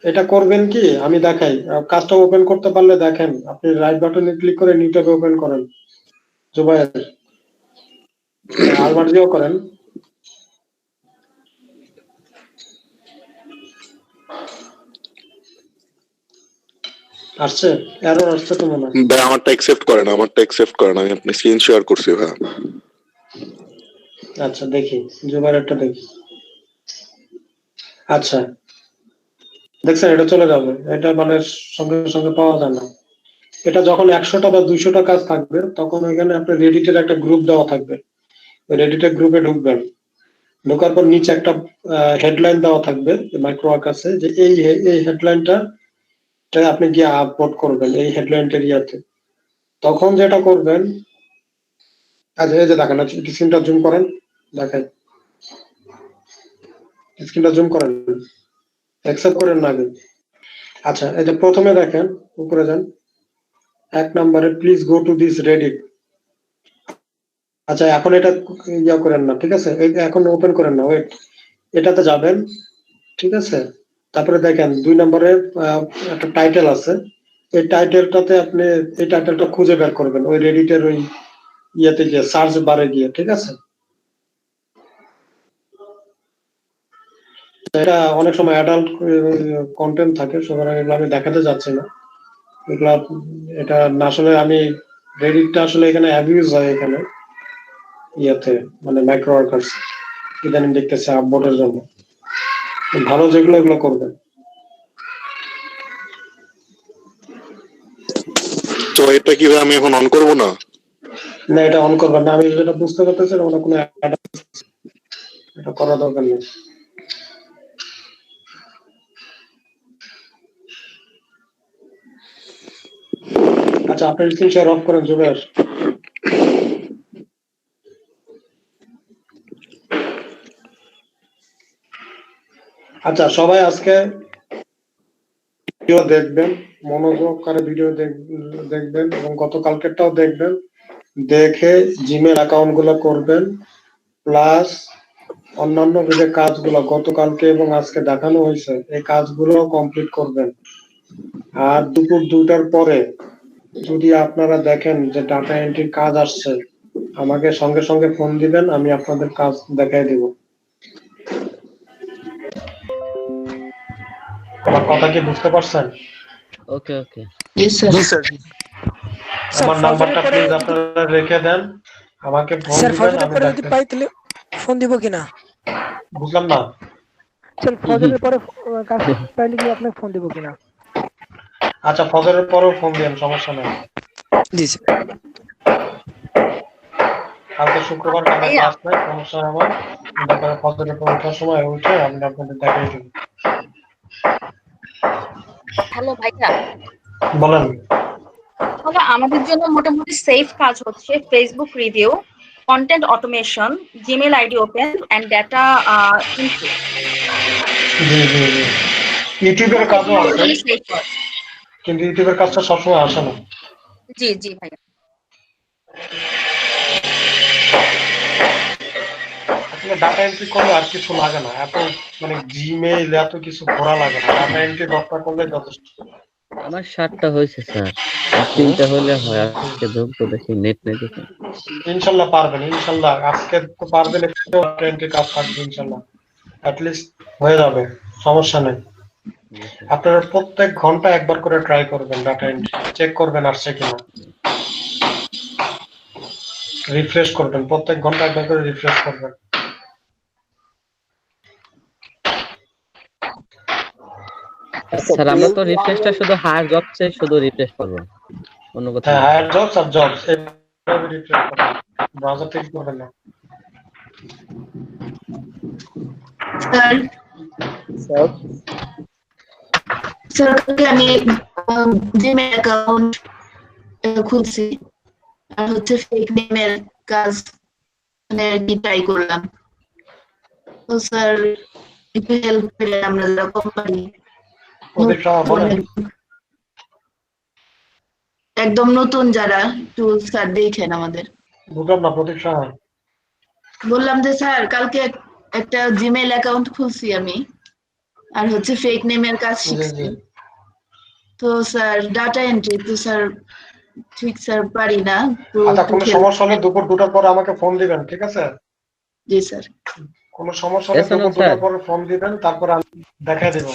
এটা করবেন কি, আমি দেখাই। কাজটা ওপেন করতে পারলে দেখেন, আপনি রাইট বাটনে ক্লিক করে নিউ ট্যাবে ওপেন করেন জুবায়ের, আলমার দিয়েও করেন। আসছে, এরর আসছে তো মনে হয়। ভাই আমারটা অ্যাকসেপ্ট করেন, আমি আপনি স্ক্রিন শেয়ার করছি ভাই। আচ্ছা দেখি, জুবায়েরটা দেখি। আচ্ছা দেখছেন, এটা চলে যাবে, এটা মানে সঙ্গে সঙ্গে পাওয়া যায় না। এটা যখন 100টা বা 200টা কাজ থাকবে, তখন ওইখানে আপনার রেডিটের একটা গ্রুপ দেওয়া থাকবে, রেডিটের গ্রুপে ঢুকবেন, ঢোকার পর নিচে একটা হেডলাইন দেওয়া থাকবে মাইক্রো ওয়ার্কার্সে, যে এই হেডলাইনটা আপনি গিয়ে আপলোড করবেন এই হেডলাইনটার ইয়াতে। তখন যেটা করবেন, আচ্ছা এই যে দেখেন, স্ক্রিনটা জুম করেন, দেখেন স্ক্রিনটা জুম করেন, অ্যাকসেপ্ট করেন না আগে। আচ্ছা এই যে প্রথমে দেখেন, উপরে যান, 1 নম্বরে please go to this Reddit. আচ্ছা এখন এটা ইয়া করেন না, ঠিক আছে, এখন ওপেন করেন না, ওয়েট, এটাতে যাবেন, ঠিক আছে। তারপরে দেখেন 2 নম্বরে একটা টাইটেল আছে, এই টাইটেলটাতে আপনি এই টাইটেলটা খুঁজে বের করবেন ওই রেডিটের ওই ইয়েতে গিয়ে, সার্চ বারে গিয়ে, ঠিক আছে। এটা অনেক সময় অ্যাডাল্ট কন্টেন্ট থাকে, সুতরাং এগুলো আমি দেখাতে যাচ্ছি না এগুলা। এটা না, আসলে আমি রেডিটটা আসলে এখানে অ্যাবিউজ হয় এখানে ইয়েতে, মানে মাইক্রো ওয়ার্কার্স ইদানিং দেখতেছে আপবোর্ডের জন্য। ভালো যেগুলো এগুলো করবেন। তো এটা কি আমি এখন অন করব না? না এটা অন করবেন না, আমি যেটা বুঝতে পারতেছি না কোনো এটা করা দরকার নেই। আচ্ছা আপনার স্ক্রিন শেয়ার অফ করেন জুবের। আচ্ছা সবাই আজকে ভিডিও দেখবেন, মনোযোগ করে ভিডিও দেখবেন এবং গতকালকেরটাও দেখবেন, দেখে জিমেল অ্যাকাউন্ট গুলো করবেন, প্লাস অন্যান্য যে কাজগুলো গতকালকে এবং আজকে দেখানো হয়েছে এই কাজগুলো কমপ্লিট করবেন। আর দুপুর 2টার পরে যদি আপনারা দেখেন যে ডাটা এন্ট্রির কাজ আসছে, আমাকে সঙ্গে সঙ্গে ফোন দিবেন, আমি আপনাদের কাজ দেখাই দিব। আমার কথা কি বুঝতে পারছেন? ওকে ওকে। আমার নাম্বারটা প্লিজ আপনারা রেখে দেন, আমাকে ফোন স্যার দিবেন, ফজরের আমি পরে যদি দেখতে পাই তাহলে ফোন দিব কিনা? বুঝলাম না। স্যার ফজরের পরে কাজ পাইলে কি আপনাকে ফোন দিব কিনা? আচ্ছা ফজরের পরেও ফোন দিন, সমস্যা নেই। জি স্যার। কালকে শুক্রবার, কালকে ক্লাস নাই, সমস্যা নেই আমার। তারপরে ফজরের পর ওঠার সময় উঠে আমি আপনাদের দেখাই দেব। হ্যালো ভাইয়া, বলেন। তাহলে আমাদের জন্য মোটামুটি সেফ কাজ হচ্ছে Facebook review, content automation, Gmail ID open and data entry. জি জি জি, ইউটিউবের কাজও আছে, কিন্তু ইউটিউবের কাজটা সবসময় আসে না। জি জি ভাইয়া। আসলে ডাটা এন্ট্রি করলে আর কিছু লাগে না, এত মানে জিমেইল এত কিছু ভরা লাগে না, ডাটা এন্ট্রি 10টা করলে যথেষ্ট। আমার 7টা হয়েছে স্যার, আর 3টা হলে হয়। আজকে ধরতো দেখি নেট নেই দেখি। ইনশাল্লাহ পারবেন, ইনশাল্লাহ আজকে তো পারবেন, একটু এন্ট্রি কাজ থাকবে ইনশাল্লাহ, অ্যাট লিস্ট হয়ে যাবে, সমস্যা নেই। আপনারা প্রত্যেক ঘন্টা একবার করে ট্রাই করবেন, ডাটা এন্ট্রি চেক করবেন আসছে কিনা, রিফ্রেশ করবেন, প্রত্যেক ঘন্টা একবার করে রিফ্রেশ করবেন। স্যার আমরা তো রিফ্রেশটা শুধু হায়ার জব চাই, শুধু রিফ্রেশ করব, অন্য কথা হ্যাঁ হায়ার জবস আর জবস এইভাবে রিফ্রেশ করবেন, ব্রাউজার থেকে করবেন না। স্যার কালকে আমি জিমেল অ্যাকাউন্ট খুলছি আর হচ্ছে ফেক নেমের কাজ মানে ট্রাই করলাম। তো স্যার একটু হেল্প করে আমরা যারা কোম্পানি একদম নতুন যারা, একটু স্যার দেখেন আমাদের। বুঝলাম না প্রতীক্ষা। বললাম যে স্যার কালকে একটা জিমেল অ্যাকাউন্ট খুলছি আমি আর হচ্ছে ফেক নেমের কাজ শিখছি। তো স্যার ডাটা এন্ট্রি তো স্যার ঠিক স্যার পারি না। তো আচ্ছা কোনো সমস্যা হলে দুপুর 2টার পর আমাকে ফোন দিবেন, ঠিক আছে? জি স্যার। কোনো সমস্যা হলে দুপুর 2টার পর ফোন দিবেন, তারপর আমি দেখাই দেব।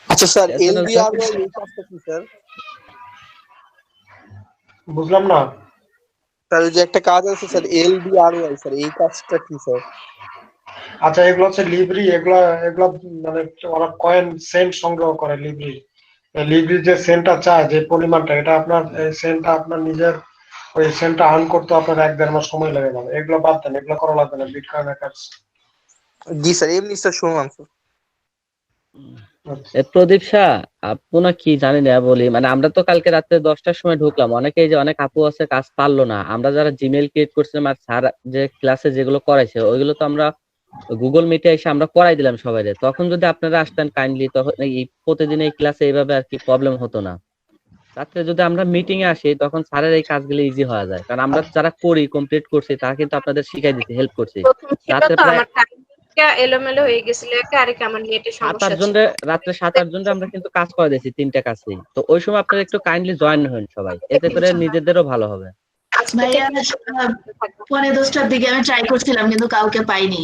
আচ্ছা স্যার এলবিআরওয়াই এই কাজটা কি স্যার? বুঝলাম না স্যার যে একটা কাজ আছে স্যার এলবিআরওয়াই, স্যার এই কাজটা কি স্যার? আচ্ছা এগুলো হচ্ছে লিব্রি, এগুলো মানে ওরা কয়েন সেন্ট সংগ্রহ করে। লিব্রি যে সেন্টটা চায় যে পরিমাণটা, এটা আপনার সেন্টটা আপনার নিজের ওই সেন্টটা আর্ন করতে আপনার 1-1.5 মাস সময় লেগে যাবে। এগুলো বাদ দেন, এগুলো করা লাগবে না, বিটকয়েনের কাজ। জি স্যার, এমনি স্যার শুনলাম স্যার। প্রদীপ শাহ, আপনা কি জানি না বলি, মানে আমরা তো কালকে রাত্রে 10টার সময় ঢুকলাম, অনেকেই যে অনেক আপু আছে কাজ পারলো না, আমরা যারা জিমেইল ক্রিয়েট করছিলাম আর স্যার যে ক্লাসে যেগুলো করাইছে ওইগুলো তো আমরা গুগল মিটে এসে আমরা করাই দিলাম সবাই। তখন যদি আপনারা আসতেন কাইন্ডলি, তখন এই প্রতিদিন এই ক্লাসে এইভাবে আর কি প্রবলেম হতো না। রাত্রে যদি আমরা মিটিং এ আসি তখন স্যারের এই কাজগুলো ইজি হয়ে যায়, কারণ আমরা যারা করি কমপ্লিট করছি তারা কিন্তু আপনাদের শিখাই দিতে হেল্প করছি। রাত্রে প্রায় এলোমেলো হয়ে গেছিল একটা, আরেকটা আমার নেটের সমস্যা ছিল। রাত্রে 7-8 জন আমরা কিন্তু কাজ করে দিয়েছি 3টা কাজেই। তো ওই সময় আপনারা একটু কাইন্ডলি জয়েন হন সবাই, এতে করে নিজেদেরও ভালো হবে। ভাইয়া 10:45টার দিকে আমি ট্রাই করছিলাম কিন্তু কাউকে পাইনি।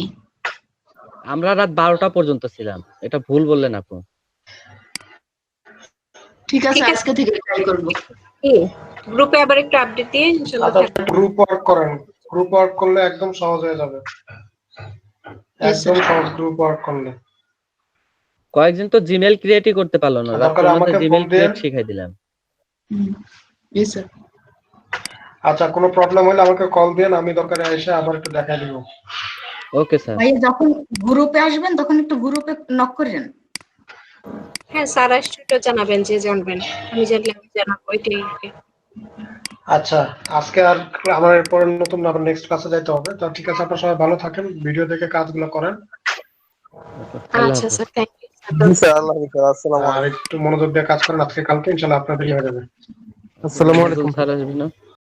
আমরা রাত 12টা পর্যন্ত ছিলাম, এটা ভুল বললেন আপু। ঠিক আছে, আজকে থেকে ট্রাই করব। গ্রুপে আবার একটু আপডেট দিয়ে ইনশাআল্লাহ। গ্রুপ ওয়ার্ক করেন, গ্রুপ ওয়ার্ক করলে একদম সহজ হয়ে যাবে, একদম সহজ গ্রুপ ওয়ার্ক করলে। কয়েকজন তো জিমেইল ক্রিয়েটই করতে পারলো না, রাত্রে আমাকে জিমেইল ক্রিয়েট শিখাই দিলাম। জি স্যার। আচ্ছা, কোনো প্রবলেম হলে আমাকে কল দেন, আমি দরকারে এসে আবার একটু দেখাই দিব। Okay sir. ভাই যখন গ্রুপে আসবেন তখন একটু গ্রুপে নক করেন। হ্যাঁ স্যার, আসলে জানাবেন যে জানবেন, আমি জানলে আমি জানাবো এটাই। আচ্ছা, আজকে আর আমার এরপর নতুন আবার নেক্সট ক্লাসে যাইতে হবে। তো ঠিক আছে, আপনারা সবাই ভালো থাকেন, ভিডিও দেখে কাজগুলো করেন। আচ্ছা স্যার, থ্যাংক ইউ। জি স্যার, আল্লাহ হাফেজ, আসসালামু আলাইকুম। আর একটু মনোযোগ দিয়ে কাজ করেন, আজকে কালকে ইনশাআল্লাহ আপনাদের হয়ে যাবে। আসসালামু আলাইকুম স্যার আসবেন না।